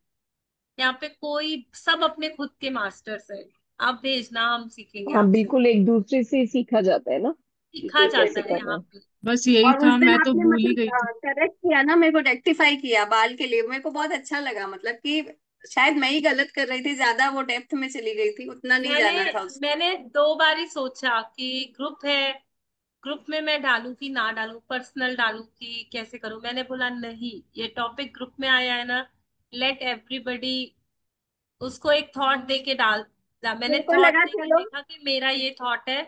यहाँ पे कोई सब अपने खुद के मास्टर्स है। आप भेजना, हम सीखेंगे
हाँ
आपसे।
बिल्कुल, एक दूसरे से सीखा जाता है ना कि
सीखा
कोई
जाता
कैसे
है
कर रहा
यहाँ
है।
पे।
बस यही
और उस
था,
दिन
मैं तो
आपने
भूल ही गई थी।
मतलब करेक्ट किया ना, मेरे को रेक्टिफाई किया बाल के लिए, मेरे को बहुत अच्छा लगा। मतलब कि शायद मैं ही गलत कर रही थी, ज्यादा वो डेप्थ में चली गई थी, उतना नहीं
मैंने
जाना था उसको।
मैंने 2 बार ही सोचा कि ग्रुप है, ग्रुप में मैं डालूं कि ना डालूं, पर्सनल डालूं कि कैसे करूं। मैंने बोला नहीं, ये टॉपिक ग्रुप में आया है ना, लेट एवरीबडी उसको एक थॉट दे के मैंने
मेरे को
थॉट
लगा
दे के
चलो,
देखा कि मेरा ये थॉट है।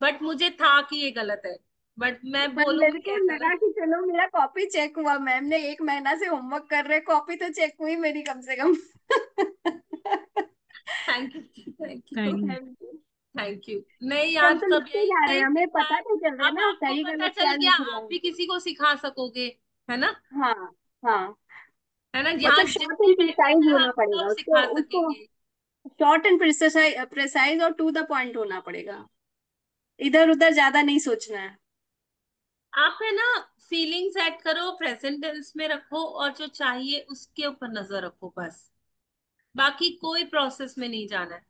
बट मुझे था कि ये गलत है, बट मैं
पर
बोलूंगी
मेरे को
कैसे ना।
लगा कि चलो मेरा कॉपी चेक हुआ, मैम ने 1 महीना से होमवर्क कर रहे, कॉपी तो चेक हुई मेरी कम से कम।
Thank you, thank you,
thank.
Thank you. नहीं
हम
आज
तो
सब
लिखते
यही
जा रहे हैं,
सही
हमें
सीखा
पता
है।
नहीं चल रहा है
अब
ना
आपको
सही
पता
गलत
चल
क्या
गया,
लिख रहे
आप
हैं।
भी किसी को सिखा सकोगे, है ना?
हाँ। हाँ।
है ना, यहाँ
मतलब शॉर्ट
जितने
एंड
बैठे
प्रिसाइज
ना
होना
हम
पड़ेगा
सब
उसको
सिखा
उसको
सकेंगे।
शॉर्ट एंड प्रिसाइज और टू द पॉइंट होना पड़ेगा। इधर उधर ज्यादा नहीं सोचना है।
आप है ना, फीलिंग सेट करो, प्रेजेंट टेंस में रखो, और जो चाहिए उसके ऊपर नजर रखो बस। बाकी कोई प्रोसेस में नहीं जाना है।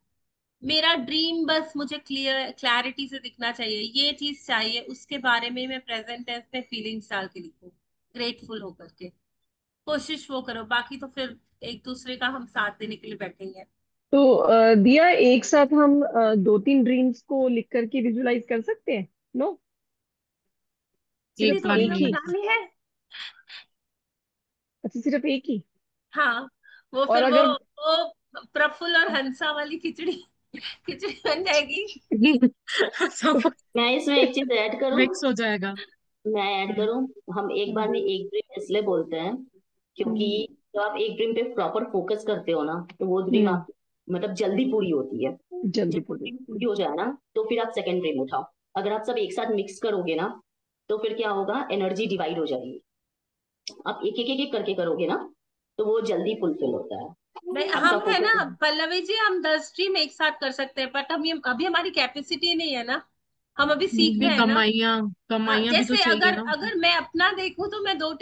मेरा ड्रीम बस मुझे क्लैरिटी से दिखना चाहिए, ये चीज चाहिए, उसके बारे में मैं प्रेजेंट टेंस में फीलिंग्स डाल के लिखूं, ग्रेटफुल होकर के। कोशिश वो करो, बाकी तो फिर एक दूसरे का हम साथ देने के लिए बैठे ही हैं।
तो दिया, एक साथ हम 2-3 ड्रीम्स को लिख करके विजुलाइज कर सकते हैं? नो,
इतनी
एक
सिर्फ
बार
थोड़ी
एक
ना
ही?
नहीं।
बनानी है।
अच्छा, सिर्फ एक ही?
हाँ, वो
और
फिर
अगर
वो प्रफुल्ल और हंसा वाली खिचड़ी खिचड़ी बन जाएगी।
सब
मैं इसमें एक चीज ऐड करूं।
मिक्स हो जाएगा।
मैं ऐड
हम्म।
करूं, हम एक बार
हम्म,
में एक ड्रीम इसलिए बोलते हैं क्योंकि
हम्म,
जब आप एक ड्रीम पे प्रॉपर फोकस करते हो ना, तो वो ड्रीम
हम्म,
आपकी मतलब जल्दी पूरी होती है।
जल्दी
जब वो
पूरी।
ड्रीम पूरी हो जाए ना, तो फिर आप सेकंड ड्रीम उठाओ। अगर आप सब एक साथ मिक्स करोगे ना, तो फिर क्या होगा, एनर्जी डिवाइड हो जाएगी। आप एक एक एक एक करके करोगे ना, तो वो जल्दी फुलफिल होता है।
नहीं,
आपका
हम है ना
फोकस।
पल्लवी जी, हम 10 टीम एक साथ कर सकते हैं, बट हम ये अभी हमारी कैपेसिटी नहीं है ना, हम अभी सीख
भी
रहे हैं ना।
कमाइयां, कमाइयां भी तो
जैसे
चाहिए
अगर
ना।
अगर मैं अपना देखूं तो मैं 2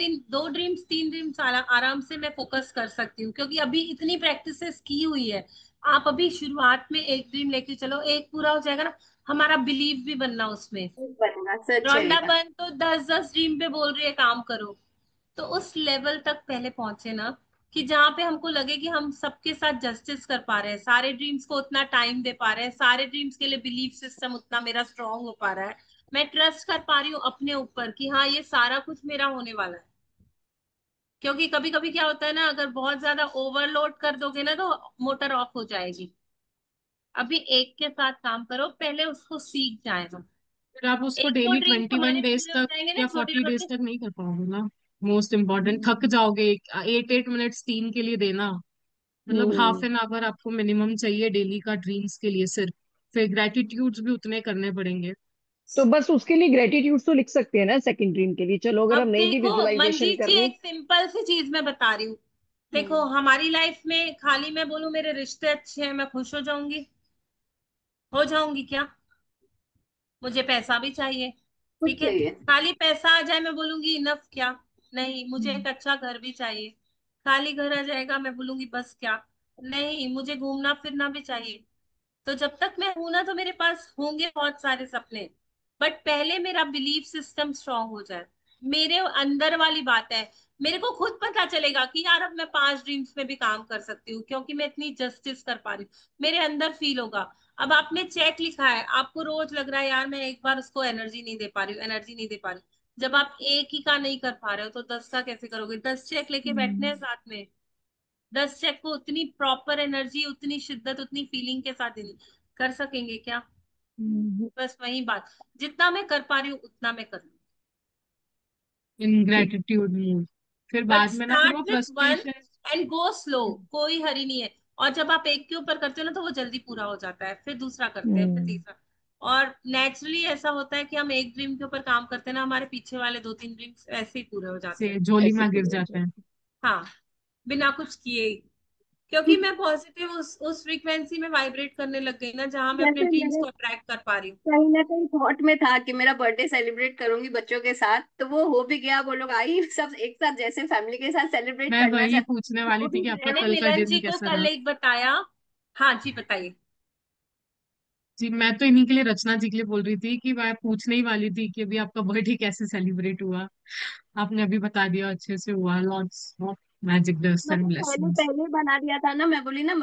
ड्रीम्स 3 ड्रीम्स आराम से मैं फोकस कर सकती हूँ, क्योंकि अभी इतनी प्रैक्टिसेस की हुई है। आप अभी शुरुआत में एक ड्रीम लेके चलो, एक पूरा हो जाएगा ना, हमारा बिलीव भी बनना उसमें।
बनेगा, सच
रौंडा
चलेगा।
बहन तो 10-10 ड्रीम पे बोल रही है काम करो। तो उस लेवल तक पहले पहुंचे ना, कि जहां पे हमको लगे कि हम सबके साथ जस्टिस कर पा रहे हैं, सारे ड्रीम्स को उतना टाइम दे पा रहे हैं, सारे ड्रीम्स के लिए बिलीफ सिस्टम उतना मेरा स्ट्रांग हो पा रहा है, मैं ट्रस्ट कर पा रही हूँ अपने ऊपर कि हाँ ये सारा कुछ मेरा होने वाला है। क्योंकि कभी कभी क्या होता है ना, अगर बहुत ज्यादा ओवरलोड कर दोगे ना तो मोटर ऑफ हो जाएगी। अभी एक के साथ काम करो, पहले उसको सीख जाए हम।
फिर आप उसको
एक दो
डेली
ड्रीम्स
21
हमारे
डेज
पूरे हो
तक
जाएंगे ना,
या
छोटे
40 डेज
छोटे।
तक नहीं कर पाओगे ना। मोस्ट इम्पोर्टेंट, थक जाओगे। 8-8 मिनट्स टीम के लिए देना, मतलब हाफ
हम्म।
एन आवर आपको मिनिमम चाहिए डेली का ड्रीम्स के लिए सिर्फ। फिर ग्रेटिट्यूड्स भी उतने करने पड़ेंगे।
तो बस उसके लिए ग्रेटिट्यूड तो लिख सकते हैं ना सेकंड ड्रीम के लिए? चलो, अगर
अब
हम नहीं भी
देखो
विजुलाइजेशन
मंजीत
कर
जी,
रहे।
एक सिंपल सी चीज मैं बता रही हूँ। देखो हमारी लाइफ में खाली मैं बोलूं मेरे रिश्ते अच्छे हैं मैं खुश हो जाऊंगी? हो जाऊंगी क्या? मुझे पैसा भी चाहिए।
कुछ
ठीक है,
चाहिए।
खाली पैसा आ जाए मैं बोलूंगी इनफ क्या? नहीं, मुझे एक अच्छा घर भी चाहिए। खाली घर आ जाएगा मैं बोलूंगी बस क्या? नहीं, मुझे घूमना फिरना भी चाहिए। तो जब तक मैं हूं ना तो मेरे पास होंगे बहुत सारे सपने, बट पहले मेरा बिलीफ सिस्टम स्ट्रांग हो जाए। मेरे अंदर वाली बात है, मेरे को खुद पता चलेगा कि यार अब मैं 5 ड्रीम्स में भी काम कर सकती हूँ क्योंकि मैं इतनी जस्टिस कर पा रही हूँ। मेरे अंदर फील होगा। अब आपने चेक लिखा है, आपको रोज लग रहा है यार मैं एक बार उसको एनर्जी नहीं दे पा रही हूँ, एनर्जी नहीं दे पा रही हूँ। जब आप एक ही का नहीं कर पा रहे हो तो 10 का कैसे करोगे? 10 चेक लेके बैठने हैं साथ में। 10 चेक को उतनी प्रॉपर एनर्जी, उतनी शिद्दत, उतनी फीलिंग के साथ देनी, कर सकेंगे क्या? बस वही बात, जितना मैं कर पा रही हूँ उतना मैं कर लूँ।
इन ग्रेटिट्यूड मूड, फिर
बट
बाद में ना फिर
स्टार्ट
वो
with one
frustration.
And go slow. कोई हरी नहीं है। और जब आप एक के ऊपर करते हो ना तो वो जल्दी पूरा हो जाता है, फिर दूसरा करते हैं, फिर तीसरा। और नेचुरली ऐसा होता है कि हम एक ड्रीम के ऊपर काम करते हैं ना, हमारे पीछे वाले 2-3 ड्रीम्स ऐसे ही पूरे हो जाते
से
हैं।
झोली
ऐसे
में गिर
पूरे हो
जाते हैं।
जाते
हाँ, बिना कुछ किए ही। क्योंकि मैं पॉजिटिव उस फ्रीक्वेंसी में वाइब्रेट करने लग गई ना जहां मैं अपने
जैसे
ड्रीम्स
मेरे
को अट्रैक्ट कर पा रही हूँ।
कहीं ना कहीं थॉट में था कि मेरा बर्थडे सेलिब्रेट करूंगी बच्चों के साथ, तो वो हो भी गया। वो लोग आई सब एक साथ जैसे फैमिली के साथ सेलिब्रेट
मैं
करना
वही
चाहते,
पूछने वाली
वो
थी
भी
कि आपका
मैंने
कल का
मिलन
दिन
जी को
कैसा
कल
रहा।
एक बताया। हाँ जी, बताइए।
जी मैं तो इन्हीं के लिए, रचना जी के लिए बोल रही थी कि मैं पूछने ही वाली थी कि अभी आपका बर्थडे कैसे सेलिब्रेट हुआ। आपने अभी बता दिया, अच्छे से हुआ। Lots of magic dust and
मतलब पहले
ब्लेसिंग्स।
पहले बना दिया था ना। मैं बोली ना,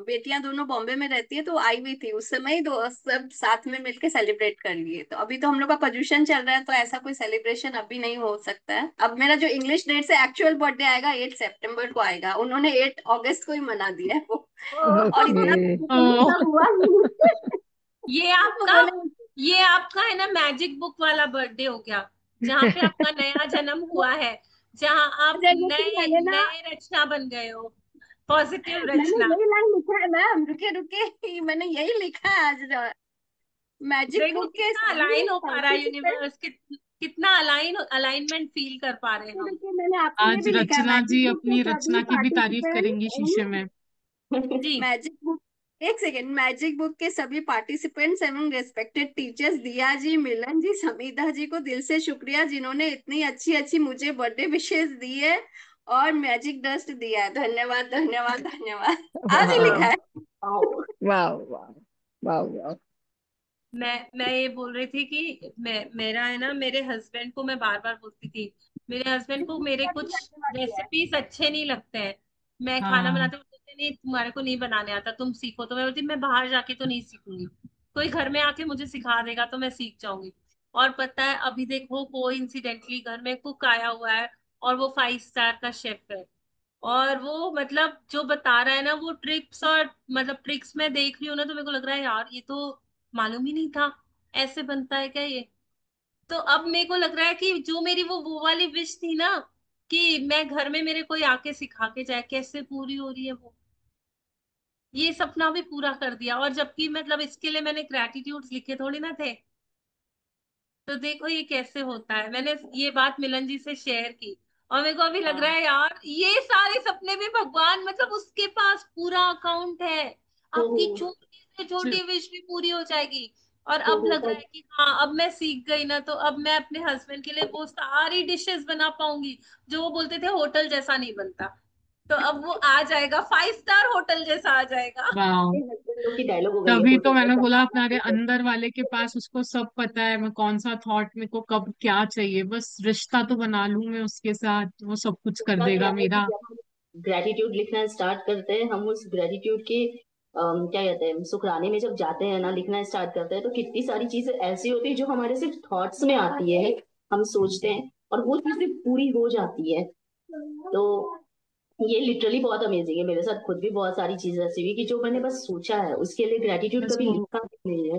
बेटियां दोनों बॉम्बे में रहती है तो आई हुई थी उस समय ही, दो सब साथ में मिलके सेलिब्रेट कर लिए। तो अभी तो हम लोग का पोल्यूशन चल रहा है तो ऐसा कोई सेलिब्रेशन अभी नहीं हो सकता है। अब मेरा जो इंग्लिश डेट से एक्चुअल बर्थडे आएगा 8 सितंबर को आएगा, उन्होंने 8 अगस्त को ही मना दिया है वो। और
ओह,
इतना
ओके।
इतना सब हुआ
ये
तो
आपका
बोले
ये आपका है ना मैजिक बुक वाला बर्थडे हो गया, जहाँ पे आपका नया जन्म हुआ है, जहाँ आप
जैसे कि
नए
मैंने ना,
नए रचना बन गए हो, पॉजिटिव
मैंने
रचना।
यही लाइन लिखा है मैम, रुके रुके मैंने यही लिखा है आज मैजिक
देखो
बुक के
कितना
सभी
अलाइन हो पा रहा है
पार्टिसिपेंट।
यूनिवर्स, कितना अलाइनमेंट फील कर पा रहे हैं हम।
रुके, मैंने आपके लिए
आज
भी लिखा है
रचना
मैजिक
जी
बुक के
अपनी
सभी
रचना की भी तारीफ करेंगी शीशे
पार्टिसिपेंट।
में।
जी।
मैजिक बुक, एक सेकेंड, मैजिक बुक के सभी पार्टिसिपेंट्स एवं रेस्पेक्टेड टीचर्स, दिया जी, मिलन जी, समीधा जी को दिल से शुक्रिया जिन्होंने इतनी अच्छी अच्छी मुझे बर्थडे विशेष दी है और मैजिक डस्ट दिया है। धन्यवाद धन्यवाद धन्यवाद। आज ही लिखा
वाह
है।
वाह वाह वाह वाह।
मैं ये बोल रही थी कि मेरा है ना, मेरे हस्बैंड को मैं बार बार बोलती थी, मेरे हस्बैंड को मेरे
कितना भी
कुछ
धन्यवाद दिया है।
रेसिपीज अच्छे नहीं लगते हैं। मैं खाना
हाँ।
बनाते हुए बोलते नहीं तुम्हारे को नहीं बनाने आता, तुम सीखो। तो मैं बोलती मैं बाहर जाके तो नहीं सीखूंगी, कोई घर में आके मुझे सिखा देगा तो मैं सीख जाऊंगी। और पता है अभी देखो को इंसिडेंटली घर में कुक आया हुआ है, और वो 5 स्टार का शेफ है। और वो मतलब जो बता रहा है ना वो ट्रिक्स, और मतलब ट्रिक्स मैं देख रही हूँ ना तो मेरे को लग रहा है यार ये तो मालूम ही नहीं था ऐसे बनता है क्या ये। तो अब मेरे को लग रहा है कि जो मेरी वो वाली विश थी ना कि मैं घर में मेरे कोई आके सिखा के जाए, कैसे पूरी हो रही है वो। ये सपना भी पूरा कर दिया, और जबकि मतलब इसके लिए मैंने ग्रैटिट्यूड लिखे थोड़ी ना थे। तो देखो ये कैसे होता है, मैंने ये बात मिलन जी से शेयर की, और मेरे को अभी लग रहा
हाँ।
है यार ये सारे सपने भी भगवान मतलब उसके पास पूरा अकाउंट है।
हो
आपकी छोटी से
च-
छोटी विश भी पूरी हो जाएगी। और अब लग
होता।
रहा है कि हाँ अब मैं सीख गई ना तो अब मैं अपने हस्बैंड के लिए वो सारी डिशेस बना पाऊंगी जो वो बोलते थे होटल जैसा नहीं बनता। तो अब वो आ जाएगा, 5 स्टार होटल जैसा आ जाएगा।
वाह।
हस्बैंड लोग की डायलॉग हो गई है
तभी तो
होटल
मैंने
जैसा
बोला
खाना
अपने
होटल।
अंदर वाले के पास उसको सब पता है, मैं कौन सा थॉट मेरे को कब क्या चाहिए, बस रिश्ता तो बना लूं मैं उसके साथ, वो सब कुछ कर
उसका क्या
देगा
है कि
मेरा।
जब हम ग्रेटिट्यूड लिखना स्टार्ट करते हैं, हम उस ग्रेटिट्यूड के क्या कहते हैं, शुक्राने में जब जाते हैं ना, लिखना स्टार्ट करते हैं, तो कितनी सारी चीजें ऐसी होती है जो हमारे सिर्फ थॉट्स में आती है, हम सोचते हैं और वो चीजें पूरी हो जाती है। तो ये लिटरली बहुत अमेजिंग है। मेरे साथ खुद भी बहुत सारी चीजें ऐसी हुई कि जो मैंने बस सोचा है, उसके लिए ग्रेटिट्यूड
बस
कभी
वो
लिखा भी नहीं है,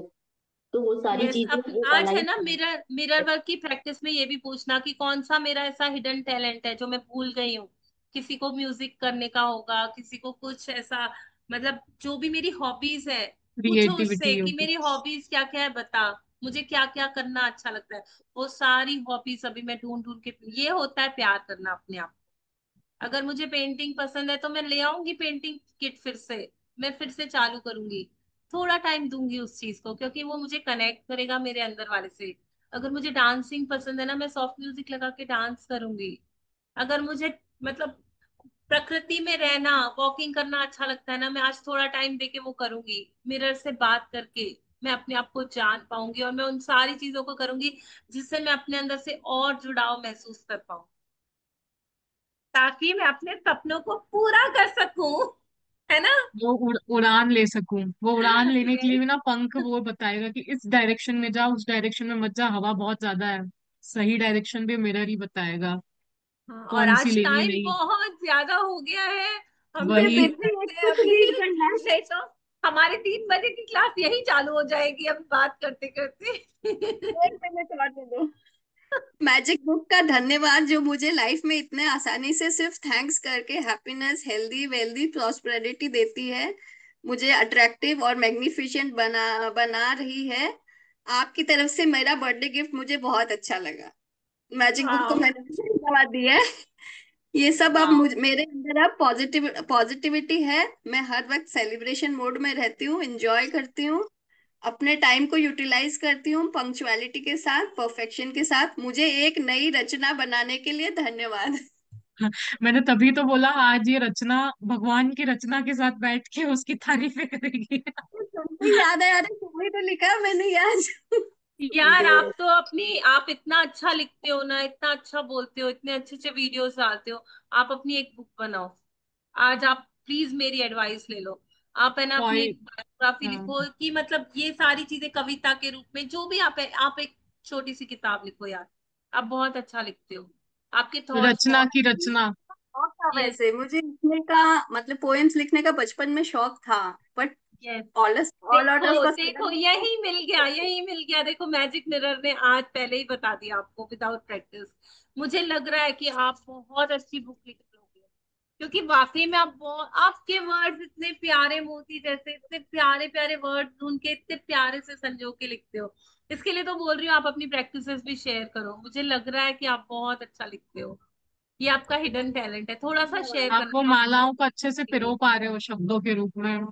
तो वो सारी
यस,
चीजें
अब
वो
आज है
अलाइन।
ना मिरर मिरर वर्क की प्रैक्टिस में ये भी पूछना कि कौन सा मेरा ऐसा हिडन टैलेंट है जो मैं भूल गई हूँ। किसी को म्यूजिक करने का होगा, किसी को कुछ ऐसा, मतलब जो भी मेरी हॉबीज है, पूछो उससे
क्रिएटिविटी
कि
होगी।
मेरी हॉबीज क्या क्या है, बता मुझे क्या क्या करना अच्छा लगता है। वो सारी हॉबीज अभी मैं ढूंढ ढूंढ के, ये होता है प्यार करना अपने आप अगर मुझे पेंटिंग पसंद है तो मैं ले आऊंगी पेंटिंग किट फिर से, मैं फिर से चालू करूंगी। थोड़ा टाइम दूंगी उस चीज को, क्योंकि वो मुझे कनेक्ट करेगा मेरे अंदर वाले से। अगर मुझे डांसिंग पसंद है ना, मैं सॉफ्ट म्यूजिक लगा के डांस करूंगी। अगर मुझे मतलब प्रकृति में रहना, वॉकिंग करना अच्छा लगता है ना, मैं आज थोड़ा टाइम देके वो करूंगी। मिरर से बात करके मैं अपने आप को जान पाऊंगी, और मैं उन सारी चीजों को करूंगी जिससे मैं अपने अंदर से और जुड़ाव महसूस कर पाऊं, ताकि मैं अपने सपनों को पूरा कर सकूं, है ना।
वो उड़ान ले सकूं। वो उड़ान लेने के लिए
Yes.
भी ना पंख वो बताएगा कि इस डायरेक्शन में जा, उस डायरेक्शन में मत जा, हवा बहुत ज्यादा है। सही डायरेक्शन भी मिरर ही बताएगा,
हाँ, और
कौन सी
आज
लेनी
टाइम
नहीं।
बहुत ज्यादा हो गया है, हम भी
वही।
फिर
फिर भी एक
करते हैं
कुछ
अभी।
रीड करना है।
नहीं तो हमारी 3 बजे की क्लास यही चालू हो जाएगी अभी बात करते करते।
1 मिनट और दे दो। मैजिक बुक का धन्यवाद, जो मुझे लाइफ में इतने आसानी से सिर्फ थैंक्स करके हैप्पीनेस, हेल्दी, वेल्दी, प्रॉस्पेरिटी देती है, मुझे अट्रैक्टिव और मैग्निफिसेंट बना बना रही है। आपकी तरफ से मेरा बर्थडे गिफ्ट मुझे बहुत अच्छा लगा। मैजिक बुक को
वाह।
मैंने धन्यवाद दिया है। ये सब अब
वाह।
मेरे अंदर अब पॉजिटिविटी है। मैं हर वक्त सेलिब्रेशन मोड में रहती हूँ, एंजॉय करती हूँ, अपने टाइम को यूटिलाइज करती हूँ, पंक्चुअलिटी के साथ, परफेक्शन के साथ। मुझे एक नई रचना बनाने के लिए धन्यवाद।
मैंने तभी तो बोला आज ये रचना भगवान की रचना के साथ बैठ के उसकी तारीफें करेगी।
तुमको याद है, अरे तुमने तो लिखा, मैंने आज।
यार आप तो अपनी, आप इतना अच्छा लिखते हो ना, इतना अच्छा बोलते हो, इतने अच्छे अच्छे वीडियोस डालते हो। आप अपनी एक बुक बनाओ। आज आप प्लीज मेरी एडवाइस ले लो। आप है ना अपनी एक
पॉइंट।
बायोग्राफी लिखो, कि मतलब ये सारी चीजें कविता के रूप में जो भी आप है, आप एक छोटी सी किताब लिखो यार। आप बहुत अच्छा लिखते हो, आपके थॉट्स
रचना
बहुत।
की रचना।
शौक था
यस।
वैसे, मुझे लिखने का, मतलब पोएम्स लिखने का बचपन में शौक था। But
yes.
All out of
देखो
अ
देखो,
सडन।
यही मिल गया, यही मिल गया। देखो मैजिक मिरर ने आज पहले ही बता दिया आपको, विदाउट प्रैक्टिस। मुझे लग रहा है कि आप बहुत अच्छी बुक लिख लोगे, क्योंकि वाकई में आप बहुत, आपके वर्ड्स इतने प्यारे, मोती जैसे इतने प्यारे प्यारे वर्ड्स ढूंढ के इतने प्यारे से संजो के लिखते हो। इसके लिए तो बोल रही हूँ, आप अपनी प्रैक्टिसेस भी शेयर करो। मुझे लग रहा है कि आप बहुत अच्छा लिखते हो। ये आपका हिडन टैलेंट है, थोड़ा सा शेयर
आप वो
करना
मालाओं को अच्छे से
चाहिए।
पिरो पा रहे हो शब्दों के रूप में।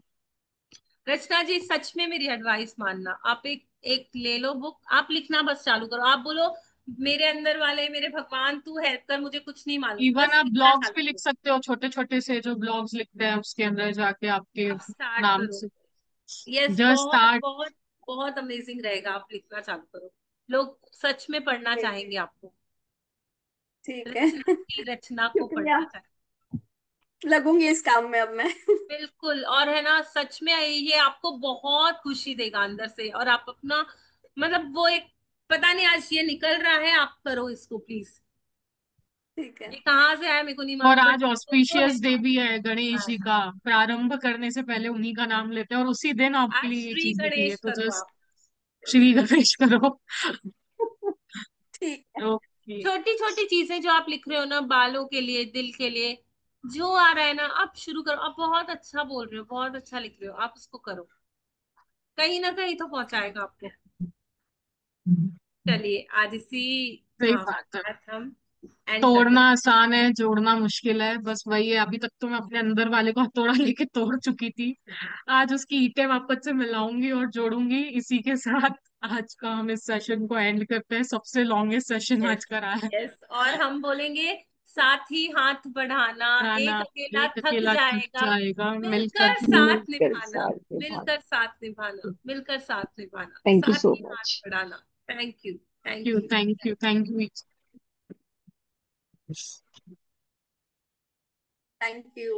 रचना जी, सच में मेरी एडवाइस मानना, आप एक एक ले लो बुक, आप लिखना बस चालू करो। आप बोलो मेरे अंदर वाले मेरे भगवान तू हेल्प कर, मुझे कुछ नहीं मालूम,
इवन
बस
आप
लिखना
ब्लॉग्स
चालू
भी लिख
करो।
सकते हो, छोटे छोटे से जो ब्लॉग्स लिखते हैं उसके अंदर जाके आपके
आप स्टार्ट
नाम
करो।
से।
यस,
जस्ट
बहुत
स्टार्ट।
बहुत बहुत अमेजिंग रहेगा, आप लिखना चालू करो। लोग सच में पढ़ना चाहेंगे आपको,
ठीक है।
रचना की रचना को
शुक्रिया।
पढ़ना चाहेंगे।
लगूंगी इस काम में अब मैं।
बिल्कुल, और है ना, सच में ये आपको बहुत खुशी देगा अंदर से, और आप अपना मतलब वो एक, पता नहीं आज ये निकल रहा है, आप करो इसको प्लीज।
ठीक है।
ये कहाँ से आया मेरे को नहीं
और
मालूम, बट
आज
वो तो है।
ऑस्पिशियस डे भी है गणेश
हाँ,
जी का। प्रारंभ करने से पहले उन्हीं का नाम लेते हैं और उसी दिन आपके
आज
लिए ये
श्री
चीज निकली है,
गणेश
तो
करो
जस्ट
आप।
श्री गणेश करो।
ठीक है।
ओके।
छोटी छोटी चीजें जो आप लिख रहे हो ना, बालों के लिए, दिल के लिए, जो आ रहा है ना, आप शुरू करो। आप बहुत अच्छा बोल रहे हो, बहुत अच्छा लिख रहे हो, आप उसको करो। कहीं ना कहीं तो पहुंचाएगा आपको। चलिए आज इसी
सही
हाँ
बात है।
बात हम एंड करते
तोड़ना
हैं।
आसान है, जोड़ना मुश्किल है, बस वही है। अभी तक तो मैं अपने अंदर वाले को हथौड़ा लेके तोड़ चुकी थी। आज उसकी ईंटें वापस से मिलाऊंगी और जोड़ूंगी। इसी के साथ आज का हम इस सेशन को एंड करते हैं। सबसे लॉन्गेस्ट सेशन
यस।
आज का रहा है।
यस, और हम बोलेंगे साथ ही हाथ बढ़ाना,
खाना।
एक अकेला
एक
थक
अकेला थक
जाएगा,
जाएगा, मिलकर
मिलकर
धूप।
साथ
मिलकर
निभाना।
साथ निभाना।
मिलकर साथ निभाना, मिलकर साथ निभाना,
थैंक यू
साथ
सो
ही हाथ
मच।
बढ़ाना। Thank you, thank
you,
you.
Thank you, thank you.
Thank you.